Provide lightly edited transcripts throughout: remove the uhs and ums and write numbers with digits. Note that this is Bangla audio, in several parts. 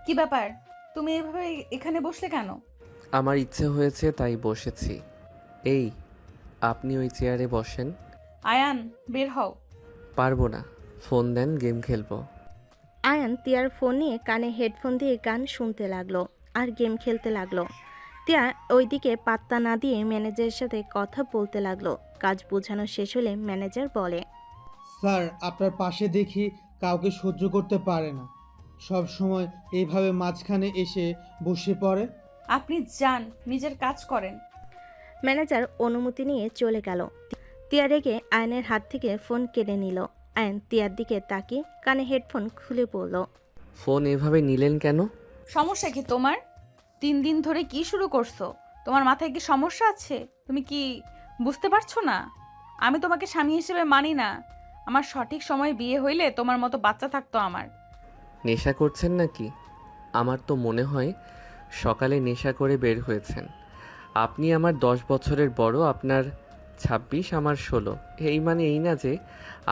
কি ব্যাপার? তুমি এভাবে এখানে বসলে কেন? আমার ইচ্ছে হয়েছে তাই বসেছি। এই, আপনি ওই চেয়ারে বসেন। আয়ান, বের হও। পারবো না। ফোন দেন, গেম খেলবো। আয়ান তিয়ার ফোন নিয়ে কানে হেডফোন দিয়ে গান শুনতে লাগলো আর গেম খেলতে লাগলো। তিয়া ওইদিকে পাত্তা না দিয়ে ম্যানেজারের সাথে কথা বলতে লাগলো। কাজ বোঝানো শেষ হলে ম্যানেজার বলে, স্যার, আপনার পাশে দেখি কাউকে সহ্য করতে পারে না, সব সময় এইভাবে মাঝখানে এসে বসে পড়ে। আপনি যান, নিজের কাজ করেন। ম্যানেজার অনুমতি নিয়ে চলে গেল। তিয়া রেগে আয়নের হাত থেকে ফোন কেড়ে নিল। আয়ন তিয়ার দিকে তাকিয়ে কানে হেডফোন খুলে পড়ল। ফোন এভাবে নিলেন কেন? সমস্যা কি তোমার? 3 দিন ধরে কি শুরু করছো? তোমার মাথায় কি সমস্যা আছে? তুমি কি বুঝতে পারছো না? আমি তোমাকে স্বামী হিসেবে মানি না। আমার সঠিক সময়ে বিয়ে হইলে তোমার মতো বাচ্চা থাকতো আমার। নেশা করছেন নাকি? আমার তো মনে হয় সকালে নেশা করে বের হয়েছেন। আপনি আমার 10 বছরের বড়, আপনার 26, আমার 16। এই মানে এই না যে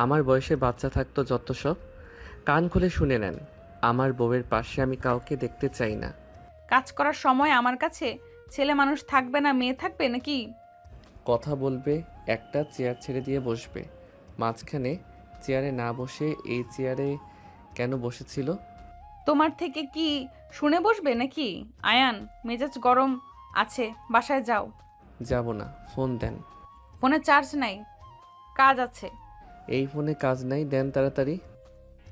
আমার বয়সে বাচ্চা থাকতো যত সব। কান খুলে শুনে নেন, আমার বউয়ের পাশে আমি কাউকে দেখতে চাই না। কাজ করার সময় আমার কাছে ছেলে মানুষ থাকবে না, মেয়ে থাকবে নাকি? কথা বলবে, একটা চেয়ার ছেড়ে দিয়ে বসবে। মাঝখানে চেয়ারে না বসে এই চেয়ারে কেন বসেছিল? তোমার থেকে কি শুনে বসবে নাকি? আয়ান, মেজাজ গরম আছে, বাসায় যাও। যাব না, ফোন দেন। ফোনে চার্জ নাই, কাজ আছে। এই ফোনে কাজ নাই, দেন তাড়াতাড়ি।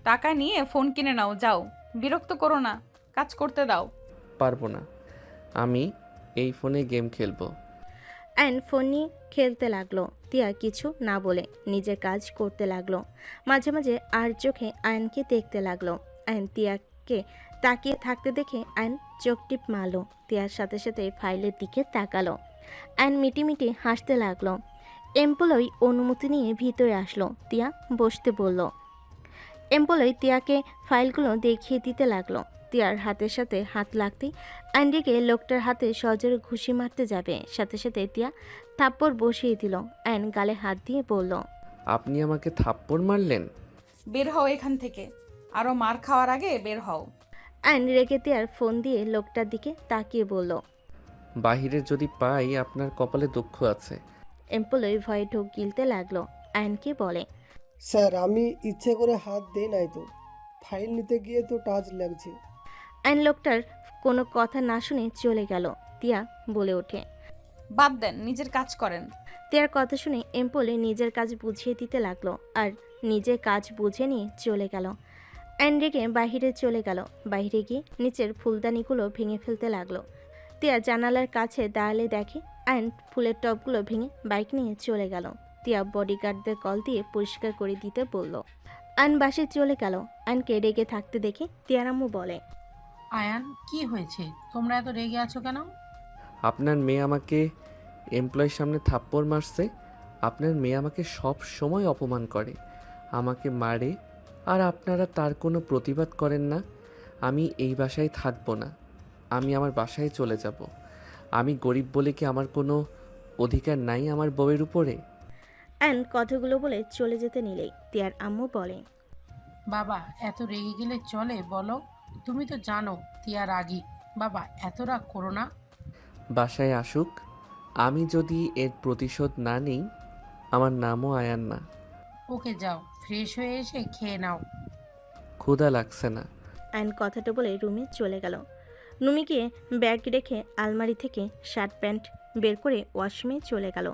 টাকা নিয়ে ফোন কিনে নাও, যাও। বিরক্ত করো না, কাজ করতে দাও। পারবো না, আমি এই ফোনে গেম খেলবো। আয়ন ফোন নিয়ে খেলতে লাগলো। তিয়া কিছু না বলে নিজের কাজ করতে লাগলো। মাঝে মাঝে আর চোখে আয়নকে দেখতে লাগলো। আয়ন তিয়াকে তাকিয়ে থাকতে দেখে আয়ন চোখ টিপ মারলো। তিয়ার সাথে সাথে ফাইলের দিকে তাকালো। আয়ন মিটিমিটি হাসতে লাগলো। এমপ্লয়ি অনুমতি নিয়ে ভিতরে আসলো। তিয়া বসতে বলল। এমপ্লয়ি তিয়াকে ফাইলগুলো দেখিয়ে দিতে লাগলো। তিয়ার হাতের সাথে হাত লাগতেই আন্ডিকে লোকটার হাতে সজোরে ঘুষি মারতে যাবে, সাথে সাথে তিয়া থাপ্পড় বসিয়ে দিল। আইন গালে হাত দিয়ে বলল, আপনি আমাকে থাপ্পড় মারলেন? বের হও এখান থেকে। আরো মার খাওয়ার আগে বের হও। আইন রেগে তিয়ার ফোন দিয়ে লোকটার দিকে তাকিয়ে বলল। বাহিরে যদি পাই, আপনার কপালে দুঃখ আছে। এমপ্লয়ি ভয়ে ঢোক গিলতে লাগলো। আইনকে বলে, স্যার, আমি ইচ্ছে করে হাত দেই নাই তো, ফাইল নিতে গিয়ে তো টাচ লাগছে। আইন লোকটার কোনো কথা না শুনে চলে গেল। তিয়া বলে ওঠে, বাদ দেন, নিজের কাজ করেন। তিয়ার কথা শুনে এমপ্লয়ি নিজের কাজ বুঝিয়ে দিতে লাগলো আর নিজের কাজ বুঝে নিয়ে চলে গেল। আইন রেগে বাহিরে চলে গেল। বাইরে গিয়ে নিচের ফুলদানিগুলো ভেঙে ফেলতে লাগলো। তিয়া জানালার কাছে দাঁড়ালে দেখে আইন ফুলের টবগুলো ভেঙে বাইক নিয়ে চলে গেল। তিয়া বডিগার্ডদের কল দিয়ে পরিষ্কার করে দিতে বলল। আইন বাসে চলে গেল। আইনকে রেগে থাকতে দেখে তিয়ার আম্মু বলে, আয়ান, কি হয়েছে? তোমরা এত রেগে আছো কেন? আপনার মেয়ে আমাকে এমপ্লয়ের সামনে থাপ্পড় মারছে। আপনার মেয়ে আমাকে সব সময় অপমান করে, আমাকে মারে, আর আপনারা তার কোনো প্রতিবাদ করেন না। আমি এই বাসায় থাকবো না, আমি আমার বাসায় চলে যাব। আমি গরিব বলে কি আমার কোনো অধিকার নাই আমার বউয়ের উপরে? আইন কথাগুলো বলে চলে যেতে নিলেই তিয়ার আম্মু বলে, বাবা, এত রেগে গেলে চলে বলো? তুমি তো জানো তিয়া রাগী। বাবা, এত রাগ করো না। বাসায় আসুক, আমি যদি এর প্রতিশোধ না নিই, আমার নামও আয়ান না। ওকে, যাও, ফ্রেশ হয়ে এসে খেয়ে নাও। ক্ষুধা লাগছে না। আইন কথাটা বলে রুমে চলে গেল। রুমে গিয়ে ব্যাগ রেখে আলমারি থেকে শার্ট প্যান্ট বের করে ওয়াশরুমে চলে গেল।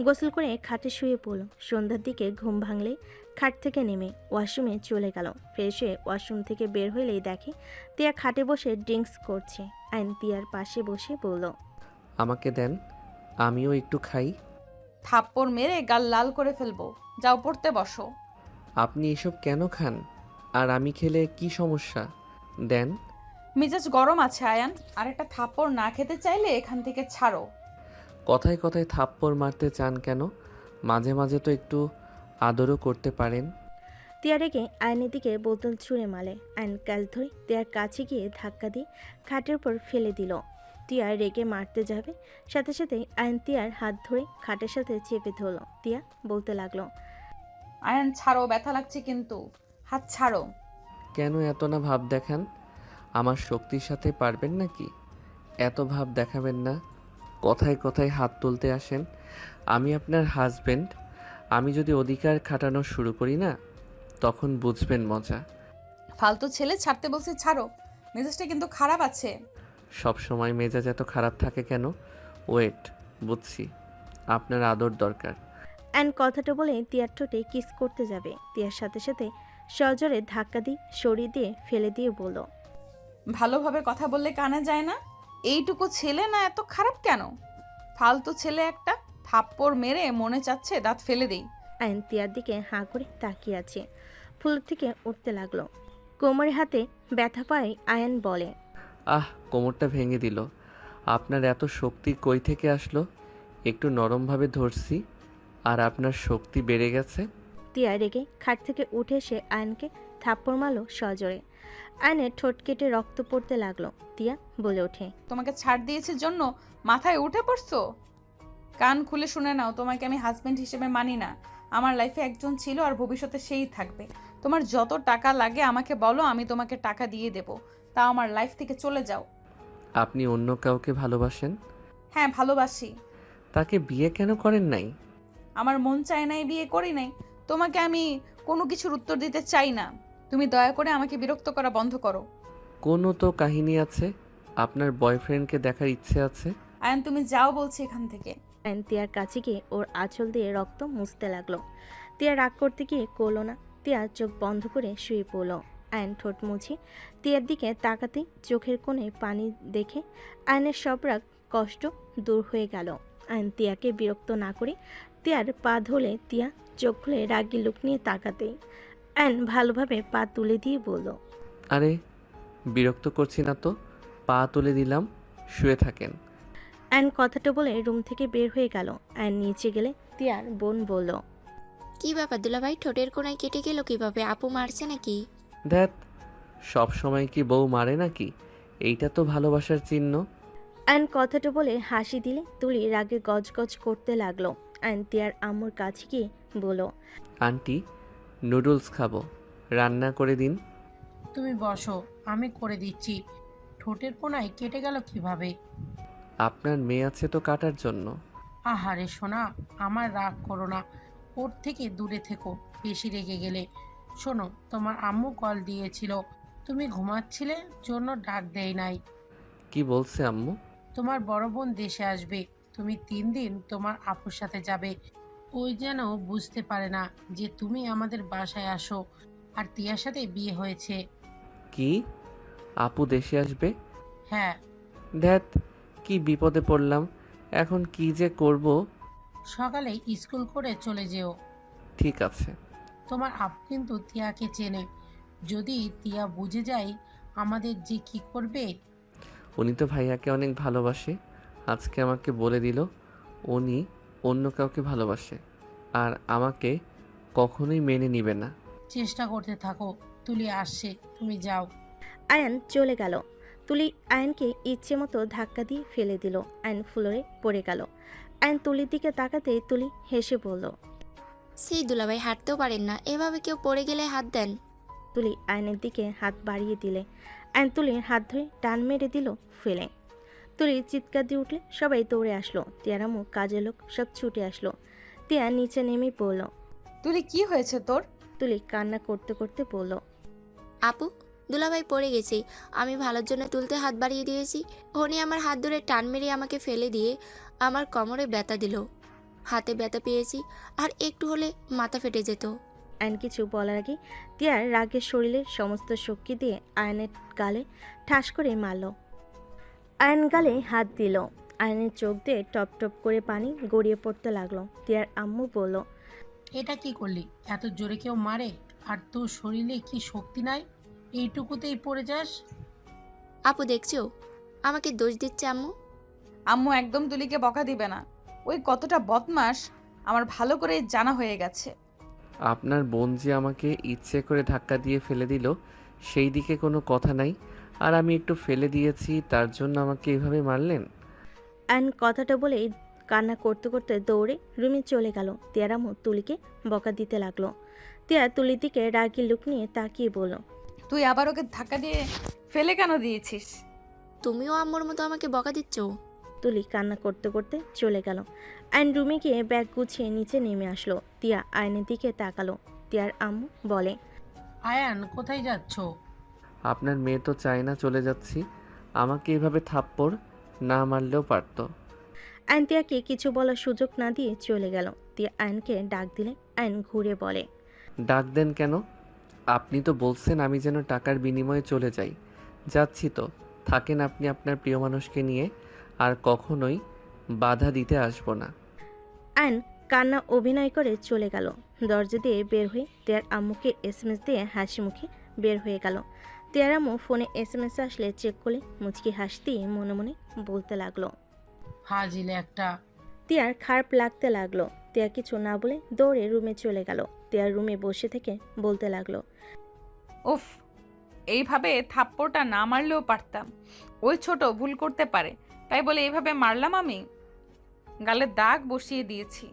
গোসল করে খাটে শুয়ে পড়ল। সন্ধ্যার দিকে ঘুম ভাঙলে খাট থেকে নেমে ওয়াশরুমে চলে গেল। ফ্রেশ হয়ে ওয়াশরুম থেকে বের হইলেই দেখে তিয়া খাটে বসে ড্রিঙ্কস করছে। আইন তিয়ার পাশে বসে বলল, আমাকে দেন, আমিও একটু খাই। থাপ্পড় মেরে গাল লাল করে ফেলবো। যাও, পড়তে বসো। আপনি এসব কেন খান? আর আমি খেলে কি সমস্যা? দেন। মেজাজ গরম আছে আয়ান, আর একটা থাপ্পড় না খেতে চাইলে এখান থেকে ছাড়ো। কথায় কথায় থাপ্পড় মারতে চান কেন? মাঝে মাঝে তো একটু আদরও করতে পারেন। তিয়া রেগে আয়নের দিকে বোতল ছুঁড়ে মারে। আয়ন কাজ ধরে তিয়ার কাছে গিয়ে ধাক্কা দিয়ে খাটের উপর ফেলে দিল। তিয়া রেগে মারতে যাবে, সাথে সাথে আয়ন তিয়ার হাত ধরে খাটের সাথে চেপে ধরল। তিয়া বলতে লাগলো, আয়ান ছাড়ো, ব্যথা লাগছে কিন্তু। হাত ছাড়ো। কেন এত না ভাব দেখান? আমার শক্তির সাথে পারবেন নাকি? এত ভাব দেখাবেন না। কথায় কথায় হাত তুলতে আসেন। আমি আপনার হাজবেন্ড। আমি যদি অধিকার খাটানো শুরু করি না, তখন বুঝবেন মজা। ফালতু ছেলে, ছাড়তে বলছি ছাড়ো। মেজাজটা কিন্তু খারাপ আছে। সব সময় মেজাজ এত খারাপ থাকে কেন? ওয়েট, বুঝছি। আপনার আদর দরকার। অ্যান কথাটা বলে তিয়ার ঠোঁটে কিস করতে যাবে। তিয়ার সাথে সাথে সজোরে ধাক্কা দিয়ে সরিয়ে দিয়ে ফেলে দিয়ে বলল, ভালোভাবে কথা বললে কানে যায় না? এইটুকু ছেলে না এত খারাপ কেন? ফালতু ছেলে একটা। থাপ্পড় মেরে মনে চাচ্ছে দাঁত ফেলে দেই। আয়ন তিয়ার দিকে হাঁ করে তাকিয়ে আছে। ফুল থেকে উঠতে লাগলো। কোমরে হাতে ব্যথা পায় আয়ন বলে, কোমরটা ভেঙে দিল। আপনার এত শক্তি কই থেকে আসলো? একটু নরমভাবে ধরছি, আর আপনার শক্তি বেড়ে গেছে। তিয়া রেগে খাট থেকে উঠে এসে আয়নকে থাপ্পড় মারল সজোরে। আয়নের ঠোঁট কেটে রক্ত পড়তে লাগলো। তিয়া বলে ওঠে, তোমাকে ছাড় দিয়েছে জন্য মাথায় উঠে পড়ছো? কান খুলে শুনে নাও, তোমাকে আমি হাজবেন্ড হিসেবে মানি না। আমার লাইফে একজন ছিল আর ভবিষ্যতে সেই থাকবে। তোমার যত টাকা লাগে আমাকে বলো, আমি তোমাকে টাকা দিয়ে দেব। তা আমার লাইফ থেকে চলে যাও। আপনি অন্য কাউকে ভালোবাসেন? হ্যাঁ, ভালোবাসি। তাকে বিয়ে কেন করেন নাই? আমার মন চায় নাই, বিয়ে করি নাই। তোমাকে আমি কোনো কিছুর উত্তর দিতে চাই না। তুমি দয়া করে আমাকে বিরক্ত করা বন্ধ করো। কোনো তো কাহিনী আছে। আপনার বয়ফ্রেন্ডকে দেখার ইচ্ছে আছে। আয়ন, তুমি যাও বলছি এখান থেকে। আয়ন তিয়ার কাছে গিয়ে ওর আঁচল দিয়ে রক্ত মুছতে লাগলো। তিয়া রাগ করতে গিয়ে করলো না। তিয়া চোখ বন্ধ করে শুয়ে পড়ল। আয়ন ঠোঁট মুছে তিয়ার দিকে তাকাতে চোখের কোণে পানি দেখে আয়নের সব রাগ কষ্ট দূর হয়ে গেল। আয়ন তিয়াকে বিরক্ত না করে তিয়ার পা ধরে তিয়া চোখ খুলে রাগি লুক নিয়ে তাকাতেই আয়ন ভালোভাবে পা তুলে দিয়ে বলল, আরে, বিরক্ত করছি না তো। পা তুলে দিলাম, শুয়ে থাকেন। আয়ন কথাটা বলে রুম থেকে বের হয়ে গেল। আয়ন নিচে গেলে তিয়ার বোন বলল, কি ব্যাপার দুলাভাই, ঠোঁটের কোণায় কেটে গেল কিভাবে? আপু মারছে নাকি? দেখ, সব সময় কি বউ মারে নাকি? এইটা তো ভালোবাসার চিহ্ন। আয়ন কথাটা বলে হাসি দিলে তুলি রাগে গজগজ করতে লাগলো। আয়ন তিয়ার আম্মুর কাছে গিয়ে বলল, আন্টি, নুডলস খাবো, রান্না করে দিন। তুমি বসো, আমি করে দিচ্ছি। ঠোঁটের কোণায় কেটে গেল কিভাবে? আপনার মেয়ে আছে তো কাটার জন্য। আহারে সোনা, আমার রাগ করো না। ওর থেকে দূরে থেকো, বেশি রেগে গেলে। শোনো, তোমার আম্মু কল দিয়েছিল, তুমি ঘুমাচ্ছিলে জন্য ডাক দেয় নাই। কি বলছে আম্মু? তোমার বড় বোন দেশে আসবে, তুমি 3 দিন তোমার আপুর সাথে যাবে। ওই যেন বুঝতে পারে না যে তুমি আমাদের বাসায় আসো আর তিয়ার সাথে বিয়ে হয়েছে। কি? আপু দেশে আসবে? হ্যাঁ। ধ্যাত, কি বিপদে পড়লাম। এখন কি যে করব। সকালে স্কুল করে চলে যেও। ঠিক আছে। তোমার আপু কিন্তু তিয়াকে চেনে, যদি তিয়া বুঝে যায় আমাদের যে কি করবে। উনি তো ভাইয়াকে অনেক ভালোবাসে। আজকে আমাকে বলে দিল উনি অন্য কাউকে ভালোবাসে, আর আমাকে কখনোই মেনে নিবে না। চেষ্টা করতে থাকো, তুলি আসছে, তুমি যাও। আয়ন চলে গেল। তুলি আয়নকে ইচ্ছে মতো ধাক্কা দিয়ে ফেলে দিল। আয়ন ফ্লোরে পড়ে গেল। আয়ন তুলির দিকে তাকাতে তুলি হেসে বলল, সেই দুলাভাই হাঁটতেও পারেন না, এভাবে কেউ পড়ে গেলে হাত দেন। তুলি আয়নের দিকে হাত বাড়িয়ে দিলে আয়ন তুলির হাত ধরে টান মেরে দিল ফেলে। তুলি চিৎকার দিয়ে উঠলে সবাই দৌড়ে আসলো। তিয়ার আম্মু, কাজের লোক সব ছুটে আসলো। তিয়া নিচে নেমেই পড়ল। তুলি, কি হয়েছে তোর? তুলি কান্না করতে করতে বলল, আপু, দুলাভাই পড়ে গেছে, আমি ভালোর জন্য তুলতে হাত বাড়িয়ে দিয়েছি। উনি আমার হাত ধরে টান মেরে আমাকে ফেলে দিয়ে আমার কোমরে ব্যথা দিল। হাতে ব্যথা পেয়েছি, আর একটু হলে মাথা ফেটে যেত। আয়ন কিছু বলার আগে তিয়ার রাগের শরীরের সমস্ত শক্তি দিয়ে আয়নের গালে ঠাস করে মারল। আয়ন গালে হাত দিল। আয়নের চোখ দিয়ে টপ টপ করে পানি গড়িয়ে পড়তে লাগলো। তিয়ার আম্মু বলল, এটা কি করলি? এত জোরে কেউ মারে? আর তোর শরীরে কি শক্তি নাই? এইটুকুতেই পড়ে যাস? আপু দেখছো, আমাকে দোষ দিচ্ছে আম্মু। আম্মু একদম তুলিকে বকা দিবে না। ওই কতটা বদমাস আমার ভালো করে জানা হয়ে গেছে। আপনার বোন যে আমাকে ইচ্ছে করে ধাক্কা দিয়ে ফেলে দিল, সেই দিকে কোনো কথা নাই। আর আমি একটু ফেলে দিয়েছি, তার জন্য আমাকে এভাবে মারলেন? আয়ন কথাটা বলেই কান্না করতে করতে দৌড়ে রুমে চলে গেল। তিয়ার আম্মু তুলিকে বকা দিতে লাগলো। তিয়া তুলির দিকে রাগি লুক নিয়ে তাকিয়ে বলল, তুই আবার ওকে ধাক্কা দিয়ে ফেলে কেন দিয়েছিস? তুমিও আম্মুর মতো আমাকে বকা দিচ্ছ? তুলি কান্না করতে করতে চলে গেল। আয়ন রুমে গিয়ে ব্যাগ গুছিয়ে নিচে নেমে আসলো। তিয়া আয়নের দিকে তাকালো। তিয়ার আম্মু বলে, আয়ান কোথায় যাচ্ছ? আপনার মেয়ে তো চায় না চলে যাচ্ছি। আমাকে এভাবে থাপ্পড় না মারলেও পারতো। আয়ন তিয়াকে কিছু বলার সুযোগ না দিয়ে চলে গেল। তিয়া আয়নকে ডাক দিলে আয়ন ঘুরে বলে, ডাক দেন কেন? আপনি তো বলছেন আমি যেন টাকার বিনিময়ে চলে যাই। যাচ্ছি তো, থাকেন আপনি আপনার প্রিয় মানুষকে নিয়ে, আর কখনোই বাধা দিতে আসবো না। আয়ন কান্না অভিনয় করে চলে গেল। দরজা দিয়ে বের হয়ে তিয়ার আম্মুকে এসএমএস দিয়ে হাসি মুখে বের হয়ে গেল। তিয়ার আম্মু ফোনে এসএমএস আসলে চেক করলে মুচকি হাসতেই মনে মনে বলতে লাগলো। ফাজিল একটা। তিয়ার খারাপ লাগতে লাগলো। তিয়া কিছু না বলে দৌড়ে রুমে চলে গেল। তিয়ার রুমে বসে থেকে বলতে লাগলো, উফ, এইভাবে থাপ্পড়টা না মারলেও পারতাম। ওই ছোট ভুল করতে পারে, তাই বলে এইভাবে মারলাম আমি? গালে দাগ বসিয়ে দিয়েছি।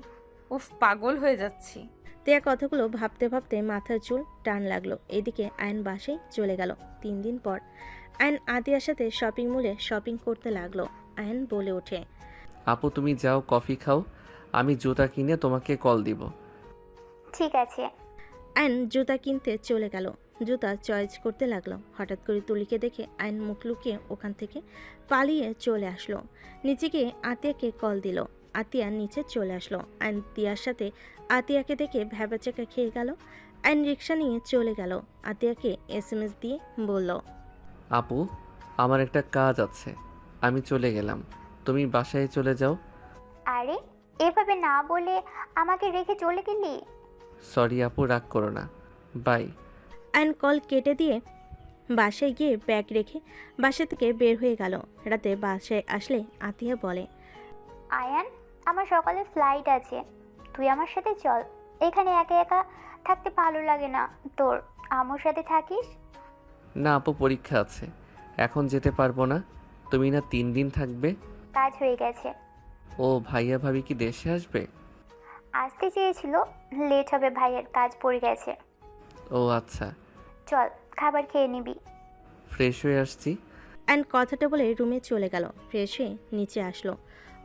উফ, পাগল হয়ে যাচ্ছি। তিয়া কথাগুলো ভাবতে ভাবতে মাথার চুল টান লাগলো। এদিকে আয়ন বাসায় চলে গেল। 3 দিন পর আয়ন আদিয়ার সাথে শপিং মলে শপিং করতে লাগলো। আয়ন বলে ওঠে, আপু তুমি যাও কফি খাও, আমি জুতা কিনে তোমাকে কল দিব। ঠিক আছে। আয়ন জুতা কিনতে চলে গেল। জুতা চয়েস করতে লাগলো। হঠাৎ করে তুলিকে দেখে আয়ন মুখ লুকিয়ে ওখান থেকে পালিয়ে চলে আসলো। নিচে গিয়ে আতিয়াকে কল দিল। আতিয়া নিচে চলে আসলো। আয়ন তিয়ার সাথে আতিয়াকে দেখে ভ্যাবাচাকা খেয়ে গেল। আয়ন রিক্সা নিয়ে চলে গেল। আতিয়াকে এসএমএস দিয়ে বলল, আপু আমার একটা কাজ আছে, আমি চলে গেলাম, তুমি বাসায় চলে যাও। আরে এভাবে না বলে আমাকে রেখে চলে গেলি? সরি আপু, রাগ করো না, বাই। আয়ন কল কেটে দিয়ে বাসায় গিয়ে ব্যাগ রেখে বাসা থেকে বের হয়ে গেল। রাতে বাসায় আসলে আতিয়া বলে, আয়ান, আমার সকালে ফ্লাইট আছে, তুই আমার সাথে চল। এখানে একা একা থাকতে ভালো লাগে না তোর, আমার সাথে থাকিস। না আপু, পরীক্ষা আছে, এখন যেতে পারবো না। তুমি না 3 দিন থাকবে? কাজ হয়ে গেছে। ও ভাইয়া ভাবি কি দেশে আসবে? আসতে চেয়েছিল, লেট হবে, ভাইয়ের কাজ পড়ে গেছে। ও আচ্ছা, চল খাবার খেয়ে নিবি। ফ্রেশ হয়ে আসছি। অ্যান্ড কথাটা বলে রুমে চলে গেল। ফ্রেশ হয়ে নিচে আসলো।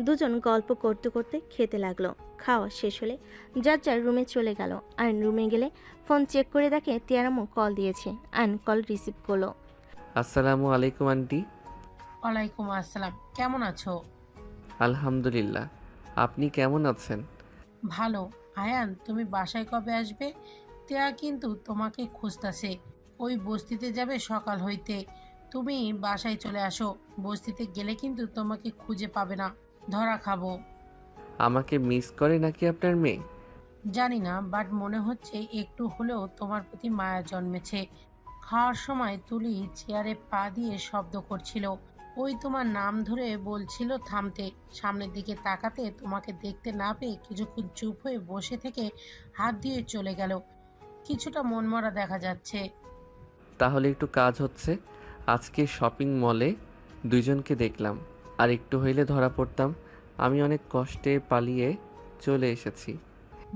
দুজন গল্প করতে করতে খেতে লাগলো। খাওয়া শেষ হলে যার যার রুমে চলে গেল। আয়ন রুমে গেলে ফোন চেক করে দেখে তিয়ারামু কল দিয়েছে। আয়ন কল রিসিভ করলো। আসসালামু আলাইকুম আন্টি। ওয়ালাইকুম আসসালাম, কেমন আছো? আলহামদুলিল্লাহ, আপনি কেমন আছেন? ভালো। আয়ান, তুমি বাসায় কবে আসবে? তিয়া কিন্তু তোমাকে খুঁজতাছে। ওই বস্তিতে যাবে সকাল হইতে। তুমি বাসায় চলে আসো, বস্তিতে গেলে কিন্তু তোমাকে খুঁজে পাবে না, ধরা খাবো। আমাকে মিস করে নাকি আপনার মেয়ে? জানি না, বাট মনে হচ্ছে একটু হলেও তোমার প্রতি মায়া জন্মেছে। খাওয়ার সময় তুলি চেয়ারে পা দিয়ে শব্দ করছিল, ওই তোমার নাম ধরে বলছিল থামতে। সামনের দিকে তাকাতে তোমাকে দেখতে না পেয়ে কিছুক্ষণ চুপ হয়ে বসে থেকে হাত দিয়ে চলে গেল। কিছুটা মনমরা দেখা যাচ্ছে। তাহলে একটু কাজ হচ্ছে। আজকে শপিং মলে দুইজনকে দেখলাম, আর একটু হইলে ধরা পড়তাম। আমি অনেক কষ্টে পালিয়ে চলে এসেছি।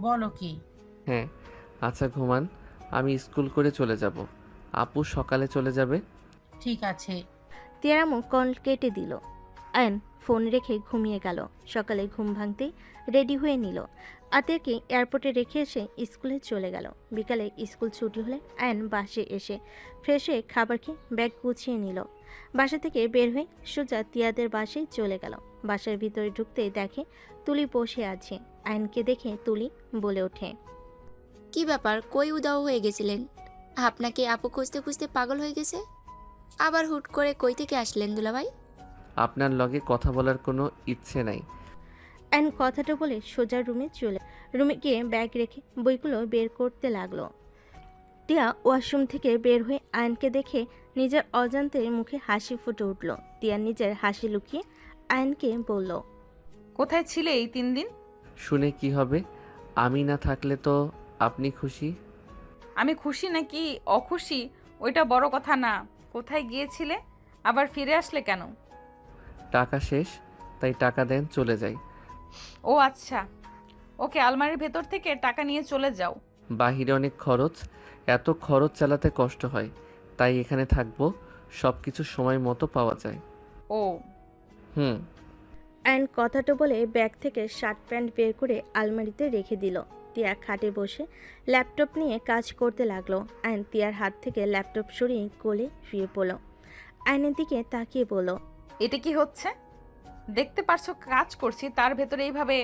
বলো কি? হ্যাঁ। আচ্ছা ঘুমান, আমি স্কুল করে চলে যাব। আপু সকালে চলে যাবে। ঠিক আছে। তিয়ারামু কল কেটে দিল। আয়ন ফোন রেখে ঘুমিয়ে গেল। সকালে ঘুম ভাঙতেই রেডি হয়ে নিল। আতিয়াকে এয়ারপোর্টে রেখে এসে স্কুলে চলে গেল। বিকালে স্কুল ছুটি হলে আয়ন বাসে এসে ফ্রেশ হয়ে খাবার খেয়ে ব্যাগ গুছিয়ে নিল। বাসা থেকে বের হয়ে সোজা তিয়াদের বাসায় চলে গেল। বাসার ভিতরে ঢুকতেই দেখে তুলি বসে আছে। আয়নকে দেখে তুলি বলে ওঠে, কি ব্যাপার, কই উদাও হয়ে গেছিলেন? আপনাকে আপু খুঁজতে খুঁজতে পাগল হয়ে গেছে। আবার হুট করে কই থেকে আসলেন দুলাভাই? আপনার লগে কথা বলার কোনো ইচ্ছে নাই। অ্যান কথাটা বলে সোজা রুমে গিয়ে ব্যাগ রেখে বইগুলো বের করতে লাগলো। টিয়া ওয়াশরুম থেকে বের হয়ে আয়নকে দেখে নিজের অজান্তে মুখে হাসি ফুটে উঠল। টিয়া নিজের হাসি লুকিয়ে আয়নকে বলল, কোথায় ছিলে এই 3 দিন? শুনে কি হবে? আমি না থাকলে তো আপনি খুশি। আমি খুশি নাকি অখুশি ওইটা বড় কথা না। কোথায় গিয়েছিলে, আবার ফিরে আসলে কেন? টাকা শেষ, তাই টাকা দেন, চলে যাই। ও আচ্ছা, ওকে, আলমারির ভেতর থেকে টাকা নিয়ে চলে যাও। বাহিরে অনেক খরচ, এত খরচ চালাতে কষ্ট হয়, তাই এখানে থাকবো। সব কিছু সময় মতো পাওয়া যায়। ও, হুম। অ্যান্ড কথাটা বলে ব্যাগ থেকে শার্ট প্যান্ট বের করে আলমারিতে রেখে দিল। তিয়া খাটে বসে ল্যাপটপ নিয়ে কাজ করতে লাগলো। অ্যান্ড তিয়ার হাত থেকে ল্যাপটপ সরিয়ে কোলে শুয়ে পড়ল। আয়নের দিকে তাকিয়ে বলল, এটা কি হচ্ছে? দেখতে পারছো কাজ করছি, তার ভেতরে এইভাবে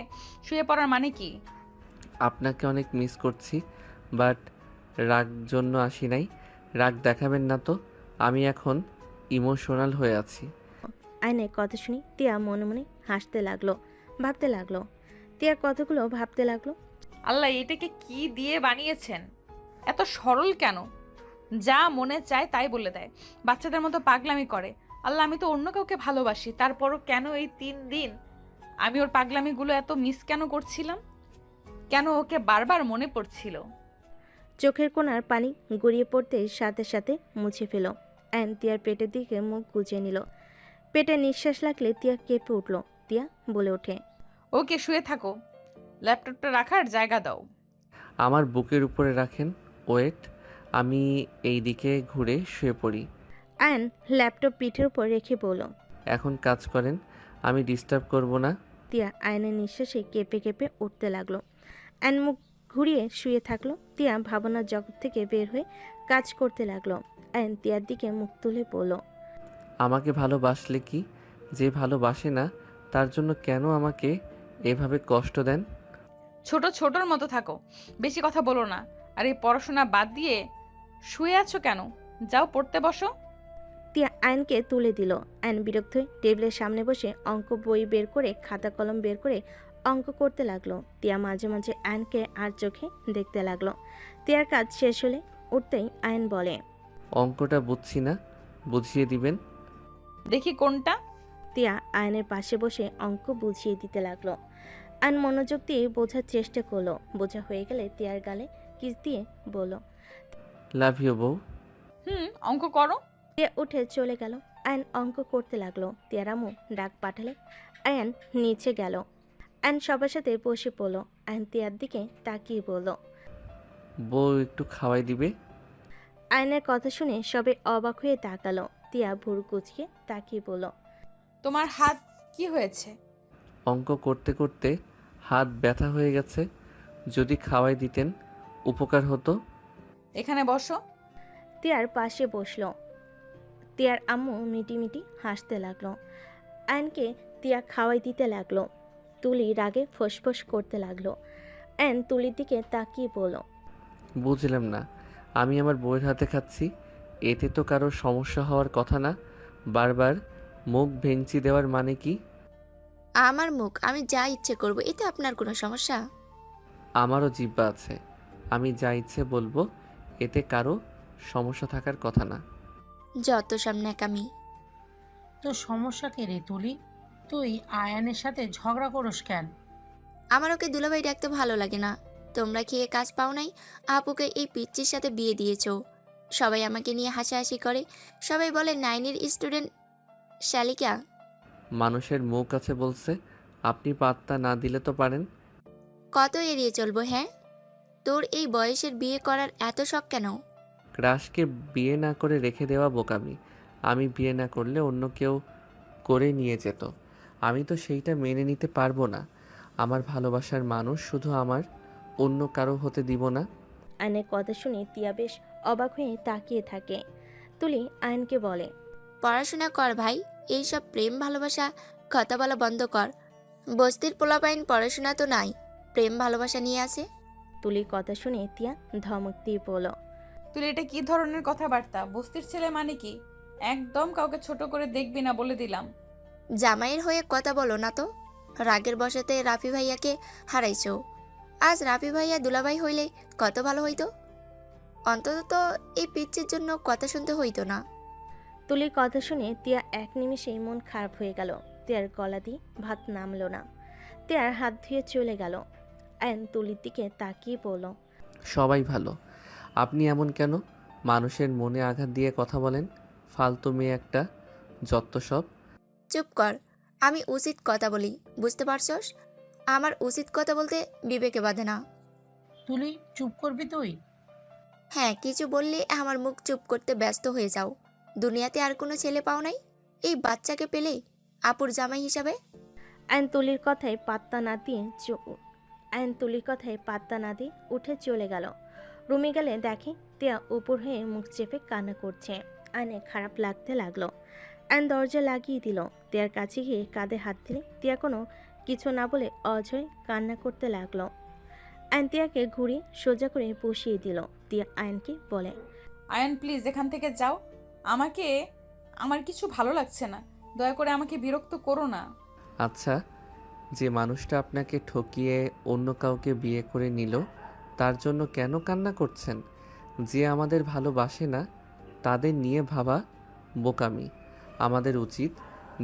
শুয়ে পড়ার মানে কি? আপনাকে অনেক মিস করছি, বাট রাগ জন্য আসি নাই। রাগ দেখাবেন না তো, আমি এখন ইমোশনাল হয়ে আছি। আয়নের কথা শুনে তিয়া মনে মনে হাসতে লাগলো, ভাবতে লাগলো। তিয়ার কথাগুলো ভাবতে লাগলো। আল্লাহ, এটাকে কি দিয়ে বানিয়েছেন? এত সরল কেন? যা মনে চায় তাই বলে দেয়, বাচ্চাদের মতো পাগলামি করে। আল্লাহ, আমি তো অন্য কাউকে ভালোবাসি, তারপরও কেন এই 3 দিন আমি ওর পাগলামিগুলো এত মিস কেন করছিলাম? কেন ওকে বারবার মনে পড়ছিল? চোখের কোণার পানি গড়িয়ে পড়তে সাথে সাথে মুছে ফেল। অ্যান তিয়ার পেটের দিকে মুখ গুজে নিল। পেটে নিঃশ্বাস লাগলে তিয়া কেঁপে উঠল। তিয়া বলে ওঠে, ওকে, শুয়ে থাকো, ল্যাপটপটা রাখার জায়গা দাও। আমার বুকের উপরে রাখেন, ওয়েট। আমি এই দিকে ঘুরে শুয়ে পড়ি। আয়ন ল্যাপটপ পিঠের উপর রেখে বলল। এখন কাজ করেন, আমি ডিস্টার্ব করব না। তিয়া আয়নের নিঃশ্বাসে কেঁপে কেঁপে উঠতে লাগলো। আয়ন মুখ ঘুরিয়ে শুয়ে থাকলো। তিয়া ভাবনার জগৎ থেকে বের হয়ে কাজ করতে লাগলো। আয়ন তিয়ার দিকে মুখ তুলে বলল, আমাকে ভালোবাসলে কি, যে ভালোবাসে না তার জন্য কেন আমাকে এভাবে কষ্ট দেন? ছোট ছোটর মতো থাকো, বেশি কথা বলো না। আর এই পড়াশোনা বাদ দিয়ে শুয়ে আছো কেন? যাও পড়তে বসো। তিয়া আয়নকে তুলে দিল। আয়ন বিরক্ত হয়ে টেবিলের সামনে বসে অঙ্ক বই বের করে খাতা কলম বের করে অঙ্ক করতে লাগলো। তিয়া মাঝে মাঝে আয়নকে আর চোখে দেখতে লাগলো। তিয়ার কাজ শেষ হলে উঠতেই আয়ন বলে, অঙ্কটা বুঝছি না, বুঝিয়ে দিবেন? দেখি কোনটা। তিয়া আয়নের পাশে বসে অঙ্ক বুঝিয়ে দিতে লাগলো। আয়ন মনোযোগ দিয়ে বোঝার চেষ্টা করলো। বোঝা হয়ে গেলে তিয়ার গালে কিস দিয়ে বলল। লাভ ইউ বউ। অঙ্ক করো। তিয়া উঠে চলে গেল। আয়ন অঙ্ক করতে লাগলো। তিয়ার আম্মু ডাক পাঠালে আয়ন নিচে গেল। আয়ন সবার সাথে বসে পড়ল। আয়ন তিয়ার দিকে তাকিয়ে বলল। বউ একটু খাওয়াই দিবে? আয়নের কথা শুনে সবে অবাক হয়ে তাকালো। তিয়া ভুরু কুচকে তাকিয়ে বলল, তোমার হাত কি হয়েছে? অঙ্ক করতে করতে হাত ব্যথা হয়ে গেছে, যদি খাওয়াই দিতেন উপকার হতো। এখানে বসো। তিয়ার পাশে বসলো। তিয়ার আম্মু মিটি মিটি হাসতে লাগলো। আয়নকে তিয়া খাওয়াই দিতে লাগলো। তুলি রাগে ফোঁস করতে লাগলো। আয়ন তুলির দিকে তাকিয়ে বলল, বুঝলাম না, আমি আমার বউয়ের হাতে খাচ্ছি, এতে তো কারো সমস্যা হওয়ার কথা না। বারবার মুখ ভেঙচি দেওয়ার মানে কি? আমার মুখ, আমি যা ইচ্ছে করব, এতে আপনার কোনো সমস্যা? আমারও জিহ্বা আছে, আমি যা ইচ্ছে বলবো, এতে কারো সমস্যা থাকার কথা না। যত সব ন্যাকামি। তো সমস্যা কে রে তুলি? তুই আয়ানের সাথে ঝগড়া করস কেন? আমার ওকে দুলাভাই ডাকতে ভালো লাগে না। তোমরা খেয়ে কাজ পাও নাই, আপুকে এই পিচ্চির সাথে বিয়ে দিয়েছো। সবাই আমাকে নিয়ে হাসাহাসি করে, সবাই বলে নাইনের স্টুডেন্ট শালিকা। মানুষের মুখ আছে বলছে, আপনি পাত্তা না দিলে তো পারেন। কত এড়িয়ে চলবো? হ্যাঁ, তোর এই বয়সের বিয়ে করার এত শখ কেন? ক্রাশকে বিয়ে না করে রেখে দেওয়া বোকামি। আমি বিয়ে না করলে অন্য কেউ করে নিয়ে যেত, আমি তো সেইটা মেনে নিতে পারবো না। আমার ভালোবাসার মানুষ শুধু আমার, অন্য কারো হতে দিব না। আয়নের কথা শুনে তিয়া বেশ অবাক হয়ে তাকিয়ে থাকে। তুলি আয়নকে বলে, পড়াশোনা কর ভাই, এইসব প্রেম ভালোবাসা কথা বলা বন্ধ কর। বস্তির পোলাপাইন পড়াশোনা তো নাই, প্রেম ভালোবাসা নিয়ে আসে। তুলির কথা শুনে তিয়া ধমক দিয়ে বলল, তুই এটা কি ধরনের কথাবার্তা? বস্তির ছেলে মানে কি? একদম কাউকে ছোট করে দেখবি না, বলে দিলাম। জামাইয়ের হয়ে কথা বলো না তো। রাগের বশতে রাফি ভাইয়াকে হারাইছো। আজ রাফি ভাইয়া দুলাভাই হইলে কত ভালো হইতো। অন্তত তো এই পিচ্চির জন্য কথা শুনতে হইতো না। তুলির কথা শুনে তিয়া এক নিমিষেই মন খারাপ হয়ে গেল। তিয়ার গলা দিয়ে ভাত নামলো না। তিয়ার হাত ধুয়ে চলে গেল। আয়ন তুলির দিকে তাকিয়ে বলল, সবাই ভালো, আপনি এমন কেন? মানুষের মনে আঘাত দিয়ে কথা বলেন, ফালতু মেয়ে একটা, যত সব। চুপ কর, আমি উচিত কথা বলি, বুঝতে পারছস? আমার উচিত কথা বলতে বিবেকে বাঁধে না। তুলি চুপ করবি তুই? হ্যাঁ, কিছু বললে আমার মুখ চুপ করতে ব্যস্ত হয়ে যাও। দুনিয়াতে আর কোনো ছেলে পাও নাই এই বাচ্চাকে পেলে আপুর জামাই হিসাবে? আয়ন তুলির কথায় পাত্তা না দিয়ে উঠে চলে গেল। রুমে গেলে দেখে তিয়া উপর হয়ে মুখ চেপে কান্না করছে। আয়নে খারাপ লাগতে লাগলো। আয়ন দরজা লাগিয়ে দিল। তিয়ার কাছে গিয়ে কাঁধে হাত দিলে তিয়া কোনো কিছু না বলে অঝরে কান্না করতে লাগলো। আয়ন তিয়াকে ঘুরিয়ে সোজা করে বসিয়ে দিল। তিয়া আয়নকে বলে, আয়ান প্লিজ এখান থেকে যাও। আমার কিছু ভালো লাগছে না, দয়া করে আমাকে বিরক্ত করো না। আচ্ছা, যে মানুষটা আপনাকে ঠকিয়ে অন্য কাউকে বিয়ে করে নিল তার জন্য কেন কান্না করছেন? যে আমাদের ভালোবাসে না তাদের নিয়ে ভাবা বোকামি। আমাদের উচিত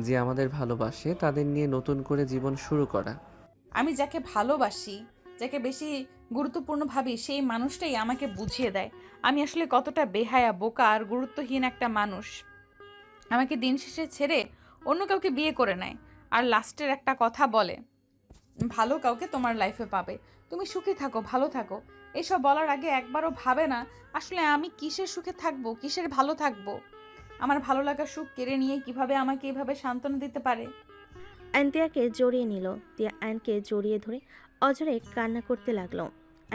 যে আমাদের ভালোবাসে তাদের নিয়ে নতুন করে জীবন শুরু করা। আমি যাকে ভালোবাসি, যাকে বেশি গুরুত্বপূর্ণ ভাবি, সেই মানুষটাই আমাকে বুঝিয়ে দেয় আমি আসলে কতটা বেহায়া, বোকা আর গুরুত্বহীন একটা মানুষ। আমাকে দিন শেষে ছেড়ে অন্য কাউকে বিয়ে করে নেয় আর লাস্টের একটা কথা বলে, ভালো কাউকে তোমার লাইফে পাবে, তুমি সুখে থাকো, ভালো থাকো। এসব বলার আগে একবারও ভাবে না আসলে আমি কিসের সুখে থাকবো, কিসের ভালো থাকবো। আমার ভালো লাগা সুখ কেড়ে নিয়ে কিভাবে আমাকে এভাবে সান্ত্বনা দিতে পারে। আয়ন তিয়াকে জড়িয়ে নিল। তিয়া আয়নকে জড়িয়ে ধরে অঝরে কান্না করতে লাগলো।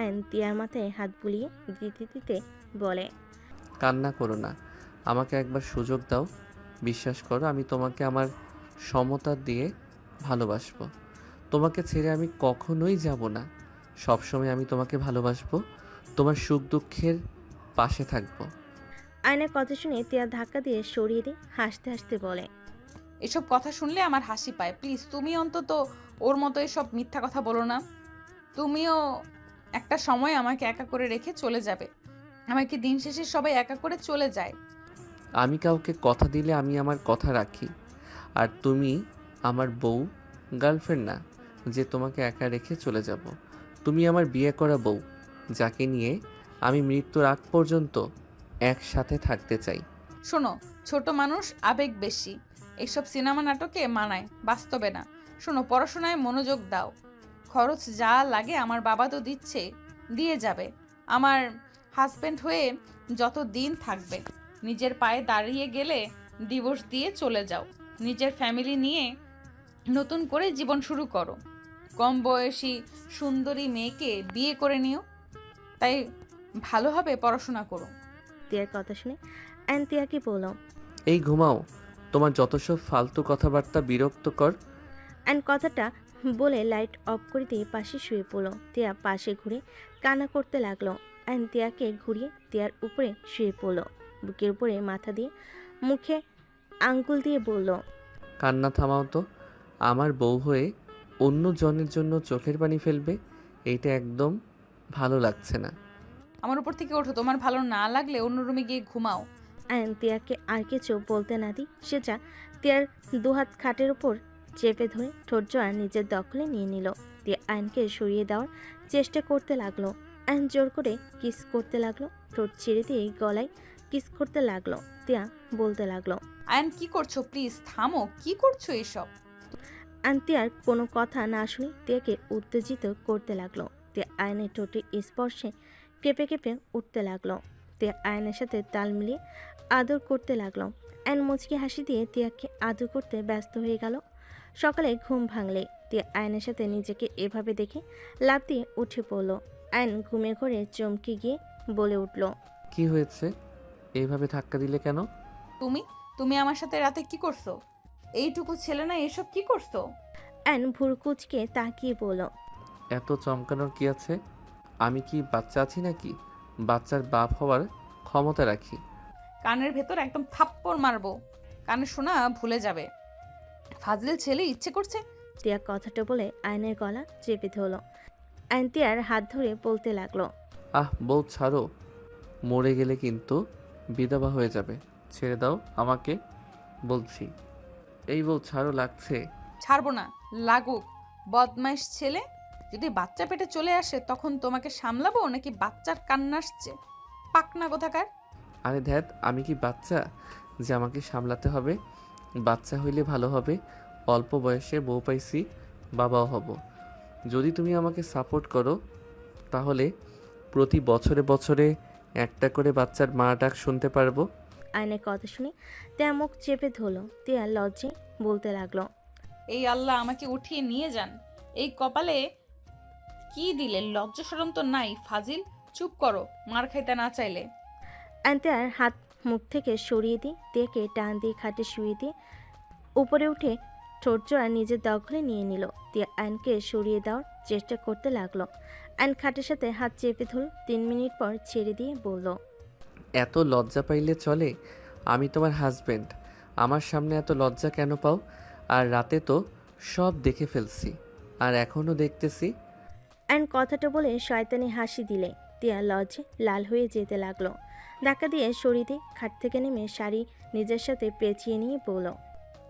আয়ন তিয়ার মাথায় হাত বুলিয়ে দিতে দিতে বলে, কান্না করো না, আমাকে একবার সুযোগ দাও। বিশ্বাস করো, আমি তোমাকে আমার সমতা দিয়ে ভালোবাসবো। তোমাকে ছেড়ে আমি কখনোই যাব না। সবসময় আমি তোমাকে ভালোবাসবো, তোমার সুখ দুঃখের পাশে থাকবো। আয়নের কথা শুনে তিয়া ধাক্কা দিয়ে সরিয়ে দিয়ে হাসতে হাসতে বলে, এসব কথা শুনলে আমার হাসি পায়। প্লিজ তুমি অন্তত ওর মতো এসব মিথ্যা কথা বলো না। তুমিও একটা সময় আমাকে একা করে রেখে চলে যাবে। আমাকে দিন শেষে সবাই একা করে চলে যায়। আমি কাউকে কথা দিলে আমি আমার কথা রাখি। আর তুমি আমার বউ, গার্লফ্রেন্ড না যে তোমাকে একা রেখে চলে যাব। তুমি আমার বিয়ে করা বউ, যাকে নিয়ে আমি মৃত্যুর আগ পর্যন্ত একসাথে থাকতে চাই। শোনো, ছোট মানুষ, আবেগ বেশি, এইসব সিনেমা নাটকে মানায়, বাস্তবে না। শোনো, পড়াশোনায় মনোযোগ দাও। খরচ যা লাগে আমার বাবা তো দিচ্ছে, দিয়ে যাবে। আমার হাজব্যান্ড হয়ে যত দিন থাকবে। নিজের পায়ে দাঁড়িয়ে গেলে ডিভোর্স দিয়ে চলে যাও। নিজের ফ্যামিলি নিয়ে নতুন করে জীবন শুরু করো। কম বয়সী সুন্দরী মেয়েকে বিয়ে করে নিও। তাই ভালোভাবে পড়াশোনা করো। তিয়ার কথা শুনে আয়ন তিয়াকে বলল, এই ঘুমাও, তোমার যত সব ফালতু কথাবার্তা বিরক্তকর। আয়ন কথাটা বলে লাইট অফ করে দিয়ে পাশে শুয়ে পড়ল। তিয়া পাশে ঘুরে কান্না করতে লাগলো। আয়ন তিয়াকে ঘুরিয়ে তিয়ার উপরে শুয়ে পড়ল। বুকের উপরে মাথা দিয়ে মুখে আঙ্গুল দিয়ে বলল, কান্না থামাও তো। আমার বউ হয়ে অন্য জনের জন্য চোখের পানি ফেলবে, এইটা একদম ভালো লাগছে না। আমার উপর থেকে ওঠো, তোমার ভালো না লাগলে অন্য রুমে গিয়ে ঘুমাও। আয়ন তিয়াকে আর কিছু বলতে না দি সে যা তিয়ার দুহাত খাটের উপর চেপে ধরে ঠোঁট জোড়া নিজের দখলে নিয়ে নিল। তিয়া আয়নকে সরিয়ে দেওয়ার চেষ্টা করতে লাগলো। আয়ন জোর করে কিস করতে লাগলো। ঠোঁট ছেড়ে দিয়ে গলায় কিস করতে লাগলো। তিয়া বলতে লাগলো, আয়ন কি করছো? প্লিজ থামো, কি করছো এসব? আয়ন তিয়ার কোনো কথা না শুনে তিয়াকে উত্তেজিত করতে লাগলো। তিয়া আয়নের ঠোঁটের স্পর্শে কেঁপে কেঁপে উঠতে লাগলো। তিয়া আয়নের সাথে তাল মিলিয়ে আদর করতে লাগলো। আয়ন মুচকি হাসি দিয়ে তিয়াকে আদর করতে ব্যস্ত হয়ে গেল। সকালে ঘুম ভাঙলে তিয়া আয়নের সাথে নিজেকে এভাবে দেখে লাফ দিয়ে উঠে পড়ল। আয়ন ঘুমে ঘরে চমকে গিয়ে বলে উঠল, কি হয়েছে? এইভাবে ধাক্কা দিলে কেন? তুমি তুমি আমার সাথে রাতে কি করছো? এইটুকু ছেলে না, এসব কি করছো? আয়ন ভুরকুচকে তাকিয়ে বলল, এত চমকানোর কি আছে? আমি কি বাচ্চা আছি নাকি? বাচ্চার বাপ হওয়ার ক্ষমতা রাখি। কানের ভেতর একদম থাপ্পড় মারবো, কানে শোনা ভুলে যাবে। ফাজিল ছেলে, ইচ্ছে করছে। তিয়া কথাটা বলে আয়নের গলা চেপে ধরল। আয়ন তিয়ার হাত ধরে বলতে লাগলো, বউ ছাড়ো, মরে গেলে কিন্তু বিধবা হয়ে যাবে। ছেড়ে দাও আমাকে বলছি। এই বউ ছাড়ো, লাগছে। ছাড়বো না, লাগুক। বদমাইশ ছেলে, যদি বাচ্চা পেটে চলে আসে তখন তোমাকে সামলাবো নাকি বাচ্চার কান্না আসছে? পাকনা কোথাকার। আরে ধ্যাত, আমি কি বাচ্চা যে আমাকে সামলাতে হবে? বাচ্চা হইলে ভালো হবে, অল্প বয়সে বউ পাইছি, বাবাও হব। যদি তুমি আমাকে সাপোর্ট করো তাহলে প্রতি বছরে বছরে একটা করে বাচ্চার মা ডাক শুনতে পারবো। আয়নের কথা শুনে তিয়া মুখ চেপে ধরলো। তিয়া লজ্জায় বলতে লাগলো, এই আল্লাহ আমাকে উঠিয়ে নিয়ে যান। এই কপালে কি দিলে? লজ্জা শরম তো নাই। ফাজিল, চুপ করো, মার খাইতে না চাইলে। আয়ন তিয়ার হাত মুখ থেকে সরিয়ে দিয়ে তিয়াকে টান দিয়ে খাটে শুয়ে দিয়ে উপরে উঠে ঠোঁট জোড়া নিজের দখলে নিয়ে নিল। তিয়া আয়নকে সরিয়ে দেওয়ার চেষ্টা করতে লাগলো। আয়ন খাটের সাথে হাত চেপে ধরল। 3 মিনিট পর ছেড়ে দিয়ে বলল, এত লজ্জা পাইলে চলে? আমি তোমার হাজবেন্ড, আমার সামনে এত লজ্জা কেন পাও? আর রাতে তো সব দেখে ফেলছি, আর এখনও দেখতেছি। আয়ন কথাটা বলে শয়তানি হাসি দিলে তিয়া লজ্জে লাল হয়ে যেতে লাগলো। ধাক্কা দিয়ে সরিয়ে দিয়ে খাট থেকে নেমে শাড়ি নিজের সাথে পেঁচিয়ে নিয়ে বলল,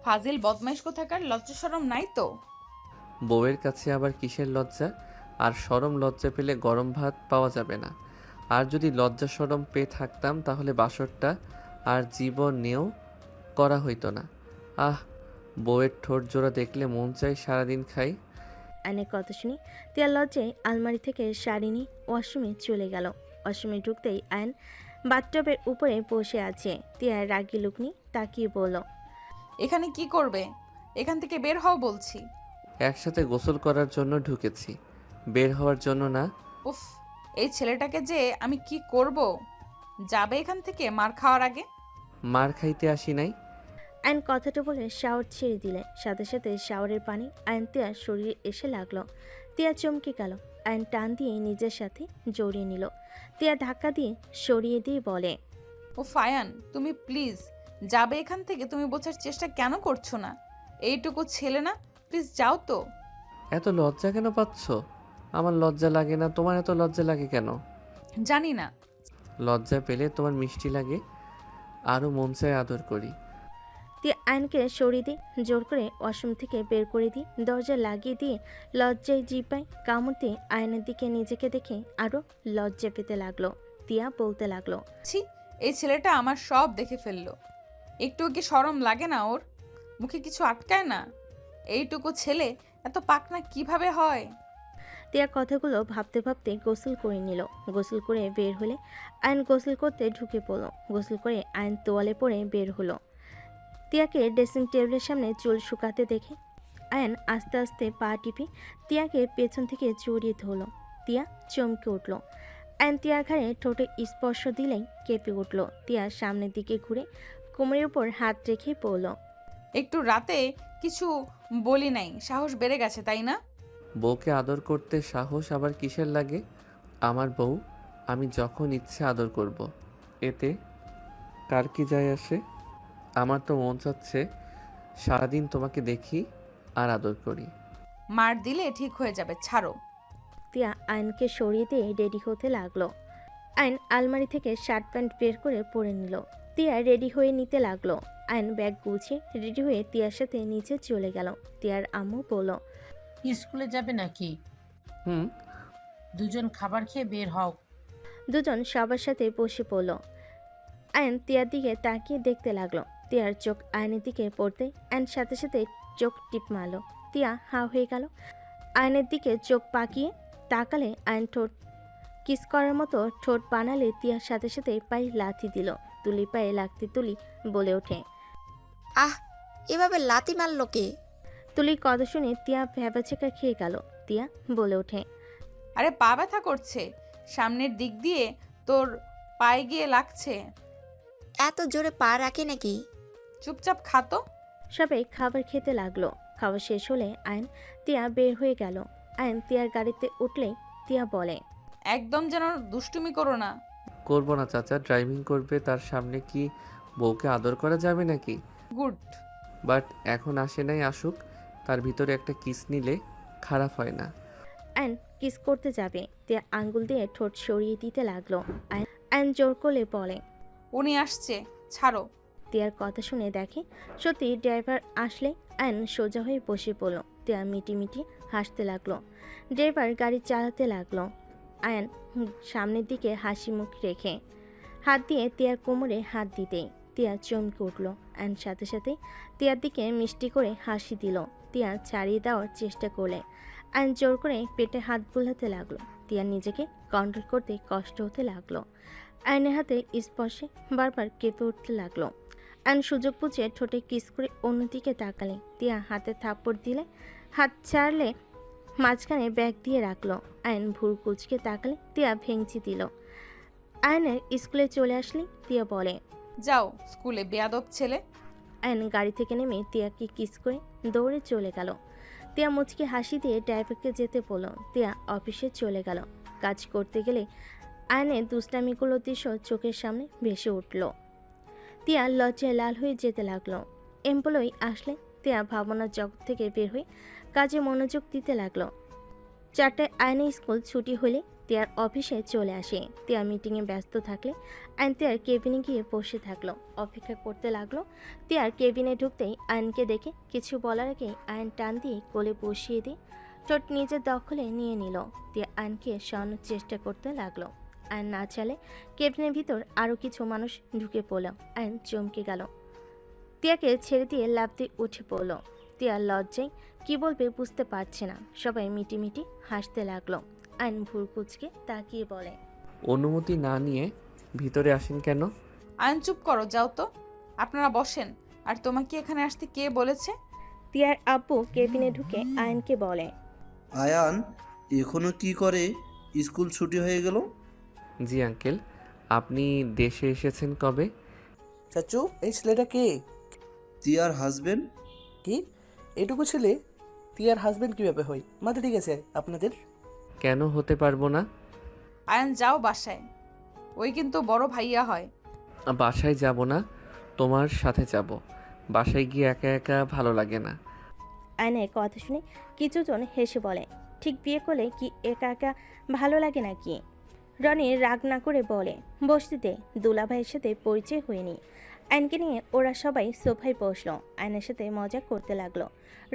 ফাজিল বদমাইশ কোথাকার, লজ্জা শরম নাই তো? বউয়ের কাছে আবার কিসের লজ্জা? আর শরম লজ্জা পেলে গরম ভাত পাওয়া যাবে না। আর যদি লজ্জা শরম পেয়ে থাকতাম তাহলে বাসরটা আর জীবনেও করা হইতো না। আহ, বউয়ের ঠোঁট জোড়া দেখলে মন চাই সারাদিন খাই। আয়নের কথা শুনে তিয়া লজ্জায় আলমারি থেকে শাড়ি নিয়ে ওয়াশরুমে চলে গেল। ওয়াশরুমে ঢুকতেই আয়ন বাথটবের উপরে বসে আছে। তিয়া রাগি লুক নিয়ে তাকিয়ে বলল, এখানে কি করবে? এখান থেকে বের হও বলছি। একসাথে গোসল করার জন্য ঢুকেছি, বের হওয়ার জন্য না। উফ, এই ছেলেটাকে যে আমি কি করব। যাবে এখান থেকে মার খাওয়ার আগে। মার খাইতে আসি নাই। আয়ন কথাটা বলে শাওয়ার ছেড়ে দিলে। সাথে সাথে শাওয়ারের পানি আয়ন তিয়ার শরীরে এসে লাগলো। তিয়া চমকে গেল। আয়ন টান দিয়ে নিজের সাথে জড়িয়ে নিল। তিয়া ধাক্কা দিয়ে সরিয়ে দিয়ে বলে, ও ফায়ান, তুমি প্লিজ যাবে এখান থেকে। তুমি বোঝার চেষ্টা কেন করছো না? এইটুকু ছেলে না, প্লিজ যাও তো। এত লজ্জা কেন পাচ্ছ? আমার লজ্জা লাগে না, তোমার এত লজ্জা লাগে কেন? জানি না। লজ্জা পেলে তোমার মিষ্টি লাগে, আরও মন চায় আদর করি। তিয়া আয়নকে সরিয়ে দিয়ে জোর করে ওয়াশরুম থেকে বের করে দিয়ে দরজা লাগিয়ে দিয়ে লজ্জায় জিপায় কামড় দিয়ে আয়নের দিকে নিজেকে দেখে আরও লজ্জা পেতে লাগলো। তিয়া বলতে লাগলো, ছি, এই ছেলেটা আমার সব দেখে ফেললো। একটু কি শরম লাগে না ওর? মুখে কিছু আটকায় না? এইটুকু ছেলে এত পাকনা কিভাবে হয়? তিয়া কথাগুলো ভাবতে ভাবতে গোসল করে নিল। গোসল করে বের হলে আয়ন গোসল করতে ঢুকে পড়ল। গোসল করে আয়ন তোয়ালে পরে বের হলো। তিয়াকে ড্রেসিং টেবিলের সামনে চুল শুকাতে দেখে আয়ন আস্তে আস্তে পা টিপে তিয়াকে পেছন থেকে জড়িয়ে ধরল। তিয়া চমকে উঠল। আয়ন তিয়ার ঘাড়ে ঠোঁটে স্পর্শ দিলেই কেঁপে উঠল। তিয়া সামনের দিকে ঘুরে কোমরের উপর হাত রেখে পড়ল। একটু রাতে কিছু বলি নাই, সাহস বেড়ে গেছে তাই না? বউকে আদর করতে সাহস আবার কিসের লাগে? আমার বউ, আমি যখন ইচ্ছে আদর করব। এতে কার কি যায় আসে? আমার তো মন চাচ্ছে সারাদিন তোমাকে দেখি আর আদর করি। মার দিলে ঠিক হয়ে যাবে, ছাড়ো। তিয়া আয়নকে সরিয়ে দিয়ে রেডি হতে লাগলো। আয়ন আলমারি থেকে শার্ট প্যান্ট বের করে পরে নিল। তিয়া রেডি হয়ে নিতে লাগলো। আয়ন ব্যাগ গুছিয়ে রেডি হয়ে তিয়ার সাথে নিচে চলে গেল। তিয়ার আম্মু বলল, স্কুলে যাবে নাকি? হুম। দুজন খাবার খেয়ে বের হও। দুজন সবার সাথে বসে পড়ল। আয়ন তিয়ার দিকে তাকিয়ে দেখতে লাগলো। তিয়ার চোখ আয়নের দিকে পড়তে আয়ন সাথে সাথে চোখ টিপ মারল। তিয়া হাঁ হয়ে গেল। আয়নের দিকে চোখ পাকিয়ে তাকালে আয়ন ঠোঁট কিস করার মতো ঠোঁট বানালে তিয়ার সাথে সাথে পায়ে লাথি দিল। তুলি পায়ে লাগতে তুলি বলে ওঠে, আহ, এভাবে লাথি মারলো কে? তুলির কথা শুনে তিয়া ভ্যাবাচেকা খেয়ে গেল। তিয়া বলে ওঠে, আরে পা ব্যথা করছে, সামনের দিক দিয়ে তোর পায়ে গিয়ে লাগছে। এত জোরে পা রাখে নাকি? চুপচাপ খাতো। সবাই খাবার খেতে লাগলো। খাবার শেষ হলে আয়ন তিয়া বের হয়ে গেল। আয়ন তিয়ার গাড়িতে উঠলেই তিয়া বলে, একদম যেন দুষ্টুমি করো না। করবো না চাচা, ড্রাইভিং করবে তার সামনে কি বউকে আদর করা যাবে নাকি? গুড। বাট এখন আসে নাই, আসুক, তার ভিতরে একটা কিস নিলে খারাপ হয় না। আয়ন কিস করতে যাবে। তিয়া আঙ্গুল দিয়ে ঠোঁট সরিয়ে দিতে লাগলো। আয়ন জোর করলে বলে, উনি আসছে, ছাড়ো। তিয়ার কথা শুনে দেখে সত্যি ড্রাইভার আসলে আয়ন সোজা হয়ে বসে পড়ল। তিয়া মিটি মিটি হাসতে লাগলো। ড্রাইভার গাড়ি চালাতে লাগলো। আয়ন সামনের দিকে হাসি মুখ রেখে হাত দিয়ে তিয়ার কোমরে হাত দিতেই তিয়া চমকে উঠল। আয়ন সাথে সাথে তিয়ার দিকে মিষ্টি করে হাসি দিল। তিয়া ছাড়িয়ে দেওয়ার চেষ্টা করলে আয়ন জোর করে পেটে হাত বুলাতে লাগলো। তিয়া নিজেকে কন্ট্রোল করতে কষ্ট হতে লাগলো। আয়নের হাতে স্পর্শে বারবার কেঁপে উঠতে লাগলো। আয়ন সুযোগ বুঝে ঠোঁটে কিস করে অন্যদিকে তাকালে তিয়া হাতে থাপ্পড় দিলে, হাত ছাড়লে মাঝখানে ব্যাগ দিয়ে রাখলো। আয়ন ভুর কুচকে তাকালে তিয়া ভেঙচি দিল। আয়নের স্কুলে চলে আসলে তিয়া বলে, যাও স্কুলে, বেয়াদব ছেলে। আয়ন গাড়ি থেকে নেমে তিয়াকে কিস করে দৌড়ে চলে গেল। তিয়া মুচকি হাসি দিয়ে ড্রাইভারকে যেতে বলল। তিয়া অফিসে চলে গেল। কাজ করতে গেলে আয়নের দুষ্টামিগুলো দৃশ্য চোখের সামনে ভেসে উঠল। তিয়া লজ্জায় লাল হয়ে যেতে লাগলো। এমপ্লয়ি আসলে তিয়া ভাবনার জগৎ থেকে বের হয়ে কাজে মনোযোগ দিতে লাগলো। 4টায় আয়নের স্কুল ছুটি হলে তিয়ার অফিসে চলে আসে। তিয়া মিটিংয়ে ব্যস্ত থাকলে আয়ন তিয়ার কেবিনে গিয়ে বসে থাকলো, অপেক্ষা করতে লাগলো। তিয়ার কেবিনে ঢুকতেই আয়নকে দেখে কিছু বলার আগেই আয়ন টান দিয়ে কোলে বসিয়ে দিয়ে ঠোঁট নিজের দখলে নিয়ে নিল। তিয়া আয়নকে সরানোর চেষ্টা করতে লাগলো। আয়ন না চালে কেবিনের ভিতর আরও কিছু মানুষ ঢুকে পড়ল। আয়ন চমকে গেল। তিয়াকে ছেড়ে দিয়ে লাফ দিয়ে উঠে পড়ল। তিয়া লজ্জায় কি বলবে বুঝতে পারছে না। সবাই মিটিমিটি হাসতে লাগলো। আয়ন ভুর কুচকে তাকিয়ে বলে, অনুমতি না নিয়ে ভিতরে আসেন কেন? আয়ন চুপ করো, যাও তো। আপনারা বসেন। আর তোমাকে এখানে আসতে কে বলেছে? তিয়ার আব্বু কেবিনে ঢুকে আয়নকে বলে, আয়ান এখনো কি করে? স্কুল ছুটি হয়ে গেল? জি আঙ্কেল, আপনি দেশে এসেছেন কবে? চাচু, এই ছেলেটা কে? তিয়ার হাজবেন্ড। কি? এটুকু ছেলে তিয়ার হাজবেন্ড কীভাবে হয়? মাথা ঠিক আছে আপনাদের? কেন হতে পারবো না? আয়ন যাও বাসায়, ওই কিন্তু বড় ভাইয়া হয়। বাসায় যাব না, তোমার সাথে যাব। বাসায় গিয়ে একা একা ভালো লাগে না। আয়নের কথা শুনে কিছুজন হেসে বলে, ঠিক বিয়ে করলে কি একা একা ভালো লাগে নাকি? রনি রাগ না করে বলে, বসতিতে দুলাভাইয়ের সাথে পরিচয় হয়নি। আয়নকে নিয়ে ওরা সবাই সোফায় বসলো। আয়নের সাথে মজা করতে লাগলো।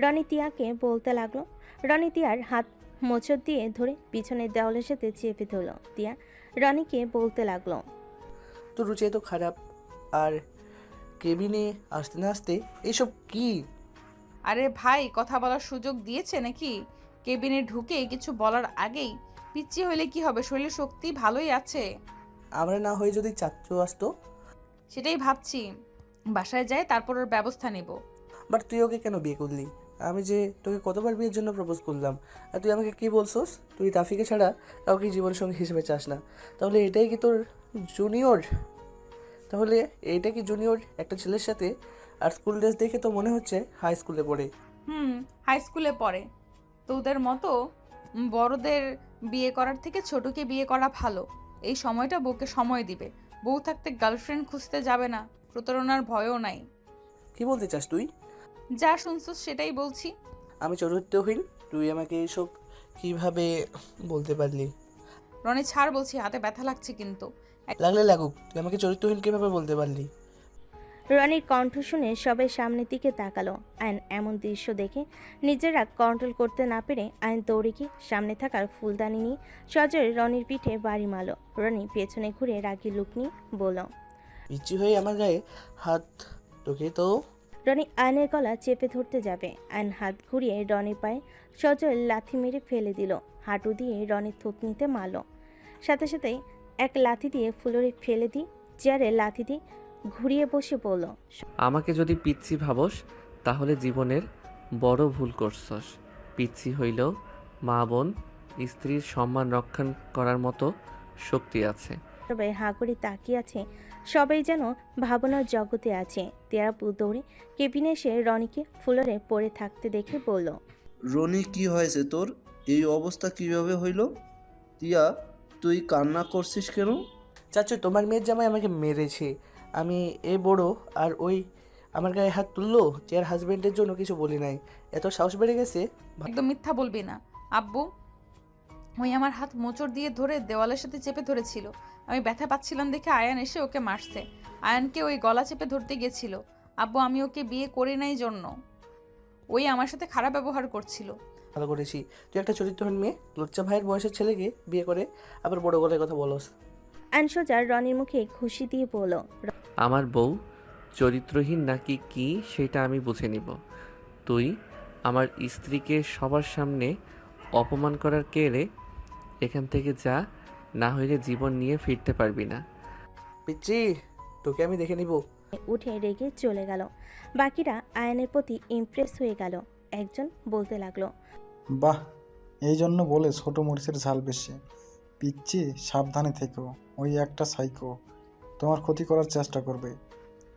রনি তিয়াকে বলতে লাগলো। রনি তিয়ার হাত মোচড় দিয়ে ধরে পিছনের দেওয়ালের সাথে চেপে ধরল। তিয়া রনিকে বলতে লাগলো, তো রুচি এত খারাপ, আর কেবিনে আসতে না আসতে এইসব কি? আরে ভাই, কথা বলার সুযোগ দিয়েছে নাকি? কেবিনে ঢুকে কিছু বলার আগেই পিচ্ছি হইলে কি হবে? শরীরের শক্তি ভালোই আছে। আমরা না হয়ে যদি চাচু আসতো? সেটাই ভাবছি, বাসায় যাই তারপর ওর ব্যবস্থা নেব। বাট তুই ওকে কেন বিয়ে করলি? আমি যে তোকে কতবার বিয়ের জন্য প্রপোজ করলাম, আর তুই আমাকে কি বলছস? তুই রাফিকে ছাড়া কাউকে জীবনসঙ্গী হিসেবে চাস না। তাহলে এটাই কি তোর জুনিয়র? তাহলে এইটা কি জুনিয়র একটা ছেলের সাথে? আর স্কুল ড্রেস দেখে তো মনে হচ্ছে হাই স্কুলে পড়ে। হাই স্কুলে পড়ে। তোদের মতো বড়দের বিয়ে করার থেকে ছোটকে বিয়ে করা ভালো। এই সময়টা বউকে সময় দিবে। বউ থাকতে গার্লফ্রেন্ড খুঁজতে যাবে না, প্রতারণার ভয়ও নাই। কি বলতে চাস তুই? যা শুনছস সেটাই বলছি। আমি চরিত্রহীন? তুই আমাকে এইসব কিভাবে বলতে পারলি? রনি ছাড় বলছি, হাতে ব্যথা লাগছে কিন্তু। লাগলে লাগুক, তুই আমাকে চরিত্রহীন কিভাবে বলতে পারলি? রনির কণ্ঠ শুনে সবাই সামনের দিকে তাকালো। আয়ন এমন দৃশ্য দেখে নিজেরা কন্ট্রোল করতে না পেরে আয়ন দৌড়ে গিয়ে সামনে থাকার ফুলদানি নিয়ে সজোরে রনির পিঠে বাড়ি মারল। রনি পেছনে ঘুরে রাগি লুক নিয়ে বলল, পিচ্ছি হয়ে আমার গায়ে হাত, তোকে তো। রনি আয়নের গলা চেপে ধরতে যাবে। আয়ন হাত ঘুরিয়ে রনির পায়ে সজোরে লাথি মেরে ফেলে দিল। হাঁটু দিয়ে রনির থুতনিতে মারল। সাথে সাথে এক লাথি দিয়ে ফ্লোরে ফেলে দিয়ে চেয়ারে লাথি দিয়ে ঘুরিয়ে বসে বলল, আমাকে যদি পিচ্ছি ভাবস তাহলে জীবনের বড় ভুল করছস। পিচ্ছি হইলেও মা বোন স্ত্রীর সম্মান রক্ষা করার মতো শক্তি আছে। সবাই হাঁ করে তাকিয়ে আছে। সবাই যেন ভাবনার জগতে আছে। তিয়াপু দৌড়ে কেবিনে এসে রনিকে ফ্লোরে পড়ে থাকতে দেখে বলল, রনি কি হয়েছে তোর? এই অবস্থা কিভাবে হইল? তিয়া তুই কান্না করছিস কেন? চাচু, তোমার মেয়ের জামাই আমাকে মেরেছে। আমি বড়, আর ওই আমার গায়ে হাত তুললো। চেয়ার হাজবেন্ডের জন্য কিছু বলি নাই, এত সাহস বেড়ে গেছে। একদম মিথ্যা বলবি না আব্বু। ওই আমার হাত মোচড় দিয়ে ধরে দেওয়ালের সাথে চেপে ধরেছিল। আমি ব্যথা পাচ্ছিলাম দেখে আয়ান এসে ওকে মারছে। আয়ানকে ওই গলা চেপে ধরতে গেছিল। আব্বু, আমি ওকে বিয়ে করি নাই জন্য ওই আমার সাথে খারাপ ব্যবহার করছিল। ভালো করেছি। তুই একটা চরিত্রহীন মেয়ে লুচ্চা ভাইয়ের বয়সের ছেলেকে বিয়ে করে আবার বড় গলায় কথা বলস। আয়ন সোজা রনির মুখে খুশি দিয়ে বলল, আমার বউ চরিত্রহীন নাকি কি সেটা আমি বুঝে নিব। তুই আমার স্ত্রীকে সবার সামনে অপমান করার কে রে? এখান থেকে যা, না হইলে জীবন নিয়ে ফিরতে পারবি না। পিচ্ছি, তোকে আমি দেখে নিব। উঠে রেগে চলে গেল। বাকিরা আয়ানের প্রতি ইমপ্রেস হয়ে গেল। একজন বলতে লাগলো, বাহ, এই জন্য বলে ছোট মরিচের ঝাল বেশি। পিচ্ছি, সাবধানে থেকো, ওই একটা সাইকো তোমার ক্ষতি করার চেষ্টা করবে।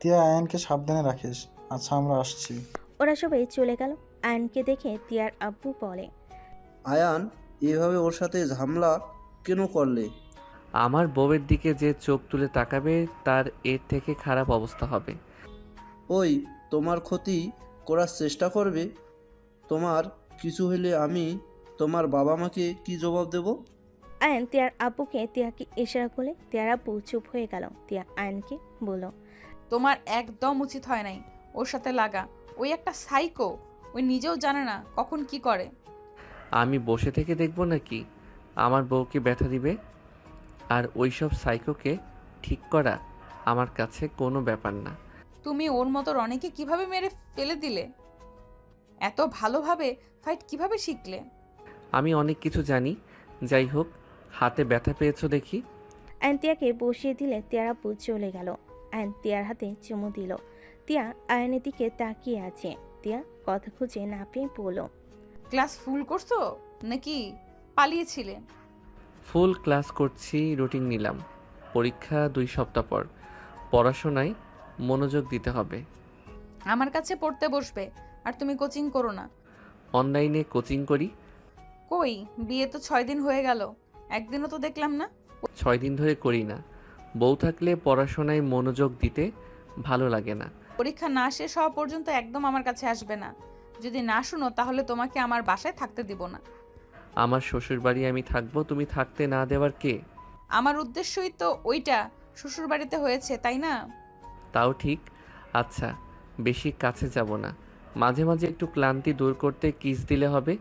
তিয়া, আয়নকে সাবধানে রাখিস। আচ্ছা, আমরা আসছি। ওরা সবাই চলে গেল। আয়ানকে দেখে তিয়ার আব্বু বলে, আয়ান, এভাবে ওর সাথে ঝামেলা কেন করলে? আমার বউয়ের দিকে যে চোখ তুলে তাকাবে তার এর থেকে খারাপ অবস্থা হবে। ওই তোমার ক্ষতি করার চেষ্টা করবে। তোমার কিছু হলে আমি তোমার বাবা মাকে কি জবাব দেব? আয়ান তিয়ার আব্বুকে তিয়াকে ইশারা করলে তিয়ার আব্বু চুপ হয়ে গেল। তিয়া আয়ানকে বলল, তোমার একদম উচিত হয় নাই ওর সাথে লাগা। ওই একটা সাইকো, ওই নিজেও জানে না কখন কি করে। আমি বসে থেকে দেখব নাকি আমার বউকে ব্যথা দিবে? আর ওইসব সাইকোকে ঠিক করা আমার কাছে কোনো ব্যাপার না। তুমি ওর মতো রনিকে কিভাবে মেরে ফেলে দিলে? এত ভালোভাবে ফাইট কিভাবে শিখলে? আমি অনেক কিছু জানি। যাই হোক, হাতে ব্যথা পেয়েছো দেখি। আয়ন তিয়াকে বসিয়ে দিলে তিয়ার আব্বু চলে গেল। আয়ন তিয়ার হাতে চুমু দিল। তিয়া আয়নের দিকে তাকিয়ে আছে। তিয়া কথা খুঁজে না পেয়ে বলল, ক্লাস ফুল করছো নাকি পালিয়েছিলে? ফুল ক্লাস করছি, রুটিন নিলাম। পরীক্ষা 2 সপ্তাহ পর। পড়াশোনায় মনোযোগ দিতে হবে। আমার কাছে পড়তে বসবে আর তুমি কোচিং করো না। অনলাইনে কোচিং করি। কই, বিয়ে তো 6 দিন হয়ে গেল, একদিনও তো দেখলাম না। 6 দিন ধরে করি না। বউ থাকলে পড়াশোনায় মনোযোগ দিতে ভালো লাগে না। পরীক্ষা না শেষ হওয়া পর্যন্ত একদম আমার কাছে আসবে না। যদি না শুনো তাহলে তোমাকে আমার বাসায় থাকতে দিব না। আমার শ্বশুরবাড়ি আমি থাকবো, তুমি থাকতে না দেওয়ার কে? আমার উদ্দেশ্যই তো ওইটা, শ্বশুরবাড়িতে হয়েছে তাই না? তাও ঠিক। আচ্ছা, বেশি কাছে যাব না। মাঝে মাঝে একটু ক্লান্তি দূর করতে কিস দিলে হবে।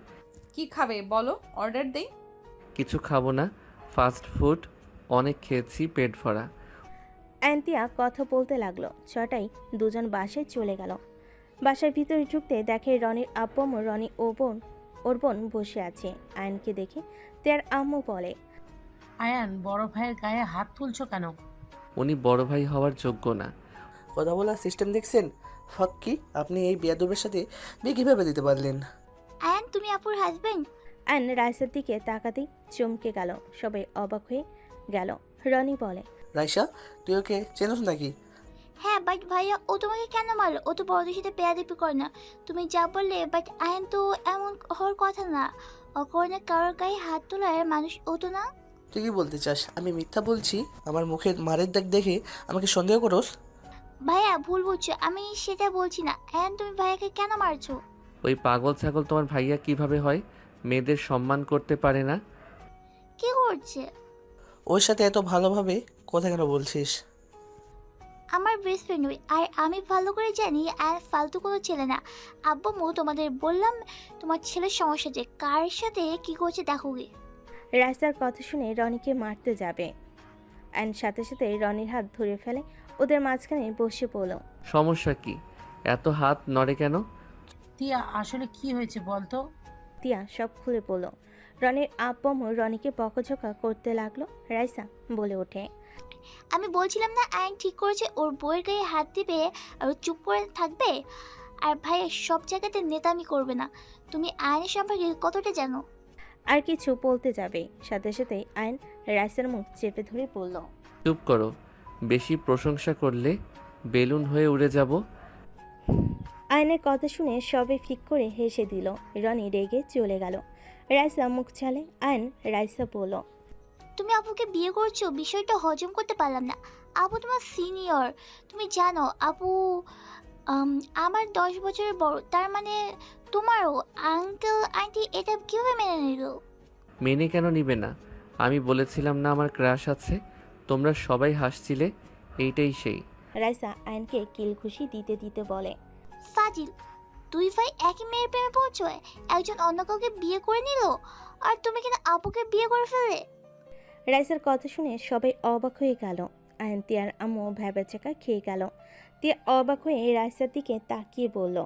কি খাবে বলো, অর্ডার দেই? কিছু খাবো না, ফাস্ট ফুড অনেক খেয়েছি, পেট ভরা। আয়ন তিয়া কথা বলতে লাগলো। ছটায় দুজন বাসায় চলে গেল। বাসার ভিতরে ঢুকতে দেখে রনির আব্বু আম্মু, রনি ওর বোন বসে আছে। আয়নকে দেখে তিয়ার আম্মু বলে, আয়ান, বড় ভাইয়ের গায়ে হাত তুলছো কেন? উনি বড় ভাই হওয়ার যোগ্য না। কথা বলার সিস্টেম দেখছেন? ফাক্কি, আপনি এই বেয়াদবের সাথে বিয়ে কীভাবে দিতে পারলেন? আয়ান, তুমি আপুর হাজবেন্ড? আয়ন রাইসার দিকে তাকাতেই চমকে গেল। সবাই অবাক হয়ে গেল। রনি বলে, রাইসা, তুই ওকে চেনস নাকি? হ্যাঁ, বাট ভাইয়া ও তোমাকে কেন মারলো? ও তো বড়দের সাথে বেয়াদবি করে না। তুমি যা বললে, বাট আয়ান তো এমন হওয়ার কথা না। অকারণে কারোর গায়ে হাত তোলার মানুষ ও তো না। তুই কি বলতে চাস আমি মিথ্যা বলছি? আমার মুখের মারের দাগ দেখে আমাকে সন্দেহ করোস? ভাইয়া ভুল বুঝছো, আমি সেটা বলছি না। আয়ান, তুমি ভাইয়াকে কেন মারছো? ওই পাগল ছাগল তোমার ভাইয়া কিভাবে হয়? মেয়েদের সম্মান করতে পারে না। কি করছে? ওর সাথে এত ভালোভাবে কথা কেন বলছিস? আমার বেস্ট ফ্রেন্ড ওই, আর আমি ভালো করে জানি আয়ান ফালতু কোনো ছেলে না। আব্বু মু তোমাদের বললাম তোমার ছেলের সমস্যা, যে কার সাথে কি করছে দেখো গে। রাইসার কথা শুনে রনিকে মারতে যাবে। আয়ন সাথে সাথে রনির হাত ধরে ফেলে। ওদের মাঝখানে বসে পড়ল। সমস্যা কি? এত হাত নড়ে কেন? তিয়া, আসলে কি হয়েছে বলতো? তিয়া সব খুলে পড়ল। রনির আব্বু আম্মু রনিকে বকাঝকা করতে লাগলো। রাইসা বলে ওঠে, আমি বলছিলাম না আয়ান ঠিক করেছে ওর বইয়ের গায়ে হাত দিবে আর ও চুপ করে থাকবে? আর ভাই সব জায়গাতে নেতামি করবে না। তুমি আয়নের সম্পর্কে কতটা জানো? আর কিছু বলতে যাবে, সাথে সাথে আয়ন রাইসার মুখ চেপে ধরে বলল, চুপ করো। বেশি প্রশংসা করলে বেলুন হয়ে উড়ে যাব। আয়নের কথা শুনে সবে ফিক করে হেসে দিল। রনি রেগে চলে গেল। রাইসা মুখ ছালে। আয়ন রাইসা বলল, তুমি আপুকে বিয়ে করছো, বিষয়টা হজম করতে পারলাম না। আপু তোমার সিনিয়র, তুমি জানো আপু আমার 10 বছরের বড়। তার মানে তোমারও আঙ্কেল আন্টি এটা কিভাবে মেনে নিল? মেনে কেন নিবে না? আমি বলেছিলাম না আমার ক্রাশ আছে। তোমরা সবাই হাসছিলে, এইটাই সেই। রাইসা আয়নকে কিল ঘুষি দিতে দিতে বলে, ফাজিল, দুই ভাই একই মেয়ের প্রেমে পড়ছো, একজন অন্য কাউকে বিয়ে করে নিল আর তুমি কিনা আপুকে বিয়ে করে ফেললে। রাইসার কথা শুনে সবাই অবাক হয়ে গেল। আয়ন তিয়ার আম্মু ভ্যাবাচাকা খেয়ে গেল। তিয়া অবাক হয়ে রাইসার দিকে তাকিয়ে বলল,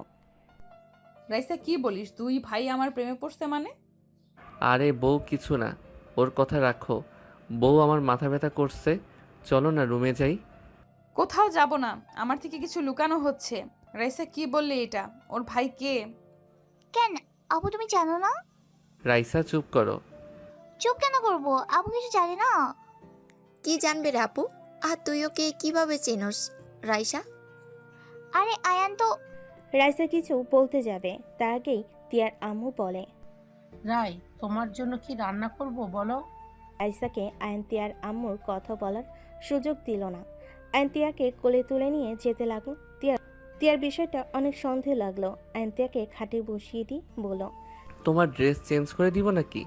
রাইসা, কি বলিস? দুই ভাই আমার প্রেমে পড়ছে মানে? আরে বউ কিছু না, ওর কথা রাখো। বউ আমার মাথা ব্যথা করছে, চলো না রুমে যাই। কোথাও যাব না, আমার থেকে কিছু লুকানো হচ্ছে। রাইসা কি বললে এটা? ওর ভাই কে? কেন আপু তুমি জানো না? রাইসা চুপ করো। চুপ কেন করবো? আপু কিছু জানে না? কি জানবে রে আপু? আর তুই ওকে কিভাবে চেনস রাইসা? আরে আয়ান তো রাইসা কিছু বলতে যাবে তার আগেই তিয়ার আম্মু বলে। রাই, তোমার জন্য কি রান্না করব বলো? রাইসাকে আয়ন তিয়ার আম্মুর কথা বলার সুযোগ দিল না। আয়ন তিয়াকে কোলে তুলে নিয়ে যেতে লাগলো। তিয়ার বিষয়টা অনেক সন্দেহ লাগলো। আয়ন তিয়াকে খাটে বসিয়ে দিয়ে বলল। তোমার ড্রেস চেঞ্জ করে দিব নাকি?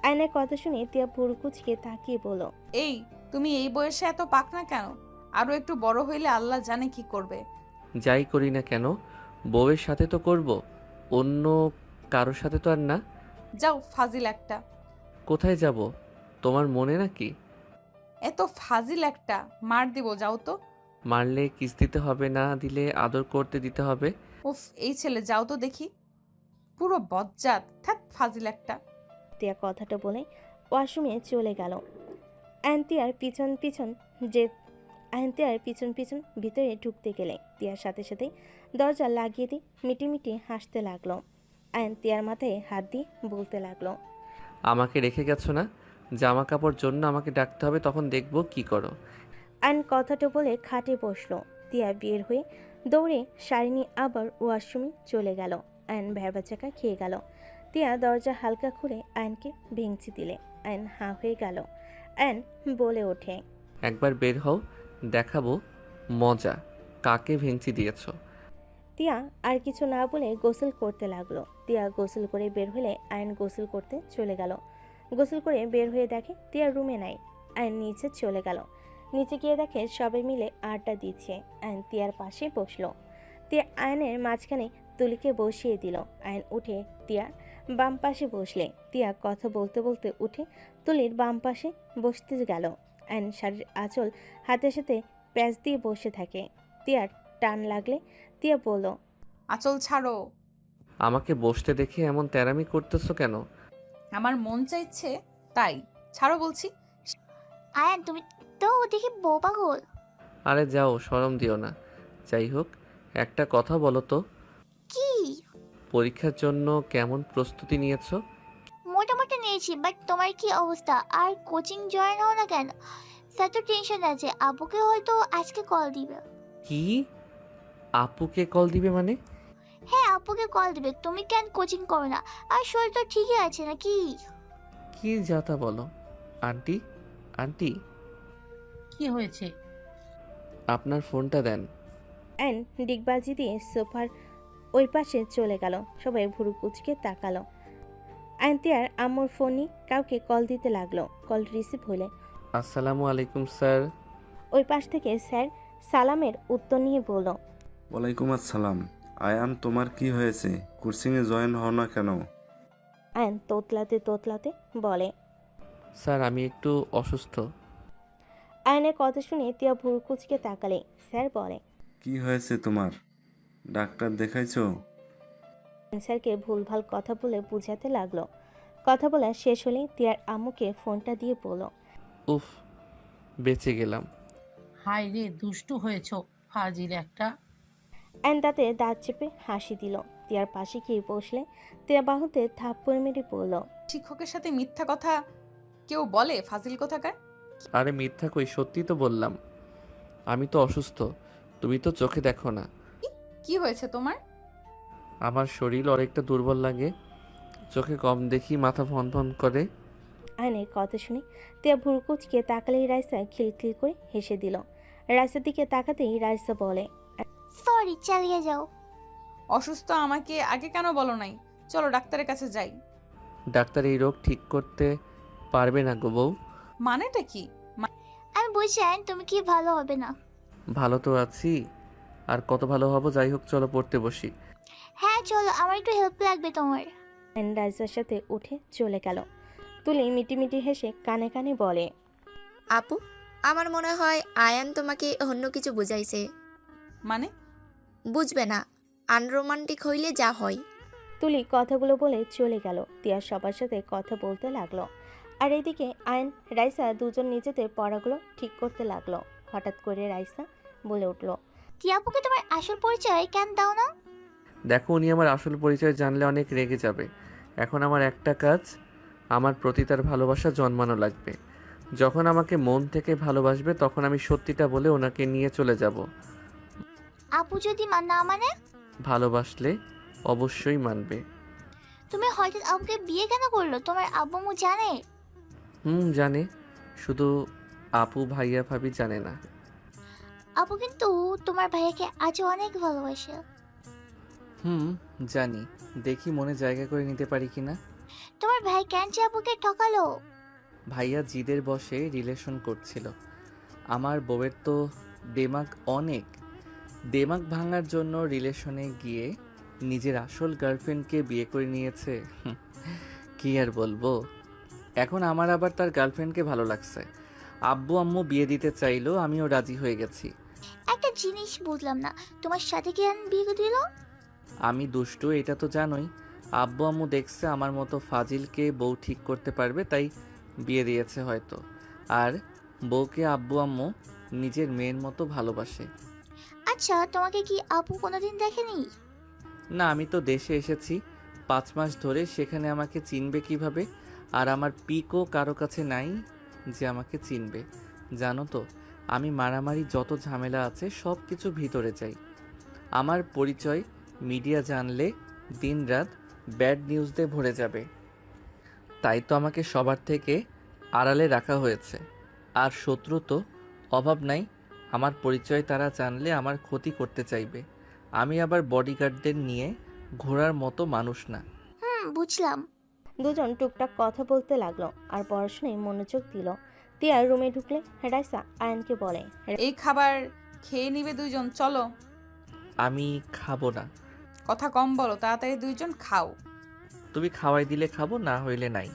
আয়নের কথা শুনে তিয়া পুরকুচকে তাকিয়ে বলল। এই, তুমি এই বয়সে এত পাকনা কেন? আরো একটু বড় হইলে আল্লাহ জানে কি করবে। যাই করি না কেন, বউয়ের সাথে তো করব, অন্য কারোর সাথে তো আর না। যাও ফাজিল একটা। কোথায় যাব? তোমার মনে নাকি? এত ফাজিল একটা, মার দিব, যাও তো। মারলে কিস দিতে হবে, না দিলে আদর করতে দিতে হবে। উফ, এই ছেলে, যাও তো দেখি। পুরো বজ্জাত, থাক ফাজিল একটা। তিয়া কথাটা বলে ওয়াশরুমে চলে গেল। আয়ন্তিয়ার পিছন পিছন ভিতরে ঢুকতে গেলে তিয়ার সাথে সাথে দরজা লাগিয়ে দিয়ে মিটিমিটি হাসতে লাগলো। আয়ন্তিয়ার মাথায় হাত দিয়ে বলতে লাগলো। আমাকে রেখে গেছো না? জামা কাপড় জন্য আমাকে ডাকতে হবে, তখন দেখবো কি করো। আয়ন কথাটা বলে খাটে বসলো। তিয়া বের হয়ে দৌড়ে শাড়ি নিয়ে আবার ওয়াশরুমে চলে গেল। আয়ন ভ্যাবাচাকা খেয়ে গেল। তিয়া দরজা হালকা খুলে আয়নকে ভেঙচি দিলে আয়ন হাঁ হয়ে গেল। আয়ন বলে ওঠে। একবার বের হও, দেখাবো মজা, কাকে ভেঙচি দিয়েছো। তিয়া আর কিছু না বলে গোসল করতে লাগলো। তিয়া গোসল করে বের হলে আয়ন গোসল করতে চলে গেল। গোসল করে বের হয়ে দেখে তিয়া রুমে নাই। আয়ন নিচে চলে গেল। নিচে গিয়ে দেখে সবাই মিলে আড্ডা দিচ্ছে। আয়ন তিয়ার পাশে বসলো। তিয়া আয়নের মাঝখানে তুলিকে বসিয়ে দিল। আয়ন উঠে তিয়ার বাম পাশে বসলে তিয়া কথা বলতে বলতে উঠে তুলির বাম পাশে বসতে গেল। আয়ন শাড়ির আঁচল হাতের সাথে প্যাঁচ দিয়ে বসে থাকে। তিয়ার টান লাগলে তিয়া বলল। আঁচল ছাড়ো। আমাকে বসতে দেখে এমন তেরামি করতেছো কেন? আমার মন চাইছে তাই, ছাড়ো বলছি। আয়ান তুমি তো দেখি বউ পাগল। আরে যাও, শরম দিও না। যাই হোক, একটা কথা বলো তো, কি? পরীক্ষার জন্য কেমন প্রস্তুতি নিয়েছো? মোটামুটি নিয়েছি, বাট তোমার কি অবস্থা? আর কোচিং জয়েন হও না কেন? স্যার তো টেনশন আছে, আপুকে হয়তো আজকে কল দিবে। কি? আপুকে কল দিবে মানে? হ্যাঁ আপুকে কল দিবে। তুমি কেন কোচিং করো না? আর শরীর তো ঠিকই আছে নাকি? কি যাতা বলো? আন্টি, আন্টি, কি হয়েছে? আপনার ফোনটা দেন। অ্যান ডিগবাজি দিয়ে সোফার ওই পাশে চলে গেল। সবাই ভুরু কুচকে তাকালো। আয়ন্তিয়ার আম্মুর ফোনই কাউকে কল দিতে লাগলো। কল রিসিভ হলে আসসালামু আলাইকুম স্যার। ওই পাশ থেকে স্যার সালামের উত্তর নিয়ে বলল। ওয়ালাইকুম আসসালাম। আয়ান, তোমার কি হয়েছে? কোচিংয়ে জয়েন হও না কেন? আয়ন তোতলাতে বলে। স্যার আমি একটু অসুস্থ। আয়নের কথা শুনে তিয়া ভুরু কুচকে তাকালে স্যার বলে। কি হয়েছে তোমার? ডাক্তার দেখাইছো? স্যারকে ভুলভাল কথা বলে বুঝাতে লাগলো। কথা বলা শেষ হলে তিয়ার আম্মুকে ফোনটা দিয়ে বলল। উফ, বেঁচে গেলাম। হাই রে, দুষ্টু হয়েছ, ফাজিল একটা। অ্যান তাতে দাঁত চেপে হাসি দিল। তিয়ার পাশে গিয়ে বসলে তিয়া বাহুতে থাপ্পড় মেরে পড়ল। শিক্ষকের সাথে মিথ্যা কথা কেউ বলে? ফাজিল কোথাকার। আরে মিথ্যা কই, সত্যি তো বললাম। আমি তো অসুস্থ, তুমি তো চোখে দেখো না। কি হয়েছে তোমার? আমার শরীর অনেকটা দুর্বল লাগে, চোখে কম দেখি, মাথা ভন ভন করে। আয়নের কথা শুনে তিয়া ভুরু কুচকে তাকালেই রাইসা খিলখিল করে হেসে দিল। রাইসার দিকে তাকাতেই রাইসা বলে। সরি, চালিয়ে যাও। অসুস্থ আমাকে আগে কেন বলো নাই? চলো ডাক্তারের কাছে যাই। ডাক্তার এই রোগ ঠিক করতে পারবে না গো বউ। মানেটা কি? আমি বুঝছি আয়ান, তুমি কি ভালো হবে না। ভালো তো আছি, আর কত ভালো হব। যাই হোক, চলো পড়তে বসি। হ্যাঁ চলো, আমার একটু হেল্প লাগবে তোমার। আয়ন রাইসার সাথে উঠে চলে গেল। তুলি মিটিমিটি হেসে কানে কানে বলে। আপু, আমার মনে হয় আয়ান তোমাকে অন্য কিছু বুঝাইছে। মানে? বুঝবে না, আনরোমান্টিক হইলে যা হয়। তুলি কথাগুলো বলে চলে গেল। তিয়া সবার সাথে কথা বলতে লাগলো। আর এদিকে আয়ন রাইসা দুজন নিজেদের পড়াগুলো ঠিক করতে লাগলো। হঠাৎ করে রাইসা বলে উঠল। টিয়া আপুকে তোমার আসল পরিচয় কেন দাও না? দেখো, উনি আমার আসল পরিচয় জানলে অনেক রেগে যাবে। এখন আমার একটা কাজ, আমার প্রতি তার ভালোবাসা জন্মানো লাগবে। যখন আমাকে মন থেকে ভালোবাসবে তখন আমি সত্যিটা বলে ওনাকে নিয়ে চলে যাব। আপু যদি না মানে? ভালোবাসলে অবশ্যই মানবে। তুমি হঠাৎ আপুকে বিয়ে কেন করলো? তোমার আব্বু আম্মু জানে? জানে, শুধু আপু ভাইয়া ভাবি জানে না। আপু কিন্তু তোমার ভাইয়াকে আজও অনেক ভালোবাসে। জানি, দেখি মনে জায়গা করে নিতে পারি কিনা। তোমার ভাই কেন যে আপুকে ঠকালো? ভাইয়া জিদের বসে রিলেশন করছিল। আমার বউয়ের তো দেমাগ অনেক। দেমাগ ভাঙার জন্য রিলেশনে গিয়ে নিজের আসল গার্লফ্রেন্ডকে বিয়ে করে নিয়েছে। কি আর বলবো। এখন আমার আবার তার গার্লফ্রেন্ডকে ভালো লাগছে। আব্বু আম্মু বিয়ে দিতে চাইলো, আমিও রাজি হয়ে গেছি। একটা জিনিস বুঝলাম না, তোমার সাথে কেন বিয়ে দিল? আমি দুষ্টু, এটা তো জানোই। আব্বু আম্মু দেখছে আমার মতো ফাজিলকে বউ ঠিক করতে পারবে, তাই বিয়ে দিয়েছে হয়তো। আর বউকে আব্বু আম্মু নিজের মেয়ের মতো ভালোবাসে। আচ্ছা, তোমাকে কি আপু কোনোদিন দেখেনি? না, আমি তো দেশে এসেছি 5 মাস ধরে, সেখানে আমাকে চিনবে কিভাবে? আর আমার পিকও কারো কাছে নাই যে আমাকে চিনবে। জানো তো, আমি মারামারি যত ঝামেলা আছে সব কিছু ভিতরে যাই। আমার পরিচয় মিডিয়া জানলে দিনরাত ব্যাড নিউজ দিয়ে ভরে যাবে। তাই তো আমাকে সবার থেকে আড়ালে রাখা হয়েছে। আর শত্রু তো অভাব নাই। আমার পরিচয় তারা জানলে আমার ক্ষতি করতে চাইবে। আমি আবার বডিগার্ডদের নিয়ে ঘোরার মতো মানুষ না। বুঝলাম। দুজন টুকটাক কথা বলতে লাগলো আর পড়াশোনায় মনোযোগ দিল। তিয়া রুমে ঢুকলে রাইসা আয়ানকে বলে, এই খাবার খেয়ে নিবে দুইজন, চলো। আমি খাবো না। কথা কম বলো, তাড়াতাড়ি দুইজন খাও। তুমি খাওয়াই দিলে খাবো, না হইলে নাই।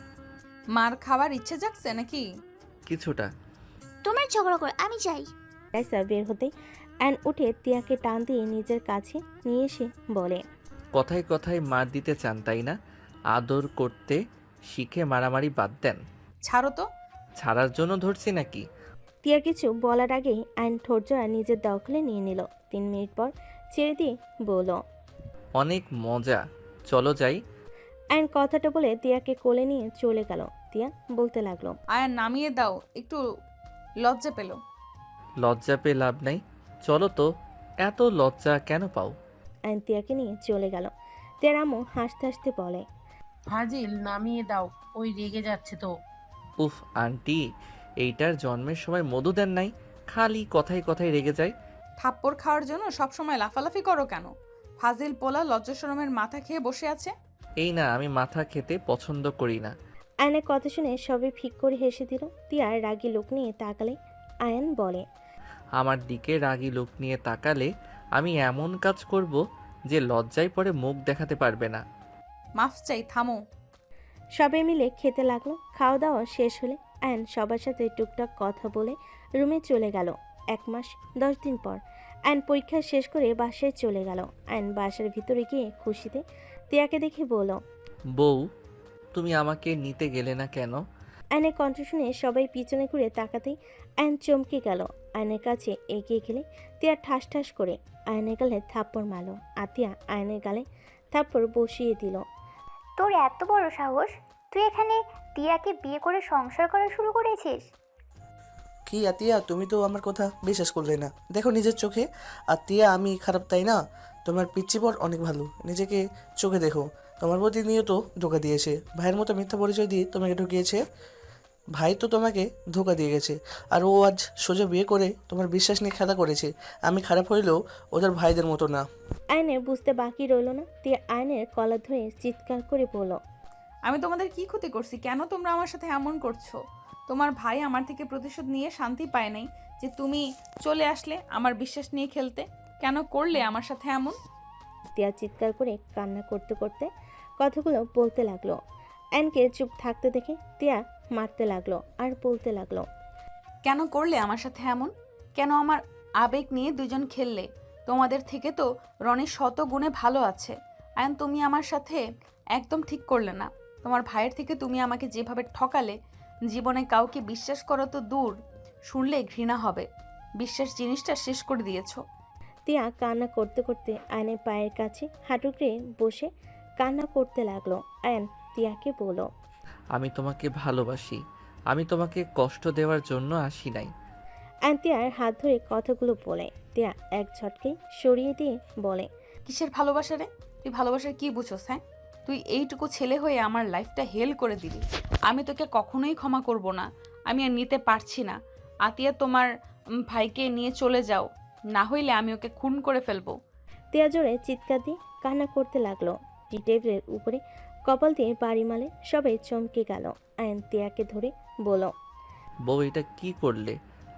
মার খাবার ইচ্ছে জাগছে নাকি? কিছুটা। তোমার ঝগড়া করে আমি যাই। রাইসা বের হতে আয়ান উঠে তিয়াকে টান দিয়ে নিজের কাছে নিয়ে এসে বলে, কথায় কথায় মার দিতে চান তাই না? আদর করতে শিখে মারামারি বাদ দেন। ছাড়ো তো। ছাড়ার জন্য ধরছি নাকি? তিয়া কিছু বলার আগেই আয়ন ঠোঁটজোড়া নিজের দখলে নিয়ে নিল। 3 মিনিট পর ছেড়ে দিয়ে বলল, অনেক মজা, চলো যাই। আয়ন কথাটা বলে তিয়াকে কোলে নিয়ে চলে গেল। তিয়া বলতে লাগলো, আয়ান নামিয়ে দাও, একটু লজ্জা পেল। লজ্জা পেয়ে লাভ নাই, চলো তো। এত লজ্জা কেন পাও? আয়ন তিয়াকে নিয়ে চলে গেল। তিয়ার আম্মু হাসতে হাসতে বলে, ফাজিল, নামিয়ে দাও, ওই রেগে যাচ্ছে তো। উফ আন্টি, এইটার জন্মের সময় মধু দেন নাই, খালি কথায় কথায় রেগে যায়। থাপ্পড় খাওয়ার জন্য সবসময় লাফালাফি করো কেন? ফাজিল পোলা লজ্জা শরমের মাথা খেয়ে বসে আছে। এই না, আমি মাথা খেতে পছন্দ করি না। আয়নের কথা শুনে সবাই ফিক করে হেসে দিল। তিয়ার রাগী লোক নিয়ে তাকালে আয়ন বলে, আমার দিকে রাগী লোক নিয়ে তাকালে আমি এমন কাজ করব যে লজ্জায় পড়ে মুখ দেখাতে পারবে না। মাফ চাই, থামো। সবাই মিলে খেতে লাগলো। খাওয়া দাওয়া শেষ হলে আয়ন সবার সাথে টুকটাক কথা বলে রুমে চলে গেল। 1 মাস 10 দিন পর আয়ন পরীক্ষা শেষ করে বাসায় চলে গেল। আয়ন বাসার ভিতরে গিয়ে খুশিতে তিয়াকে দেখে বলল, বউ, তুমি আমাকে নিতে গেলে না কেন? আয়নের কণ্ঠ শুনে সবাই পিছনে ঘুরে তাকাতেই আয়ন চমকে গেল। আয়নের কাছে এগিয়ে গেলে তিয়া ঠাস ঠাস করে আয়নের গালে থাপ্পড় মারল। আতিয়া আয়নের গালে থাপ্পড় বসিয়ে দিল। তোর এত বড় সাহস, তুই এখানে টিয়াকে বিয়ে করে সংসার করা শুরু করেছিস? কি আতিয়া, তুমি তো আমার কথা বিশ্বাস করলে না। দেখো নিজের চোখে। আতিয়া আমি খারাপ তাই না? তোমার পিচ্চি পর অনেক ভালো, নিজেকে চোখে দেখো। তোমার প্রতিনিয়ত ধোকা দিয়েছে, ভাইয়ের মতো মিথ্যা পরিচয় দিয়ে তোমাকে ঢুকিয়েছে। ভাই তো তোমাকে ধোকা দিয়ে গেছে, আর ও আজ সোজা বিয়ে করে তোমার বিশ্বাস নিয়ে খেলা করেছে। আমি খারাপ হইলেও ওদের ভাইদের মতো না। আয়নের বুঝতে বাকি রইল না। তিয়া আয়নের কলার ধরে চিৎকার করে বলল, আমি তোমাদের কি ক্ষতি করছি? কেন তোমরা আমার সাথে এমন করছো? তোমার ভাই আমার থেকে প্রতিশোধ নিয়ে শান্তি পায় নাই যে তুমি চলে আসলে আমার বিশ্বাস নিয়ে খেলতে? কেন করলে আমার সাথে এমন? তিয়া চিৎকার করে কান্না করতে করতে কথাগুলো বলতে লাগলো। আয়নকে চুপ থাকতে দেখে তিয়া মারতে লাগলো আর বলতে লাগলো, কেন করলে আমার সাথে এমন? কেন আমার আবেগ নিয়ে দুজন খেললে? তোমাদের থেকে তো রনি শত গুণে ভালো আছে। আয়ন, তুমি আমার সাথে একদম ঠিক করলে না। তোমার ভাইয়ের থেকে তুমি আমাকে যেভাবে ঠকালে, জীবনে কাউকে বিশ্বাস করো তো দূর, শুনলে ঘৃণা হবে। বিশ্বাস জিনিসটা শেষ করে দিয়েছো। তিয়া কান্না করতে করতে আয়নের পায়ের কাছে হাঁটুকে বসে কান্না করতে লাগলো। আয়ন তিয়াকে বলল, আমি তোমাকে ভালোবাসি। আমি তোমাকে কষ্ট দেওয়ার জন্য আসি নাই। আয়ন তিয়ার হাত ধরে কথাগুলো বলে। তিয়া এক ঝটকে সরিয়ে দিয়ে বলে, কিসের ভালোবাসা রে? তুই ভালোবাসার কি বুঝোস? হ্যাঁ, তুই এইটুকু ছেলে হয়ে আমার লাইফটা হেল করে দিলি। আমি তোকে কখনোই ক্ষমা করব না। আমি আর নিতে পারছি না। আতিয়া, তোমার ভাইকে নিয়ে চলে যাও, না হইলে আমি ওকে খুন করে ফেলবো। তিয়া জোরে চিৎকার দিয়ে কান্না করতে লাগলো। টি টেবিলের উপরে কপাল দিয়ে বাড়ি মালে সবাই চমকে গেল। আয়ন তিয়াকে ধরে বলল, বউ, এটা কি করলে?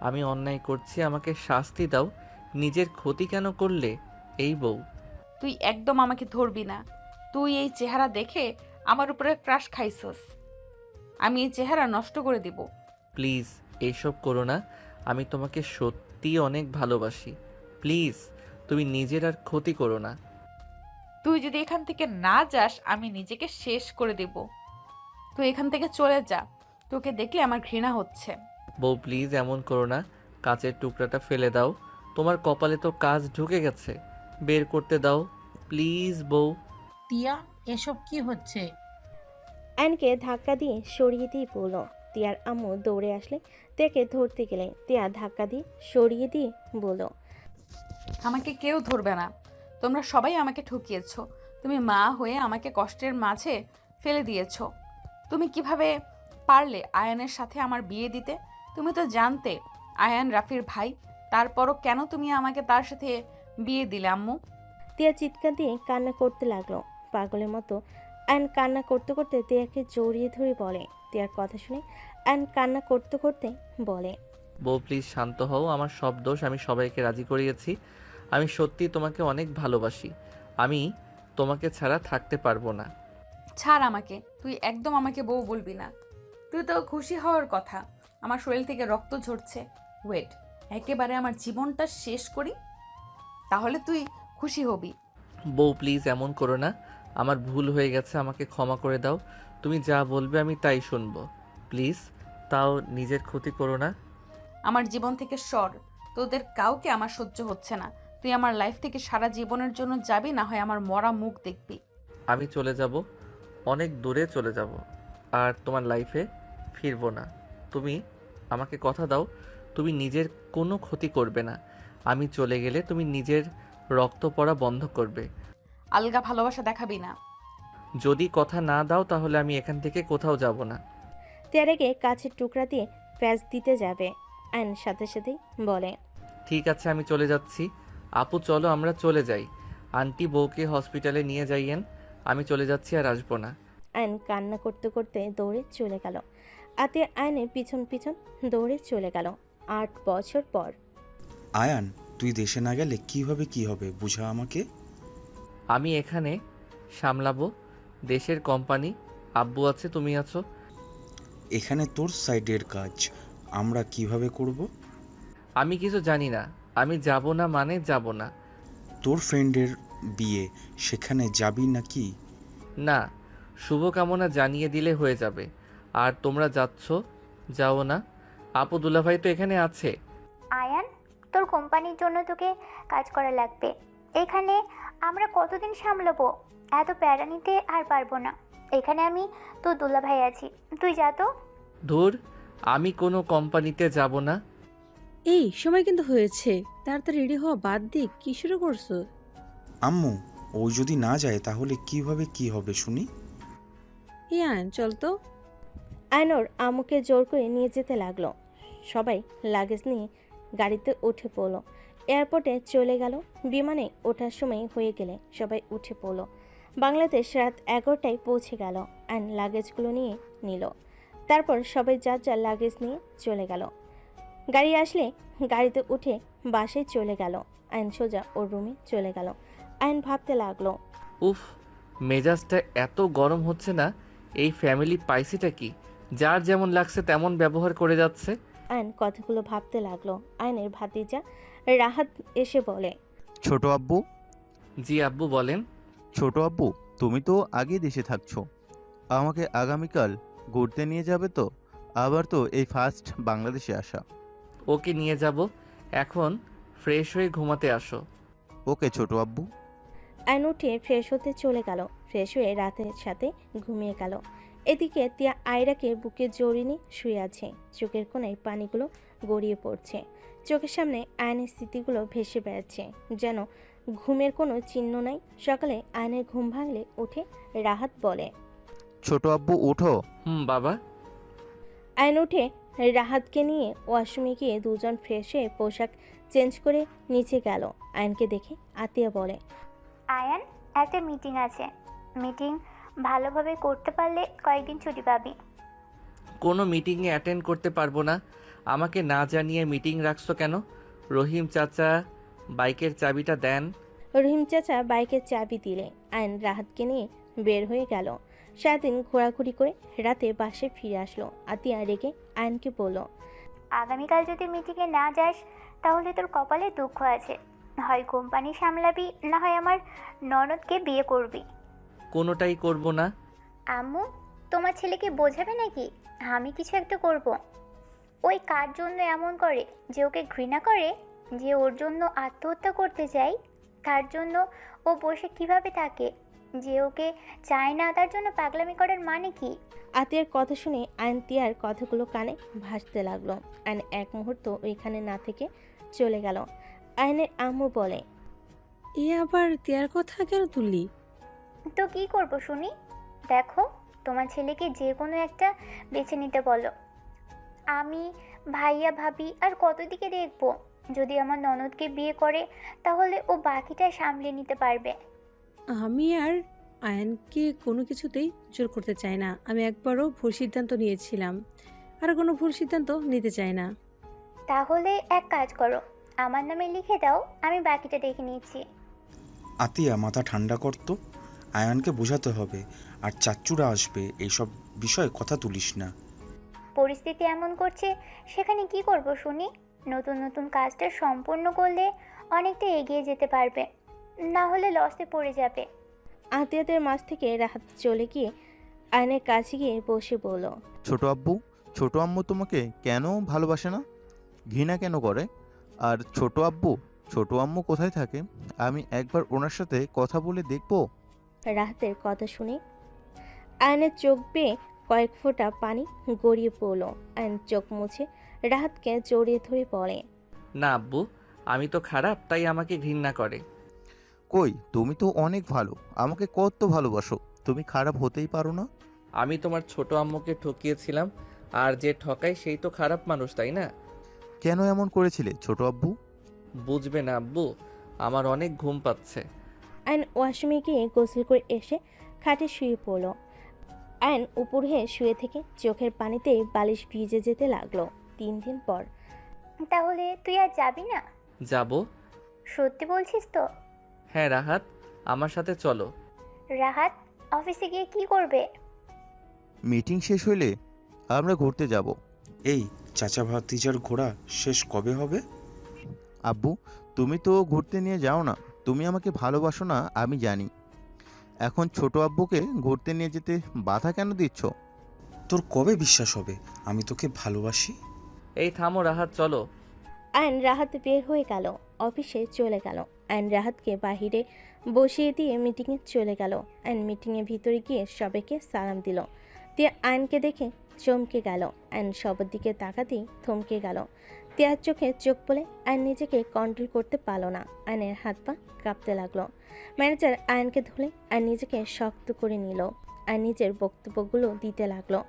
আমি অন্যায় করছি, আমাকে শাস্তি দাও। নিজের ক্ষতি কেন করলে? এই বউ। তুই একদম আমাকে ধরবি না। তুই এই চেহারা দেখে আমার উপরে ক্রাশ খাইছস। আমি এই চেহারা নষ্ট করে দিব। প্লিজ এইসব করো না। আমি তোমাকে সত্যি অনেক ভালোবাসি। প্লিজ তুমি নিজের আর ক্ষতি করো না। তুই যদি এখান থেকে না যাস, আমি নিজেকে শেষ করে দেব। তুই এখান থেকে চলে যা। তোকে দেখলে আমার ঘৃণা হচ্ছে। বউ প্লিজ এমন করো না। কাচের টুকরাটা ফেলে দাও। তোমার কপালে তো কাজ ঢুকে গেছে, বের করতে দাও প্লিজ বউ। তিয়া, এসব কি হচ্ছে? আয়নকে ধাক্কা দিয়ে সরিয়ে দিয়ে বলল। তিয়ার আম্মু দৌড়ে আসলে তিয়াকে ধরতে গেলে তিয়া ধাক্কা দিয়ে সরিয়ে দিয়ে বলল, আমাকে কেউ ধরবে না। তোমরা সবাই আমাকে ঠকিয়েছো। তুমি মা হয়ে আমাকে কষ্টের মাঝে ফেলে দিয়েছো। তুমি কিভাবে পারলে আয়ানের সাথে আমার বিয়ে দিতে? তুমি তো জানতে আয়ান রাফির ভাই। তারপরও কেন তুমি আমাকে তার সাথে বিয়ে দিলে আম্মু? তিয়া চিৎকার দিয়ে কান্না করতে লাগলো পাগলের মতো। আয়ন কান্না করতে করতে তিয়াকে জড়িয়ে ধরে বলে। তিয়ার কথা শুনে আয়ন কান্না করতে করতে বলে, বউ প্লিজ শান্ত হও। আমার সব দোষ, আমি সবাইকে রাজি করিয়েছি। আমি সত্যি তোমাকে অনেক ভালোবাসি। আমি তোমাকে ছাড়া থাকতে পারবো না। ছাড় আমাকে। তুই একদম আমাকে বউ বলবি না। তুই তো খুশি হওয়ার কথা। আমার শরীর থেকে রক্ত ঝরছে। ওয়েট, একেবারে আমার জীবনটা শেষ করি, তাহলে তুই খুশি হবি। বউ প্লিজ এমন করো না। আমার ভুল হয়ে গেছে, আমাকে ক্ষমা করে দাও। তুমি যা বলবে আমি তাই শুনবো। প্লিজ, তাও নিজের ক্ষতি করো না। আমার জীবন থেকে সর। তোদের কাউকে আমার সহ্য হচ্ছে না। তুই আমার লাইফ থেকে সারা জীবনের জন্য যাবি, না হয় আমার মরা মুখ দেখবি। আমি চলে যাব, অনেক দূরে চলে যাব, আর তোমার লাইফে ফিরবো না। তুমি আমাকে কথা দাও, তুমি নিজের কোনো ক্ষতি করবে না। আমি চলে গেলে তুমি নিজের রক্ত পড়া বন্ধ করবে। আলগা ভালোবাসা দেখাবি না। যদি কথা না দাও তাহলে আমি এখান থেকে কোথাও যাব না। তিয়ারেকে কাছের টুকরা দিয়ে প্যাঁচ দিতে যাবে। আয়ন সাথে সাথেই বলে, ঠিক আছে, আমি চলে যাচ্ছি। আপু চলো আমরা চলে যাই। আন্টি বউকে হসপিটালে নিয়ে যাইয়েন। আমি চলে যাচ্ছি, আর আসবো না। আয়ন কান্না করতে করতে দৌড়ে চলে গেল। আতিয়া আয়নের পিছন পিছন দৌড়ে চলে গেল। 8 বছর পর। আয়ান, তুই দেশে না গেলে কিভাবে কি হবে বুঝা আমাকে। আমি এখানে সামলাবো, দেশের কোম্পানি। আব্বু আছে, তুমি আছো। এখানে তোর সাইডের কাজ আমরা কিভাবে করব? আমি কিছু জানি না। আমি যাব না মানে যাব না। তোর ফ্রেন্ডের বিয়ে, সেখানে যাবি নাকি? না, শুভকামনা জানিয়ে দিলে হয়ে যাবে। আর তোমরা যাচ্ছ, যাও না। আপু দুলাভাই তো এখানে আছে। আয়ান, তোর কোম্পানির জন্য তোকে কাজ করা লাগবে। এখানে আমরা কতদিন সামলাবো? এত প্যারা নিতে আর পারবো না। এখানে আমি তোর দুলাভাই আছি, তুই যা তো। ধুর, আমি কোনো কোম্পানিতে যাব না। এই সময় কিন্তু হয়েছে, তাড়াতাড়ি রেডি হওয়া বাদ দিয়ে কি শুরু করছো? আম্মু, ও যদি না যায় তাহলে কিভাবে কি হবে শুনি। এই আয়ন চল তো। আয়নর আম্মুকে জোর করে নিয়ে যেতে লাগলো। সবাই লাগেজ নিয়ে গাড়িতে উঠে পড়লো। এয়ারপোর্টে চলে গেল। বিমানে ওঠার সময় হয়ে গেলে সবাই উঠে পড়লো। বাংলাদেশ রাত 11টায় পৌঁছে গেল। আয়ন লাগেজগুলো নিয়ে নিল। তারপর সবাই যার যার লাগেজ নিয়ে চলে গেল। গাড়ি আসলে গাড়িতে উঠে বাসায় চলে গেল। আয়ন সোজা ওর রুমে চলে গেল। আয়ন ভাবতে লাগলো, উফ, মেজাজটা এত গরম হচ্ছে না। এই ফ্যামিলি পাইসিটা কি? যার যেমন লাগছে তেমন ব্যবহার করে যাচ্ছে। আয়ন কথাগুলো ভাবতে লাগলো। আয়নের ভাতিজা রাহাত এসে বলে, ছোট আব্বু। জি আব্বু বলেন। ছোট আব্বু, তুমি তো আগে দেশে থাকছো, আমাকে আগামীকাল ঘুরতে নিয়ে যাবে তো? আবার তো এই ফার্স্ট বাংলাদেশে আসা। ওকে নিয়ে যাব, এখন ফ্রেশ হয়ে ঘুমাতে আসো। ওকে ছোট আব্বু। আয়ন উঠে ফ্রেশ হতে চলে গেল। ফ্রেশ হয়ে রাতের সাথে ঘুমিয়ে গেল। এদিকে তিয়া আয়রাকে বুকে জড়িয়ে নিয়ে শুয়ে আছে। চোখের কোণায় পানিগুলো গড়িয়ে পড়ছে। চোখের সামনে আয়নের স্মৃতিগুলো ভেসে বেড়াচ্ছে, যেন ঘুমের কোনো চিহ্ন নাই। সকালে আয়নের ঘুম ভাঙলে উঠে রাহাত বলে, ছোট আব্বু ওঠো। বাবা। আয়ন উঠে রাহাতকে নিয়ে ওয়াশরুমে গিয়ে দুজন ফ্রেশ হয়ে পোশাক চেঞ্জ করে নিচে গেল। আয়নকে দেখে আতিয়া বলে, আয়ান, একটা মিটিং আছে। মিটিং ভালোভাবে করতে পারলে কয়েকদিন ছুটি পাবি। কোনো মিটিংয়ে অ্যাটেন্ড করতে পারবো না। আমাকে না জানিয়ে মিটিং রাখছো কেন? রহিম চাচা বাইকের চাবিটা দেন। রহিম চাচা বাইকের চাবি দিলে আয়ন রাহাতকে নিয়ে বের হয়ে গেল। সারাদিন ঘোরাঘুরি করে রাতে বাসে ফিরে আসলো। আতিয়া রেগে আয়নকে বলল, আগামীকাল যদি মিটিংয়ে না যাস তাহলে তোর কপালে দুঃখ আছে। হয় কোম্পানি সামলাবি, না হয় আমার ননদকে বিয়ে করবি। কোনোটাই করব না। আম্মু, তোমার ছেলেকে বোঝাবে নাকি আমি কিছু একটা করব? ওই কার জন্য এমন করে যে ওকে ঘৃণা করে, যে ওর জন্য আত্মহত্যা করতে চায়, তার জন্য ও বসে কিভাবে থাকে, যে ওকে চায় না তার জন্য পাগলামি করার মানে কি? আতিয়ার কথা শুনে আয়ন তিয়ার কথাগুলো কানে ভাসতে লাগলো। আয়ন এক মুহূর্ত ওইখানে না থেকে চলে গেল। আয়নের আম্মু বলে, এ আবার তিয়ার কথা কেন তুললি? তো কি করব শুনি? দেখো, তোমার ছেলেকে যে কোনো একটা বেছে নিতে বলো। আমি, ভাইয়া, ভাবি আর কত দিকে দেখবো? যদি আমার ননদকে বিয়ে করে তাহলে ও বাকিটা সামলে নিতে পারবে। আমি আর আয়নকে কোনো কিছুতেই জোর করতে চাই না। আমি একবারও ভুল সিদ্ধান্ত নিয়েছিলাম, আর কোনো ভুল সিদ্ধান্ত নিতে চাই না। তাহলে এক কাজ করো, আমার নামে লিখে দাও, আমি বাকিটা দেখে নিচ্ছি। আতিয়া মাথা ঠান্ডা করতো, আয়ানকে বোঝাতে হবে, আর চাচ্চুরা আসবে, এইসব বিষয়ে কথা তুলিস না। পরিস্থিতি এমন করছে, সেখানে কি করব শুনি? নতুন নতুন কাজটা সম্পূর্ণ করলে অনেকটা এগিয়ে যেতে পারবে, না হলে লসে পড়ে যাবে। আতিয়াদের মাঝ থেকে রাহাত চলে গিয়ে আয়নের কাছে গিয়ে বসে বলল, ছোট আব্বু, ছোট আম্মু তোমাকে কেন ভালোবাসে না, ঘৃণা কেন করে? আর ছোট আব্বু, ছোট আম্মু কোথায় থাকে? আমি একবার ওনার সাথে কথা বলে দেখবো। রাহাতের কথা শুনে আয়নের চোখ বেয়ে কয়েক ফোঁটা পানি গড়িয়ে পড়ল। আয়ন চোখ মুছে রাহাতকে জড়িয়ে ধরে বলে, না আব্বু, আমি তো খারাপ, তাই আমাকে ঘৃণা করে। কই, তুমি তো অনেক ভালো, আমাকে কত ভালোবাসো, তুমি খারাপ হতেই পারো না। আমি তোমার ছোট আম্মুকে ঠকিয়েছিলাম, আর যে ঠকায় সেই তো খারাপ মানুষ, তাই না? কেন এমন করেছিলে ছোট আব্বু? বুঝবে না আব্বু, আমার অনেক ঘুম পাচ্ছে। আয়ন ওয়াশরুমে গিয়ে গোসল করে এসে খাটে শুয়ে পড়ল। আয়ন উপর হয়ে শুয়ে থেকে চোখের পানিতে বালিশ ভিজে যেতে লাগলো। 3 দিন পর। তাহলে তুই আর যাবি না? যাব। সত্যি বলছিস তো? হ্যাঁ রাহাত, আমার সাথে চলো। রাহাত, অফিসে গিয়ে কি করবে? মিটিং শেষ হইলে আমরা ঘুরতে যাব। এই চাচা ভাতিজার ঘোরা শেষ কবে হবে? আব্বু, তুমি তো ঘুরতে নিয়ে যাও না, তুমি আমাকে ভালোবাসো না আমি জানি, এখন ছোট আব্বুকে ঘুরতে নিয়ে যেতে বাধা কেন দিচ্ছ? তোর কবে বিশ্বাস হবে আমি তোকে ভালোবাসি? এই থামো রাহাত, চলো। আয়ন রাহাত বের হয়ে গেল, অফিসে চলে গেল। আয়ন রাহাতকে বাহিরে বসিয়ে দিয়ে মিটিংয়ে চলে গেল। আয়ন মিটিংয়ের ভিতরে গিয়ে সবাইকে সালাম দিল। তিয়া আয়নকে দেখে চমকে গেল। আয়ন সবার দিকে তাকাতেই থমকে গেল। তিয়ার চোখে চোখ পড়ে আয়ন নিজেকে কন্ট্রোল করতে পারল না। আয়নের হাত পা কাঁপতে লাগলো। ম্যানেজার আয়নকে ধরে আয়ন নিজেকে শক্ত করে নিল। আয়ন নিজের বক্তব্যগুলো দিতে লাগলো।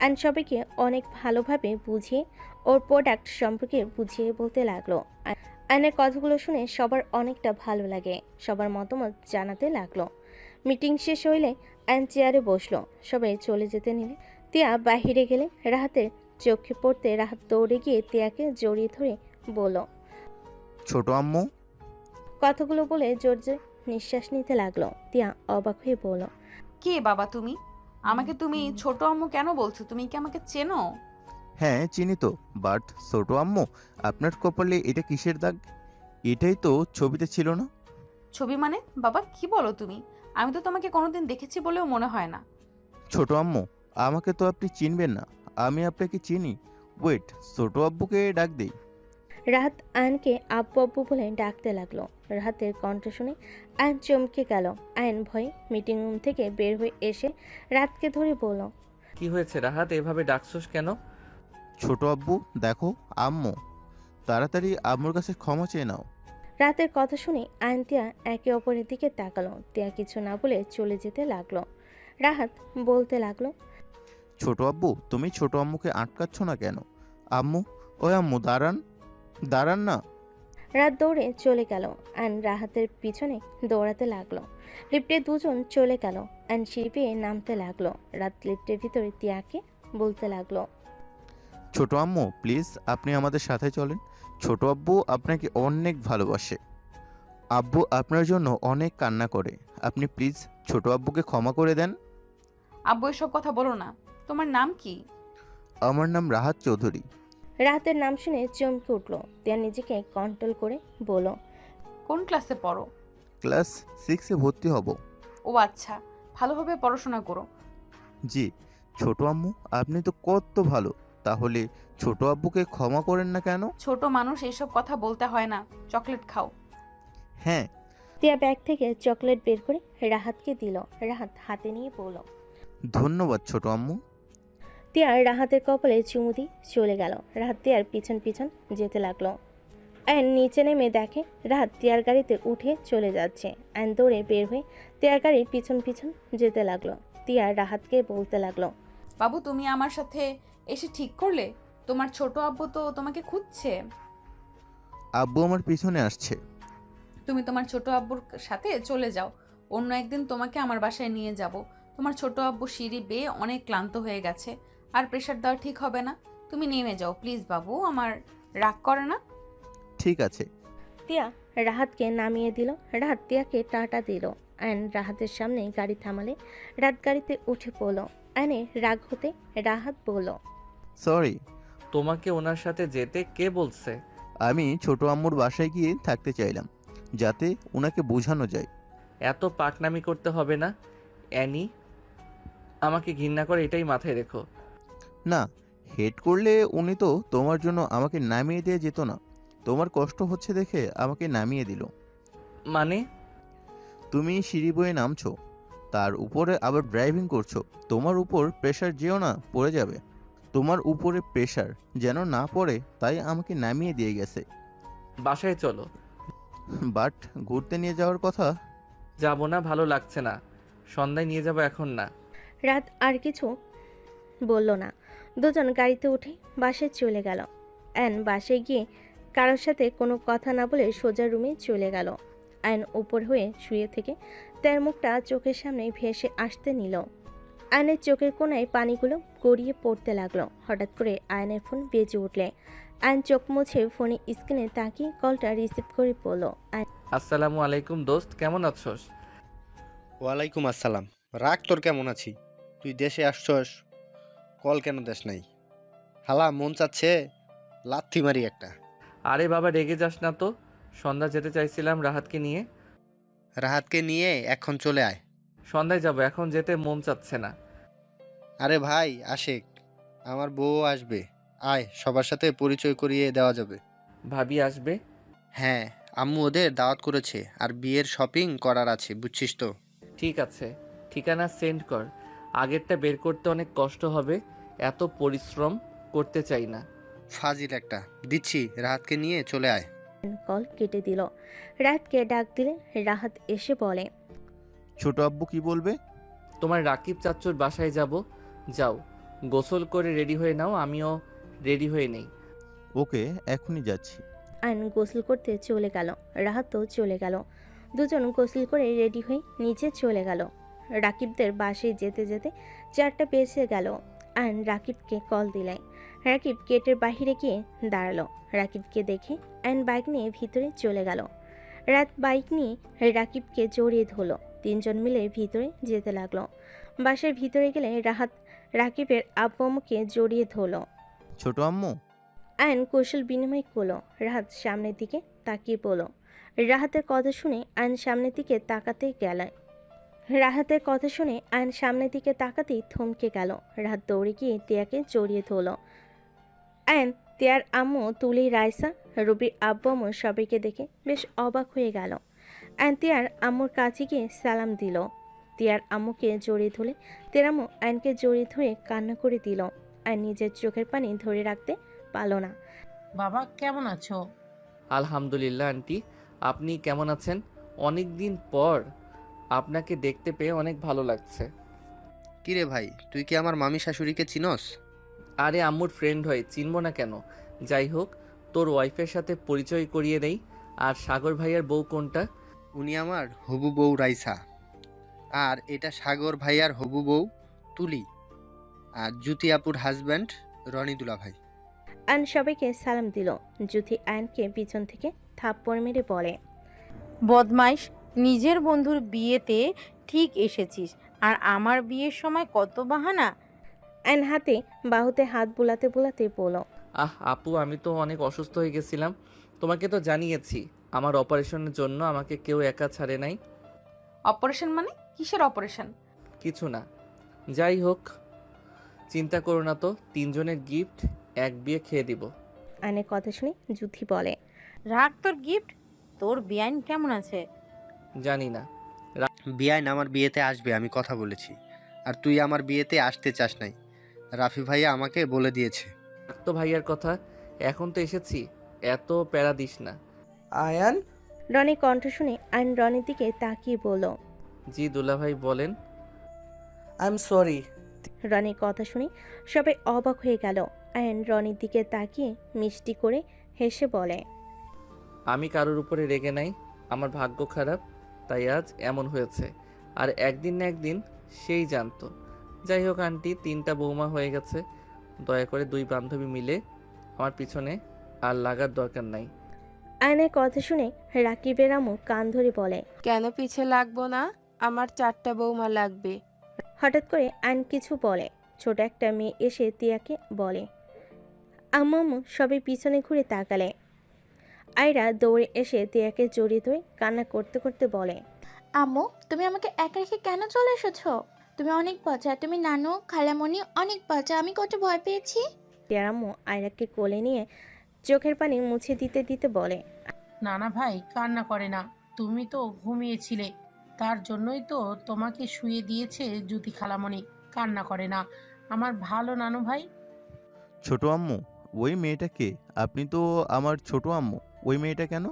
আয়ন সবাইকে অনেক ভালোভাবে বুঝিয়ে ওর প্রোডাক্ট সম্পর্কে বুঝিয়ে বলতে লাগলো। আয়নের কথাগুলো শুনে সবার অনেকটা ভালো লাগে। সবার মতামত জানাতে লাগলো। মিটিং শেষ হইলে আয়ন চেয়ারে বসলো। সবাই চলে যেতে নিলে তিয়া বাহিরে গেলে রাহাতের চোখে পড়তে রাহাত দৌড়ে গিয়ে তিয়াকে জড়িয়ে ধরে বলল, ছোট আম্মু। কথাগুলো বলে জোর জোর নিঃশ্বাস নিতে লাগলো। তিয়া অবাক হয়ে বলল, কে বাবা তুমি? আমাকে তুমি ছোট আম্মু কেন বলছো? তুমি কি আমাকে চেনো? হ্যাঁ চিনি তো, বাট ছোট আম্মু, আপনার কপালে এটা কিসের দাগ? এটাই তো ছবিতে ছিল না। ছবি মানে? বাবা কি বলো তুমি? আমি তো তোমাকে কোনোদিন দেখেছি বলেও মনে হয় না। ছোট আম্মু, আমাকে তো আপনি চিনবেন না, আমি আপনাকে চিনি। ওয়েট, ছোট আব্বুকে ডাক দেই। রাহাত আয়নকে আব্বু আব্বু বলে ডাকতে লাগলো। রাহাতের কণ্ঠ শুনে আয়ন চমকে গেল। আয়ন ভয়ে মিটিং রুম থেকে বের হয়ে এসে রাতকে ধরে বলল, কি হয়েছে রাহাত, এভাবে ডাকছস কেন? ছোট আব্বু দেখো, আম্মু। তাড়াতাড়ি আম্মুর কাছে ক্ষমা চেয়ে নাও। রাতের কথা শুনে আয়ন তিয়া একে অপরের দিকে তাকালো। তিয়া কিছু না বলে চলে যেতে লাগলো। রাহাত বলতে লাগলো, ছোট আব্বু তুমি ছোট আম্মুকে আটকাচ্ছ না কেন? আম্মু, ওই আম্মু দাঁড়ান, দাঁড়ান না। রাত দৌড়ে চলে গেল। আয়ন রাহাতের পিছনে দৌড়াতে লাগলো। লিফটে দুজন চলে গেল। আয়ন সিঁড়ি পেয়ে নামতে লাগলো। রাত লিফটের ভিতরে তিয়াকে বলতে লাগলো, ছোট আম্মু প্লিজ আপনি আমাদের সাথে চলেন। ছোট আব্বু আপনাকে অনেক ভালোবাসে। আব্বু আপনার জন্য অনেক কান্না করে। আপনি প্লিজ ছোট আব্বুকে ক্ষমা করে দেন। আব্বু এসব কথা বলো না। তোমার নাম কি? আমার নাম রাহাত চৌধুরী। রাহাতের নাম শুনে চমকে উঠলো। তিয়া নিজেকে কন্ট্রোল করে বলল, কোন ক্লাসে পড়ো? ক্লাস 6-এ ভর্তি হব। ও আচ্ছা, ভালোভাবে পড়াশোনা করো। জি। ছোট আম্মু আপনি তো কত ভালো, তাহলে ছোট আব্বুকে ক্ষমা করেন না কেন? ছোট মানুষ এইসব কথা বলতে হয় না। চকলেট খাও। হ্যাঁ। তিয়া ব্যাগ থেকে চকলেট বের করে রাহাতকে দিল। রাহাত হাতে নিয়ে বলল, ধন্যবাদ ছোট আম্মু। তিয়া রাহাতের কপালে চুমু দিয়ে চলে গেল। রাহাত তিয়ার পিছন পিছন যেতে লাগলো। আয়ন নিচে নেমে দেখে রাহাত তিয়ার গাড়িতে উঠে চলে যাচ্ছে। আয়ন দৌড়ে বের হয়ে তিয়ার গাড়ির পিছন পিছন যেতে লাগলো। তিয়া রাহাতকে বলতে লাগলো, বাবু তুমি আমার সাথে এসে ঠিক করলে? তোমার ছোট আব্বু তো তোমাকে খুঁজছে। আব্বু আমার পিছনে আসছে। তুমি তোমার ছোট আব্বুর সাথে চলে যাও। অন্য একদিন তোমাকে আমার বাসায় নিয়ে যাব। তোমার ছোট আব্বু সিঁড়ি বেয়ে অনেক ক্লান্ত হয়ে গেছে, আর প্রেশার দেওয়া ঠিক হবে না। তুমি নেমে যাও প্লিজ বাবু, আমার রাগ করে না। ঠিক আছে। তিয়া রাহাতকে নামিয়ে দিল। রাহাত তিয়াকে টাটা দিল। আয়ন রাহাতের সামনে গাড়ি থামালে রাত গাড়িতে উঠে পড়ল। আয়নে রাগ হতে রাহাত বলল, সরি। তোমাকে ওনার সাথে যেতে কে বলছে? আমি ছোট আম্মুর বাসায় গিয়ে থাকতে চাইলাম, যাতে ওনাকে বোঝানো যায়। এত পাকনামি করতে হবে না। অ্যানি আমাকে ঘৃণা করে, এটাই মাথায় রেখো। না, হেড করলে উনি তো তোমার জন্য আমাকে নামিয়ে দিয়ে যেত না। তোমার কষ্ট হচ্ছে দেখে আমাকে নামিয়ে দিল। মানে? তুমি সিঁড়ি বয়ে নামছো, তার উপরে আবার ড্রাইভিং করছো। তোমার উপর প্রেশার যেও না পড়ে যাবে। তোমার উপরে প্রেশার যেন না পড়ে, তাই আমাকে নামিয়ে দিয়ে গেছে। বাসায় চলো। বাট ঘুরতে নিয়ে যাওয়ার কথা। যাবো না, ভালো লাগছে না। সন্ধ্যায় নিয়ে যাবো, এখন না। রাত আর কিছু বলল না। দুজন গাড়িতে উঠে বাসায় চলে গেল। অ্যান বাসায় গিয়ে কারোর সাথে কোনো কথা না বলে সোজা রুমে চলে গেল। আয়ন উপর হয়ে শুয়ে থেকে তার মুখটা চোখের সামনে ভেসে আসতে নিল। আয়নের চোখের কোণায় পানিগুলো গড়িয়ে পড়তে লাগলো। হঠাৎ করে আয়নের ফোন বেজে উঠলে আয়ন চোখ মুছে ফোনে স্ক্রিনে তাকিয়ে কলটা রিসিভ করে পড়ল। আসসালামু আলাইকুম দোস্ত, কেমন আছোস? ওয়ালাইকুম আসসালাম। রাগ তোর, কেমন আছি? তুই দেশে আসছস, কল কেন দেশ নাই? হালা মন চাচ্ছে লাথি মারি একটা। আরে বাবা রেগে যাস না তো। সন্ধ্যা যেতে চাইছিলাম রাহাতকে নিয়ে। রাহাতকে নিয়ে এখন চলে আয়। সন্ধ্যায় যাব, এখন যেতে মন চাচ্ছে না। আরে ভাই আশেক, আমার বউ আসবে, আয় সবার সাথে পরিচয় করিয়ে দেওয়া যাবে। ভাবি আসবে? হ্যাঁ, আম্মু ওদের দাওয়াত করেছে, আর বিয়ের শপিং করার আছে, বুঝছিস তো। ঠিক আছে, ঠিকানা সেন্ড কর। আগেরটা বের করতে অনেক কষ্ট হবে, এত পরিশ্রম করতে চাই না। ফাজিল একটা। দিচ্ছি, রাহাতকে নিয়ে চলে আয়। কল কেটে দিল। রাতকে ডাক দিলে রাহাত এসে বলে, ছোট আব্বু কি বলবে? তোমার রাকিব চাচ্চুর বাসায় যাব, যাও গোসল করে রেডি হয়ে নাও, আমিও রেডি হয়ে নেই। ওকে, এখনই যাচ্ছি। আয়ন গোসল করতে চলে গেল। রাহাতও চলে গেল। দুজন গোসল করে রেডি হয়ে নিচে চলে গেল। রাকিবদের বাসায় যেতে যেতে 4টা বেজে গেল। আয়ন রাকিবকে কল দিলে। রাকিব গেটের বাহিরে গিয়ে দাঁড়ালো। রাকিবকে দেখে আয়ন বাইক নিয়ে ভিতরে চলে গেল। রাত বাইক নিয়ে রাকিবকে জড়িয়ে ধরলো। 3জন মিলে ভিতরে যেতে লাগলো। বাসার ভিতরে গেলে রাহাত রাকিবের আব্বু আম্মুকে জড়িয়ে ধরলো। ছোট আম্মু। আয়ন কৌশল বিনিময় করলো। রাহাত সামনের দিকে তাকিয়ে পড়ল। রাহাতের কথা শুনে আয়ন সামনের দিকে তাকাতেই গেল। রাহাতের কথা শুনে আয়ন সামনের দিকে তাকাতেই থমকে গেল। রাহাত দৌড়ে গিয়ে টিয়াকে জড়িয়ে ধরল। আয়ন তিয়ার আম্মু, তুলি, রাইসা, রুবির আব্বু আম্মু সবাইকে দেখে বেশ অবাক হয়ে গেল। আয়ন তিয়ার আম্মুর কাছে গিয়ে সালাম দিল। তিয়ার আম্মুকে জড়িয়ে ধরে তিয়ার আম্মু আয়নকে জড়িয়ে ধরে কান্না করে দিল। আয়ন নিজের চোখের পানি ধরে রাখতে পারল না। বাবা কেমন আছো? আলহামদুলিল্লাহ আন্টি, আপনি কেমন আছেন? অনেক দিন পর আপনাকে দেখতে পেয়ে অনেক ভালো লাগছে। কিরে ভাই, তুই কি আমার মামি শাশুড়িকে চিনস? আরে আম্মুর ফ্রেন্ড হয়, চিনব না কেন? যাই হোক, তোর ওয়াইফের সাথে পরিচয় করিয়ে দেই। আর সাগর ভাইয়ার বউ কোনটা? উনি আমার হবু বউ রাইসা, আর এটা সাগর ভাইয়ার হবু বউ তুলি, আর জ্যোতি আপুর হাজব্যান্ড রনি দুলাভাই। আয়ন সবাইকে সালাম দিল। জ্যোতি আয়নকে পিছন থেকে থাপ্পড় মেরে বলে, বদমাইশ, নিজের বন্ধুর বিয়েতে ঠিক এসেছিস, আর আমার বিয়ের সময় কত বাহানা। আয়ন হাতে বাহুতে হাত বুলাতে বুলাতে বলল, আপু, আমি তো অনেক অসুস্থ হয়ে গেছিলাম। তোমাকে তো জানিয়েছি আমার অপারেশনের জন্য আমাকে কেউ একা ছাড়ে নাই। অপারেশন মানে কিসের অপারেশন? কিছু না, যাই হোক, চিন্তা করো না তো, 3 জনের গিফট, এক বিয়ে খেয়ে দিব। আয়নের কথা শুনে জ্যোতি বলে, রাখ তোর গিফট। তোর বিয়াইন কেমন আছে? জানি না। বিয়াইন আমার বিয়েতে আসবে, আমি কথা বলেছি, আর তুই আমার বিয়েতে আসতে চাস নাই, রাফি ভাইয়া আমাকে বলে দিয়েছে। তো ভাইয়ার কথা, এখন তো এসেছি, এত প্যারা দিস না। আয়ান, রনির কণ্ঠ শুনে আয়ন রনির দিকে তাকিয়ে বলল, জি দুলাভাই বলেন। I am sorry. রনির কথা শুনে সবাই অবাক হয়ে গেল। আয়ন রনির দিকে তাকিয়ে মিষ্টি করে হেসে বলে, আমি কারোর উপরে রেগে নাই, আমার ভাগ্য খারাপ, তাই আজ এমন হয়েছে। আর একদিন না একদিন সেই জানতো। যাই হোক আন্টি, 3টা বৌমা হয়ে গেছে, দয়া করে 2 বান্ধবী মিলে আমার পিছনে আর লাগার দরকার নাই। আয়নের কথা শুনে রাকিবের আম্মু কান ধরে বলে, কেন পিছে লাগবো না? আমার 4টা বৌমা লাগবে। হঠাৎ করে আয়ন কিছু বলে। ছোট একটা মেয়ে এসে তিয়াকে বলে, আম্মু আম্মু সবাই পিছনে ঘুরে তাকালে। আয়রা দৌড়ে এসে তিয়াকে জড়িয়ে ধরে কান্না করতে করতে বলে, আম্মু, তুমি আমাকে একা রেখে কেন চলে এসেছো? তুমি অনেক বাচ্চা, তুমি নানু খালামণি অনেক বাচ্চা, আমি কত ভয় পেয়েছি। তিয়ার আম্মু আয়রাকে কোলে নিয়ে চোখের পানি মুছে দিতে দিতে বলে, নানা ভাই কান্না করে না, তুমি তো ঘুমিয়েছিলে, তার জন্যই তো তোমাকে শুয়ে দিয়েছে জ্যোতি খালামণি। কান্না করে না আমার ভালো নানু ভাই। ছোট আম্মু, ওই মেয়েটা কে? আপনি তো আমার ছোট আম্মু, ওই মেয়েটা কেন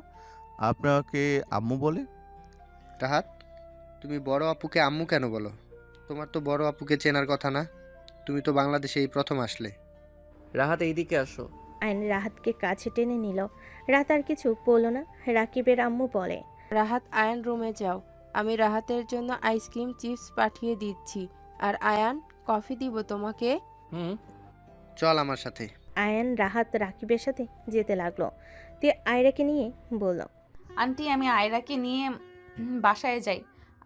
আপনাকে আম্মু বলে? রাহাত, তুমি বড় আপুকে আম্মু কেন বলো? তোমার তো বড় আপুকে চেনার কথা না, তুমি তো বাংলাদেশে এই প্রথম আসলে। রাহাত, এইদিকে আসো। আয়ন রাহাতকে কাছে টেনে নিল। রাত আর কিছু বলল না। রাকিবের আম্মু বলে, রাহাত, আয়ান রুমে যাও, আমি রাহাতের জন্য আইসক্রিম চিপস পাঠিয়ে দিচ্ছি। আর আয়ান, কফি দিব তোমাকে? চল আমার সাথে। আয়ন রাহাত রাকিবের সাথে যেতে লাগলো। তে আয়রাকে নিয়ে বলল, আন্টি, আমি আয়রাকে নিয়ে বাসায় যাই,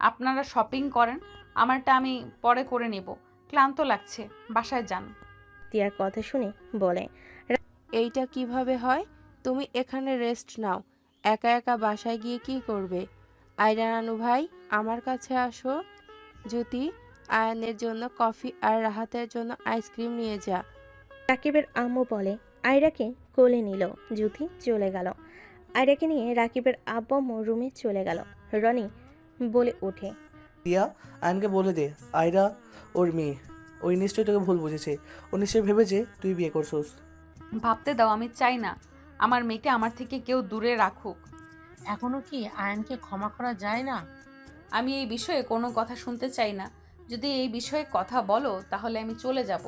আপনারা শপিং করেন, আমারটা আমি পরে করে নেব, ক্লান্ত লাগছে, বাসায় যান। তিয়ার কথা শুনে বলে, এইটা কিভাবে হয়? তুমি এখানে রেস্ট নাও, একা একা বাসায় গিয়ে কি করবে? আয়রা নানু ভাই, আমার কাছে আসো। জ্যোতি, আয়ানের জন্য কফি আর রাহাতের জন্য আইসক্রিম নিয়ে যা। রাকিবের আম্মু বলে। আয়রাকে কোলে নিল। জ্যোতি চলে গেল। আয়রাকে নিয়ে রাকিবের আব্বু আম্মু রুমে চলে গেল। রনি বলে ওঠে, টিয়া, আয়নকে বলে দে আয়রা ওর মেয়ে। ওই নিশ্চয়ই তোকে ভুল বুঝেছে, ও নিশ্চয়ই ভেবেছে তুই বিয়ে করছোস। ভাবতে দাও, আমি চাই না আমার মেয়েকে আমার থেকে কেউ দূরে রাখুক। এখনো কি আয়নকে ক্ষমা করা যায় না? আমি এই বিষয়ে কোনো কথা শুনতে চাই না, যদি এই বিষয়ে কথা বলো তাহলে আমি চলে যাব।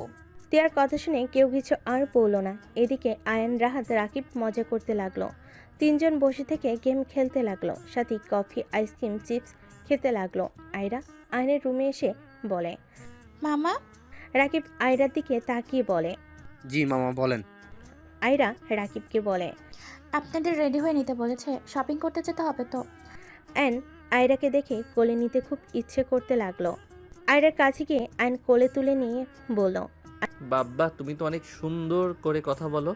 তিয়ার কথা শুনে কেউ কিছু আর বলল না। এদিকে আয়ন রাহাত রাকিব মজা করতে লাগলো। 3 জন বসে থেকে গেম খেলতে লাগলো, সাথে কফি আইসক্রিম চিপস খেতে লাগলো। আয়রা আয়নের রুমে এসে বলে, মামা। রাকিব আয়রার দিকে তাকিয়ে বলে, জি মামা বলেন। আয়রা রাকিবকে বলে, আপনাদের রেডি হয়ে নিতে বলেছে, শপিং করতে যেতে হবে তো। আয়ন আয়রাকে দেখে কোলে নিতে খুব ইচ্ছে করতে লাগলো। আয়রার কাছে গিয়ে আয়ন কোলে তুলে নিয়ে বলল, বাব্বা, তুমি তো অনেক সুন্দর করে কথা বলো,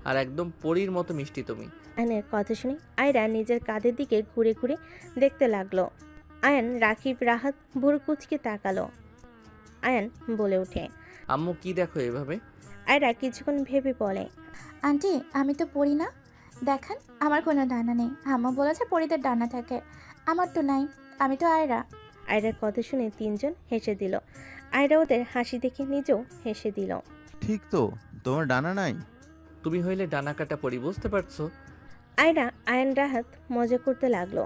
আর একদম পরীর মতো মিষ্টি তুমি। আয়নের কথা শুনে আয়রা নিজের কাঁধের দিকে ঘুরে ঘুরে দেখতে লাগলো। আয়ন রাকিব রাহাত ভুরু কুচকে তাকালো। আয়ন বলে ওঠে, আম্মু কি দেখো এভাবে? আয়রা কিছুক্ষণ ভেবে বলে, আন্টি আমি তো পড়ি না, দেখেন আমার কোনো ডানা নেই। আম্মা বলেছে পরিদের ডানা থাকে, আমার তো নাই, আমি তো আয়রা। আয়রার কথা শুনে তিনজন হেসে দিল। আয়রা ওদের হাসি দেখে নিজেও হেসে দিল। ঠিক তো, তোমার ডানা নাই? তুমি হইলে ডানা কাটা পড়ি, বুঝতে পারছো? আয়রা আয়ন রাহাত মজা করতে লাগলো।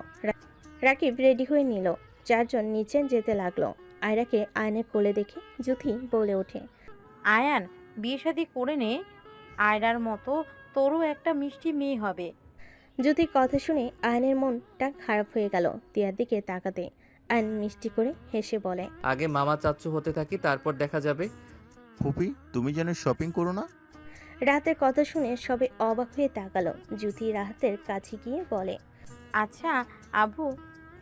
রাকিব রেডি হয়ে নিল। চারজন নিচে যেতে লাগলো। আয়রাকে আয়নের কোলে দেখে জুথি বলে ওঠে, আয়ান বিয়ে শাদী করে নে, আয়রার মতো তোরও একটা মিষ্টি মেয়ে হবে। জুথির কথা শুনে আয়নের মনটা খারাপ হয়ে গেল। তিয়ার দিকে তাকাতে আয়ন মিষ্টি করে হেসে বলে, আগে মামা চাচ্চু হতে থাকি, তারপর দেখা যাবে। ফুপি, তুমি যেন শপিং করো না? রাহাতের কথা শুনে সবে অবাক হয়ে তাকালো। জুথি রাহাতের কাছে গিয়ে বলে, আচ্ছা আবু,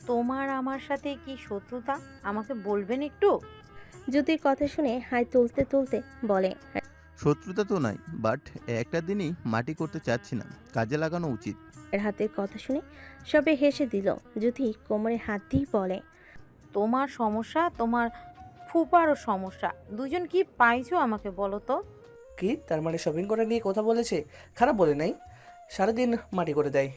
তোমার আমার সাথে কি শত্রুতা, আমাকে বলবেন একটু? জুথির কথা শুনে হাই তুলতে তুলতে বলে, শত্রুতা তো নাই, বাট একটা দিনই মাটি করতে চাচ্ছি না, কাজে লাগানো উচিত। রাহাতের কথা শুনে সবে হেসে দিল। জুথি কোমরে হাত দিয়ে বলে, তোমার সমস্যা, তোমার ফুপারও সমস্যা, দুজন কি পাইছো আমাকে বলো তো? কি তার মানে শপিং করা নিয়ে কথা বলেছে? খারাপ বলে নাই, সারাদিন মাটি করে দেয়।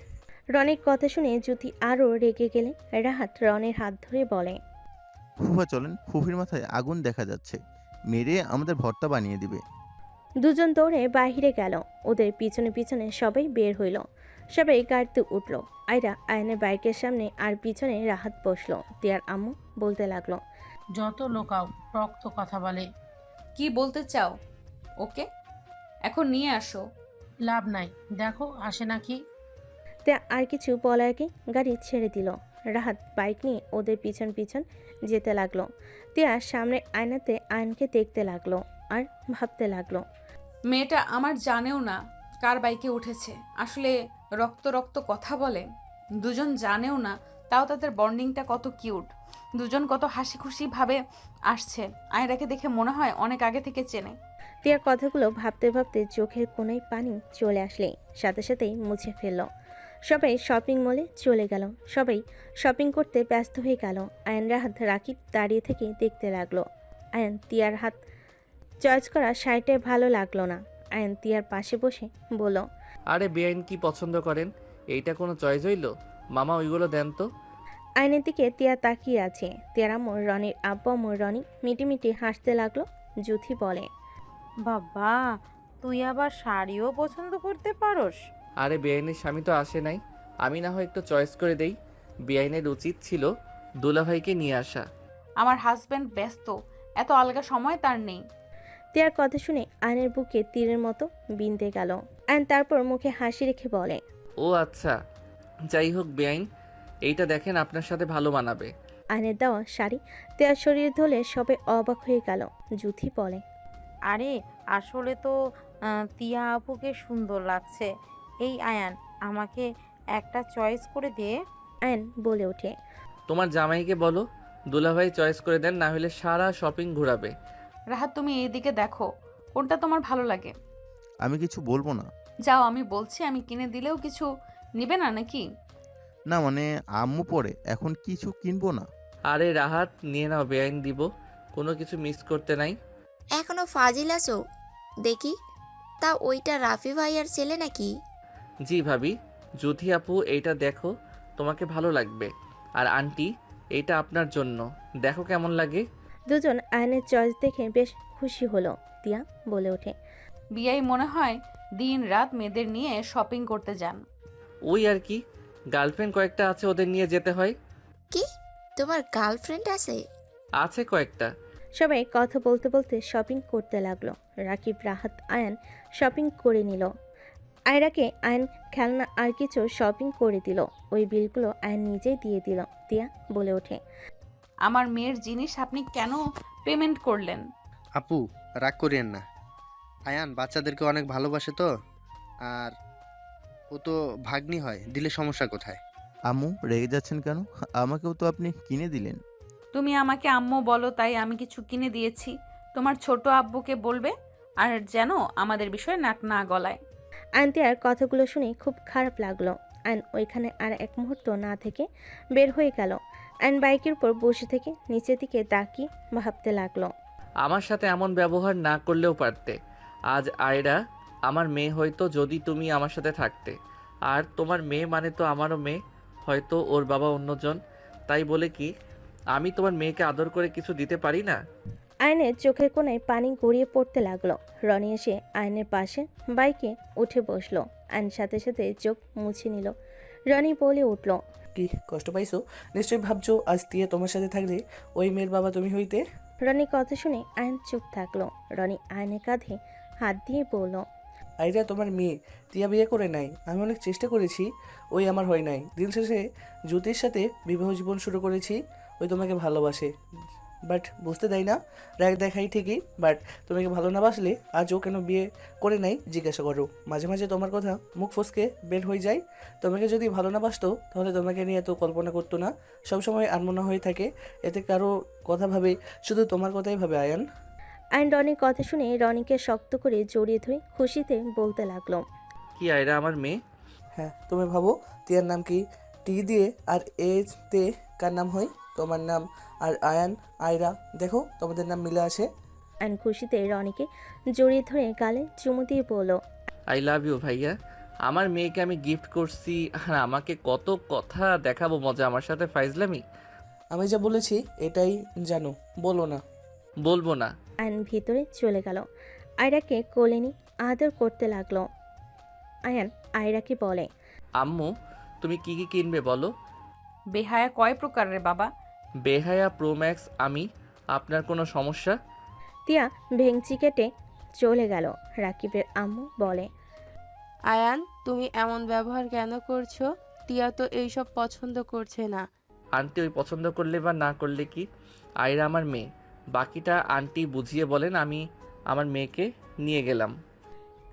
রনির কথা শুনে জুথি আরও রেগে গেলে রাহাত রনের হাত ধরে বলে, ফুফা চলেন, ফুফির মাথায় আগুন দেখা যাচ্ছে, মেরে আমাদের ভর্তা বানিয়ে দিবে। দুজন দৌড়ে বাহিরে গেল। ওদের পিছনে পিছনে সবাই বের হইল। সবাই গাড়িতে উঠল। আয়রা আয়নের বাইকের সামনে আর পিছনে রাহাত বসলো। তিয়ার আম্মু বলতে লাগলো, যত লোকাও রক্ত কথা বলে। কি বলতে চাও ওকে? এখন নিয়ে আসো। লাভ নাই, দেখো আসে নাকি। তিয়া আর কিছু বলার আগে গাড়ি ছেড়ে দিল। রাহাত বাইক নিয়ে ওদের পিছন পিছন যেতে লাগলো। তিয়া সামনে আয়নাতে আয়নকে দেখতে লাগলো আর ভাবতে লাগলো, মেয়েটা আমার জানেও না কার বাইকে উঠেছে। আসলে রক্ত রক্ত কথা বলে, দুজন জানেও না, তাও তাদের বন্ডিংটা কত কিউট। দুজন কত হাসি খুশি ভাবে আসছে। আয়রাকে দেখে মনে হয় অনেক আগে থেকে চেনে। তিয়ার কথাগুলো ভাবতে ভাবতে চোখের কোনায় পানি চলে আসলে সাথে সাথেই মুছে ফেলল। সবাই শপিং মলে চলে গেল। সবাই শপিং করতে ব্যস্ত হয়ে গেল। আয়ন রাহাত রাকিব দাঁড়িয়ে থেকে দেখতে লাগলো। আয়ন তিয়ার হাত চয়েস করা শাড়িটাই ভালো লাগলো না। আয়ন তিয়ার পাশে বসে বলল, আরে বেআইন কি পছন্দ করেন? এইটা কোনো চয়েস হইল? মামা ওইগুলো দেন তো। আয়নের দিকে তিয়া তাকিয়ে আছে। তিয়ার আম্মু রনির আব্বু আম্মু রনি মিটিমিটি হাসতে লাগলো। জুথি বলে, বাবা, তুই আবার শাড়িও পছন্দ করতে পারোস? আরে বেআইনের স্বামী তো আসে নাই, আমি না হয় একটু চয়েস করে দেই। বেআইনের উচিত ছিল দুলাভাইকে নিয়ে আসা। আমার হাজব্যান্ড ব্যস্ত, এত আলগা সময় তার নেই। তিয়ার কথা শুনে আয়নের বুকে তীরের মতো বিঁধে গেল। আয়ন তারপর মুখে হাসি রেখে বলে, ও আচ্ছা, যাই হোক বেআইন, এইটা দেখেন আপনার সাথে ভালো মানাবে। আয়নের দেওয়া শাড়ি তিয়ার শরীর ধরলে সবে অবাক হয়ে গেল। জুথি বলে, আরে আসলে তো তিয়া আপুকে সুন্দর লাগছে। এই আয়ান, আমাকে একটা চয়েস করে দে। আয়ন বলে ওঠে, তোমার জামাইকে বলো দুলাভাই চয়েস করে দেন, না হলে সারা শপিং ঘোরাবে। রাহাত তুমি এইদিকে দেখো, কোনটা তোমার ভালো লাগে? আমি কিছু বলবো না। যাও, আমি বলছি, আমি কিনে দিলেও কিছু নিবে না নাকি? না মানে আম্মু পরে, এখন কিছু কিনবো না। আরে রাহাত নিয়ে নাও, বেআইন দিব, কোনো কিছু মিস করতে নাই। এখনো ফাজিল আছো দেখি। তা ওইটা রাফি ভাইয়ার ছেলে নাকি? জি ভাবি। জুথি আপু এইটা দেখো, তোমাকে ভালো লাগবে। আর আন্টি, এইটা আপনার জন্য, দেখো কেমন লাগে। দুজন আয়নের চয়েস দেখে বেশ খুশি হলো। তিয়া বলে ওঠে, বিয়াই মনে হয় দিন রাত মেয়েদের নিয়ে শপিং করতে যান। ওই আর কি, গার্লফ্রেন্ড কয়েকটা আছে, ওদের নিয়ে যেতে হয়। কি, তোমার গার্লফ্রেন্ড আছে? আছে কয়েকটা। সবাই কথা বলতে বলতে শপিং করতে লাগলো। রাকিব রাহাত আয়ন শপিং করে নিল। আয়রাকে আয়ন খেলনা আর কিছু শপিং করে দিল। ওই বিলগুলো আয়ন নিজেই দিয়ে দিল। তিয়া বলে ওঠে, আমার মেয়ের জিনিস আপনি কেন পেমেন্ট করলেন? আপু রাগ করিয়েন না, আয়ান বাচ্চাদেরকে অনেক ভালোবাসে তো, আর ও তো ভাগ্নি হয়, দিলে সমস্যা কোথায়? আম্মু রেগে যাচ্ছেন কেন? আমাকেও তো আপনি কিনে দিলেন। তুমি আমাকে আম্মু বলো তাই আমি কিছু কিনে দিয়েছি। তোমার ছোট আব্বুকে বলবে, আর যেন আমাদের বিষয়ে নাক না গলায়। আয়ন তিয়ার কথাগুলো শুনে খুব খারাপ লাগলো। আয়ন ওইখানে আর এক মুহূর্ত না থেকে বের হয়ে গেল। আয়ন বাইকের উপর বসে থেকে নিচের দিকে তাকিয়ে ভাবতে লাগলো, আমার সাথে এমন ব্যবহার না করলেও পারতে। আজ আয়রা আমার মেয়ে হয়তো যদি তুমি আমার সাথে থাকতে, আর তোমার মেয়ে মানে তো আমারও মেয়ে, হয়তো ওর বাবা অন্যজন, তাই বলে কি আমি তোমার মেয়েকে আদর করে কিছু দিতে পারি না? আয়নের চোখের কোণায় পানি গড়িয়ে পড়তে লাগলো। রনি এসে আয়নের পাশে বাইকে উঠে বসলো। আয়ন সাথে সাথে চোখ মুছে নিল। রনি বলে উঠল, কি কষ্ট পাইছো? নিশ্চয়ই ভাবছো আজ তিয়া তোমার সাথে থাকলে ওই মেয়ের বাবা তুমি হইতে। রনির কথা শুনে আয়ন চুপ থাকলো। রনি আয়নের কাঁধে হাত দিয়ে বলল, আইরা তোমার মেয়ে, তিয়া বিয়ে করে নাই। আমি অনেক চেষ্টা করেছি, ওই আমার হয় নাই। দিন শেষে জ্যোতির সাথে বিবাহ জীবন শুরু করেছি। ওই তোমাকে ভালোবাসে, বাট বুঝতে দেয় না। রাগ দেখাই ঠিকই, বাট তোমাকে ভালো না বাসলে আজ ও কেন বিয়ে করে নাই জিজ্ঞাসা করো। মাঝে মাঝে তোমার কথা মুখ ফসকে বের হয়ে যায়। তোমাকে যদি ভালো না বাসতো তাহলে তোমাকে নিয়ে এত কল্পনা করতো না। সবসময় আনমনা হয়ে থাকে, এতে কারো কথা ভাবে, শুধু তোমার কথাই ভাবে আয়ান। আয়ন রনির কথা শুনে রনিকে শক্ত করে জড়িয়ে ধরে খুশিতে বলতে লাগলো, কি আয়রা আমার মেয়ে? হ্যাঁ, তুমি ভাবো তিয়ার নাম কি টি দিয়ে আর এ তে কার নাম হয়? তোমার নাম। আর আয়ান, আয়রা, দেখো তোমাদের নাম মিলে আছে। আয়ন খুশিতে রনিকে জড়িয়ে ধরে গালে চুমু দিয়ে বলল, আই লাভ ইউ ভাইয়া। আমার মেয়েকে আমি গিফট করছি, আর আমাকে কত কথা দেখাবো মজা আমার সাথে ফাইজলামি। আমি যা বলেছি এটাই জানো, বলো না। বলবো না। আয়ন ভিতরে চলে গেল। আয়রাকে কোলে নিয়ে আদর করতে লাগলো। আয়ান আয়রাকে বলে, আম্মু তুমি কি কি কিনবে বলো? বেহায়া কয় প্রকারের বাবা? বেহায়া প্রোম্যাক্স আমি। আপনার কোনো সমস্যা? তিয়া ভেংচি কেটে চলে গেল। রাকিবের আম্মু বলে, আয়ান, তুমি এমন ব্যবহার কেন করছো? টিয়া তো এইসব পছন্দ করছে না। আন্টি ওই পছন্দ করলে বা না করলে কি, আয়রা আমার মেয়ে। বাকিটা আন্টি বুঝিয়ে বলেন। আমি আমার মেয়েকে নিয়ে গেলাম।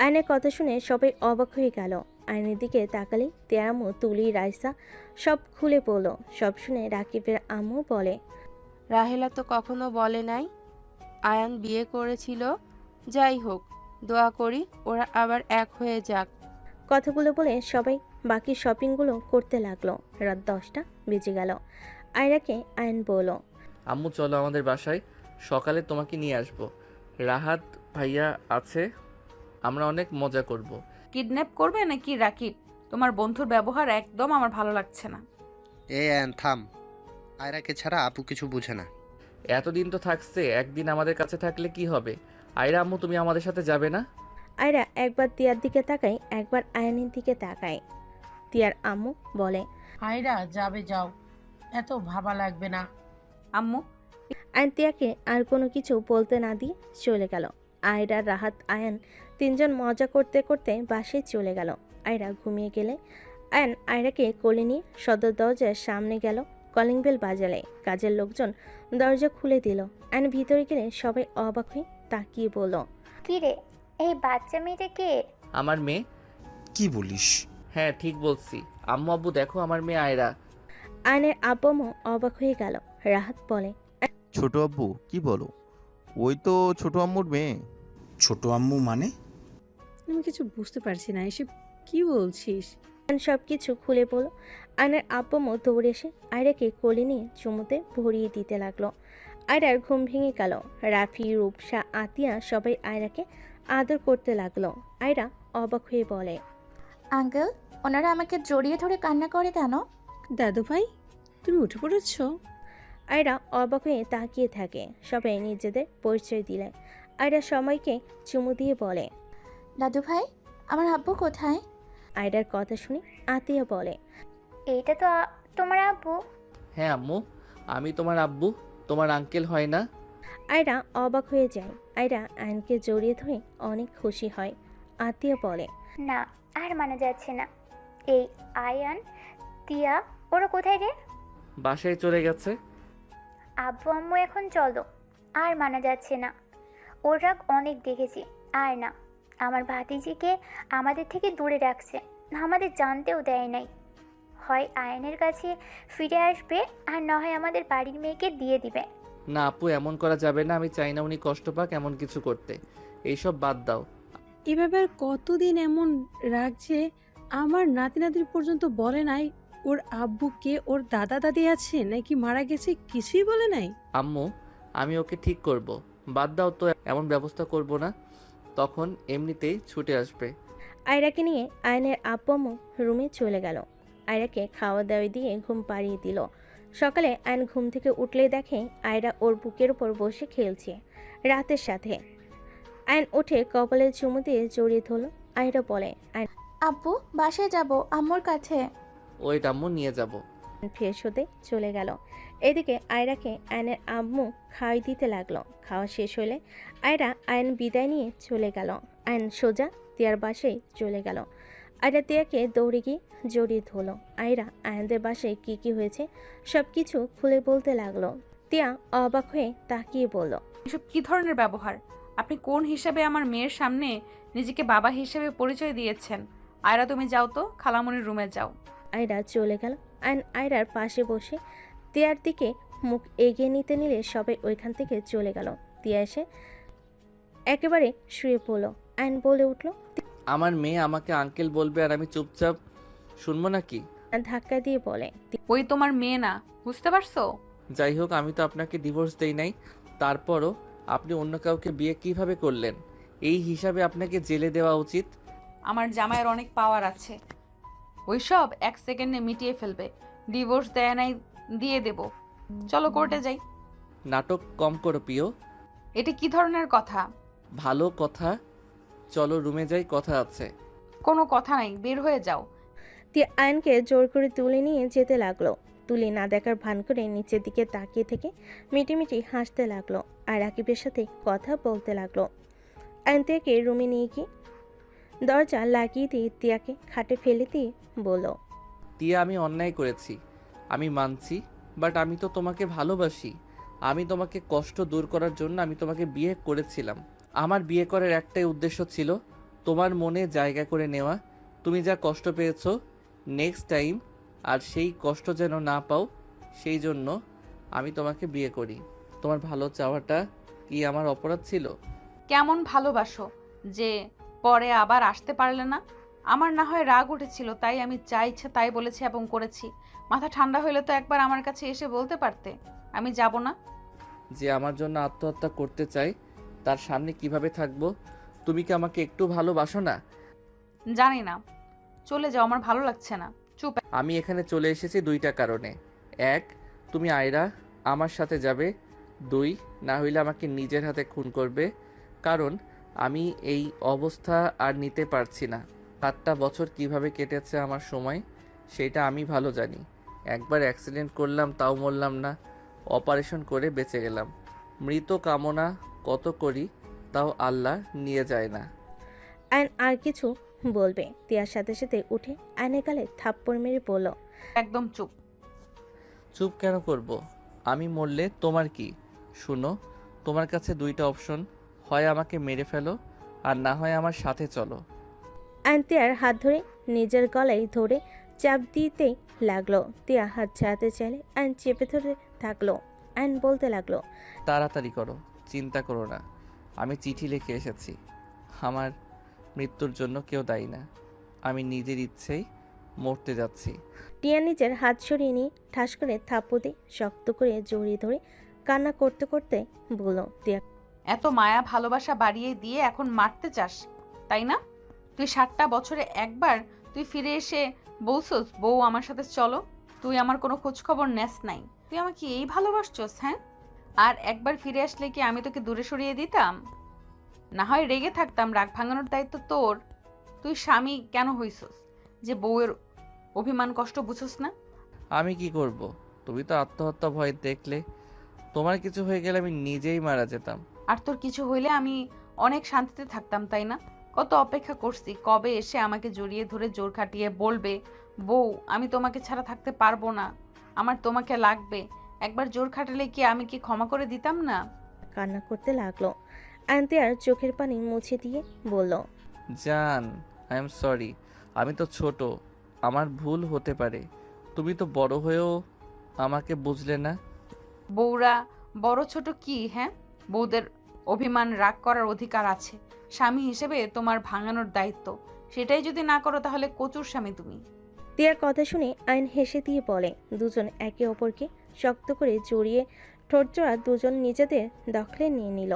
আয়নের কথা শুনে সবাই অবাক হয়ে গেল। আয়নের দিকে তাকালে তিয়ার আম্মু, তুলি, রাইসা সব খুলে পড়ল। সব শুনে রাকিবের আম্মু বলে, রাহেলা তো কখনো বলে নাই আয়ান বিয়ে করেছিল। যাই হোক, দোয়া করি ওরা আবার এক হয়ে যাক। কথাগুলো বলে সবাই বাকি শপিংগুলো করতে লাগলো। রাত 10টা বেজে গেল। আয়রাকে আয়ন বলল, আম্মু চলো আমাদের বাসায়, সকালে তোমাকে নিয়ে আসবো। রাহাত ভাইয়া আছে, আমরা অনেক মজা করব। কিডন্যাপ করবে নাকি রাকিব? তোমার বন্ধুর ব্যবহার একদম আমার ভালো লাগছে না। অ্যান থাম। আয়রাকে ছাড়া আপু কিছু বুঝে না। এতদিন তো থাকছে, একদিন আমাদের কাছে থাকলে কি হবে? আয়রা আম্মু তুমি আমাদের সাথে যাবে না? আয়রা একবার তিয়ার দিকে তাকায়, একবার আয়নের দিকে তাকায়। তিয়ার আম্মু বলে, আয়রা যাবে, যাও, এত ভাবা লাগবে না। আম্মু আয়ন তিয়াকে আর কোনো কিছু বলতে না দিয়ে চলে গেল। আয়রা, রাহাত, আয়ন তিনজন মজা করতে করতে বাসায় চলে গেল। আয়রা ঘুমিয়ে গেলে আয়ন আয়রাকে কোলে নিয়ে সদর দরজার সামনে গেল। কলিং বেল বাজালে কাজের লোকজন দরজা খুলে দিল। আয়ন ভিতরে গেলে সবাই অবাক হয়ে তাকিয়ে বলল, কি রে, এই বাচ্চা মেয়েটা কে? আমার মেয়ে। কি বলিস? হ্যাঁ ঠিক বলছি। আম্মু আব্বু দেখো আমার মেয়ে আয়রা। আয়নের আব্বামও অবাক হয়ে গেল। রাহাত বলে, ছোট আব্বু কি বলো? ওই তো ছোট আম্মুর মেয়ে। ছোট আম্মু মানে? আমি কিছু বুঝতে পারছি না, এসব কি বলছিস? আয়ন সব কিছু খুলে বলল। আয়নের আব্বামও দৌড়ে এসে আয়রাকে কোলে নিয়ে চুমুতে ভরিয়ে দিতে লাগলো। আয়রার ঘুম ভেঙে গেল। রাফি, রূপসা, আতিয়া সবাই আয়রাকে আদর করতে লাগলো। আয়রা অবাক হয়ে বলে, আঙ্কেল, ওনারা আমাকে জড়িয়ে ধরে কান্না করে কেন? দাদু ভাই, তুমি উঠে পড়েছ? আয়রা অবাক হয়ে তাকিয়ে থাকে। সবাই নিজেদের পরিচয় দিলে। আয়রা সময়কে চুমু দিয়ে বলে, দাদু ভাই, আমার আব্বু কোথায়? আয়রার কথা শুনে আতিয়া বলে, এইটা তো তোমার আব্বু। হ্যাঁ আম্মু, আমি তোমার আব্বু, তোমার আঙ্কেল হয় না? আয়রা অবাক হয়ে যায়। আয়রা আয়নকে জড়িয়ে ধরে অনেক খুশি হয়। আতিয়া বলে, না, আর মানা যাচ্ছে না। এই আয়ান, তিয়া, ওরা কোথায় রে? বাসায় চলে গেছে। আব্বু আম্মু এখন চলো, আর মানা যাচ্ছে না। ওর রাগ অনেক দেখেছি, আর না। আমার ভাতিজিকে আমাদের থেকে দূরে রাখছে, আমাদের জানতেও দেয় নাই। হয় আয়নের কাছে ফিরে আসবে, আর না হয় আমাদের বাড়ির মেয়েকে দিয়ে দিবে। না আপু, এমন করা যাবে না। আমি চাই না উনি কষ্ট পাক এমন কিছু করতে। এইসব বাদ দাও। এভাবে আর কতদিন এমন রাখছে? আমার নাতি নাতনি পর্যন্ত বলে নাই ওর আব্বুকে, ওর দাদা দাদি আছে নাকি মারা গেছে, কিছুই বলে নাই। আম্মু আমি ওকে ঠিক করব, বাদ দাও তো, এমন ব্যবস্থা করব না। তখন এমনিতেই ছুটে আসবে। আয়রাকে নিয়ে আয়নের আব্বু আম্মু রুমে চলে গেল। আয়রাকে খাওয়া দাওয়া দিয়ে ঘুম পাড়িয়ে দিল। সকালে আয়ন ঘুম থেকে উঠলেই দেখে আয়রা ওর বুকের উপর বসে খেলছে রাতের সাথে। আয়ন উঠে কপালে চুমু দিয়ে জড়িয়ে ধরল। আয়রা বলে, আয়ন আব্বু বাসায় যাব আম্মুর কাছে। ওই আম্মু নিয়ে যাব। ফ্রেশ হতে চলে গেল। এদিকে আয়রাকে আয়নের আম্মু খাওয়াই দিতে লাগলো। খাওয়া শেষ হলে আয়ন বিদায় নিয়ে চলে গেল। আয়ন সোজা তিয়ার বাসায় চলে গেল। আয়রা তিয়াকে দৌড়ে গিয়ে জড়িয়ে ধরল। আয়রা আয়নদের বাসায় কি কি হয়েছে সব কিছু খুলে বলতে লাগলো। তিয়া অবাক হয়ে তাকিয়ে বলল, এসব কি ধরনের ব্যবহার? আপনি কোন হিসাবে আমার মেয়ের সামনে নিজেকে বাবা হিসেবে পরিচয় দিয়েছেন? আয়রা তুমি যাও তো, খালামণির রুমে যাও। আয়রা চলে গেল। আয়ন আয়রার পাশে বসে তিয়ার দিকে মুখ এগিয়ে নিতে নিলে সবাই ওইখান থেকে চলে গেল। তিয়া এসে একেবারে শুয়ে পড়ল। আয়ন বলে উঠল, আমার মেয়ে আমাকে আঙ্কেল বলবে আর আমি চুপচাপ শুনবো নাকি? ধাক্কা দিয়ে বলে, ওই তোমার মেয়ে না, বুঝতে পারছো? যাই হোক, আমি তো আপনাকে ডিভোর্স দেই নাই। তারপরও আপনি অন্য কাউকে বিয়ে কিভাবে করলেন? এই হিসাবে আপনাকে জেলে দেওয়া উচিত। আমার জামাইয়ের অনেক পাওয়ার আছে, ওইসব 1 সেকেন্ডে মিটিয়ে ফেলবে। ডিভোর্স দেয় নাই, দিয়ে দেব। চলো কোর্টে যাই। নাটক কম করো প্রিয়। এটা কি ধরনের কথা? ভালো কথা, চলো রুমে যাই, কথা আছে। কোনো কথা নাই, বের হয়ে যাও। তিয়া আয়নকে জোর করে তুলে নিয়ে যেতে লাগলো। তুলি না দেখার ভান করে নিচের দিকে তাকিয়ে থেকে মিটিমিটি হাসতে লাগলো আর রাকিবের সাথে কথা বলতে লাগলো। আয়ন তিয়াকে রুমে নিয়ে গিয়ে দরজা লাগিয়ে দিয়ে তিয়াকে খাটে ফেলে দিয়ে বলল, তিয়া, আমি অন্যায় করেছি, আমি মানছি, বাট আমি তো তোমাকে ভালোবাসি। আমি তোমাকে কষ্ট দূর করার জন্য আমি তোমাকে বিয়ে করেছিলাম। আমার বিয়ে করার একটাই উদ্দেশ্য ছিল তোমার মনে জায়গা করে নেওয়া। তুমি যা কষ্ট পেয়েছো নেক্সট টাইম আর সেই কষ্ট যেন না পাও, সেই জন্য আমি তোমাকে বিয়ে করি। তোমার ভালো চাওয়াটা কি আমার অপরাধ ছিল? কেমন ভালোবাসো যে পরে আবার আসতে পারলে না? আমার না হয় রাগ উঠেছিল, তাই আমি যা ইচ্ছা তাই বলেছি এবং করেছি। মাথা ঠান্ডা হলে তো একবার আমার কাছে এসে বলতে পারতে আমি যাব না। যে আমার জন্য আত্মহত্যা করতে চাই তার সামনে কিভাবে থাকবো? তুমি কি আমাকে একটু ভালোবাসো না? জানি না, চলে যাও, আমার ভালো লাগছে না। চুপ। আমি এখানে চলে এসেছি 2টা কারণে। 1, তুমি আয়রা আমার সাথে যাবে। 2, না হইলে আমাকে নিজের হাতে খুন করবে। কারণ আমি এই অবস্থা আর নিতে পারছি না। 7টা বছর কিভাবে কেটেছে আমার সময় সেটা আমি ভালো জানি। একবার অ্যাক্সিডেন্ট করলাম তাও মরলাম না, অপারেশন করে বেঁচে গেলাম। মৃত কামনা কত করি তাও আল্লাহ নিয়ে যায় না। আয়ন আর কিছু বলবে, তিয়ার সাথে সাথে উঠে আয়নের গালে থাপ্পড় মেরে বলল, একদম চুপ। চুপ কেন করব? আমি মরলে তোমার কি? শুনো, তোমার কাছে 2টা অপশন, হয় আমাকে মেরে ফেলো আর না হয় আমার সাথে চলো। আয়ন তিয়ার হাত ধরে নিজের গলায় ধরে চাপ দিতেই লাগলো। তিয়া হাত ছাড়াতে চাইলে আয়ন চেপে ধরে থাকলো। আয়ন বলতে লাগলো, তাড়াতাড়ি করো, চিন্তা করো না। আমি চিঠি লিখে এসেছি। আমার মৃত্যুর জন্য কেউ দায়ী না। আমি নিজের ইচ্ছেই মরতে যাচ্ছি। টিয়া নিজের হাত সরিয়ে নিয়ে ঠাস করে থাপ্পড় দিয়ে শক্ত করে জড়িয়ে ধরে কান্না করতে করতে বলল, তিয়া এত মায়া ভালোবাসা বাড়িয়ে দিয়ে এখন মারতে চাস, তাই না? তুই 7টা বছরে একবার তুই ফিরে এসে বলছস বউ আমার সাথে চলো। তুই আমার কোনো খোঁজ খবর নেস নাই। তুই আমাকে এই ভালোবাসছস? হ্যাঁ, আর একবার ফিরে আসলে কি আমি তোকে দূরে সরিয়ে দিতাম? না হয় রেগে থাকতাম, রাগ ভাঙানোর দায়িত্ব তোর। তুই স্বামী কেন হইছস যে বউয়ের অভিমান কষ্ট বুঝছস না? আমি কি করব? তুমি তো আত্মহত্যা ভয় দেখলে। তোমার কিছু হয়ে গেলে আমি নিজেই মারা যেতাম। আর তোর কিছু হইলে আমি অনেক শান্তিতে থাকতাম, তাই না? কত অপেক্ষা করছি কবে এসে আমাকে জড়িয়ে ধরে জোর খাটিয়ে বলবে, বউ আমি তোমাকে ছাড়া থাকতে পারবো না, আমার তোমাকে লাগবে। একবার জোর খাটালে কি আমি কি ক্ষমা করে দিতাম না? কান্না করতে লাগলো। আয়ন তিয়ার চোখের পানি মুছে দিয়ে বলল, জান, আই এম সরি। আমি তো ছোট, আমার ভুল হতে পারে। তুমি তো বড় হয়েও আমাকে বুঝলে না। বউরা বড় ছোট কি? হ্যাঁ, বউদের অভিমান রাগ করার অধিকার আছে। স্বামী হিসেবে তোমার ভাঙানোর দায়িত্ব। সেটাই যদি না করো তাহলে কচুর স্বামী তুমি। তিয়ার কথা শুনে আয়ন হেসে দিয়ে বলে, দুজন একে অপরকে শক্ত করে জড়িয়ে ঠোঁটজোড়া দুজন নিজেদের দখলে নিয়ে নিল।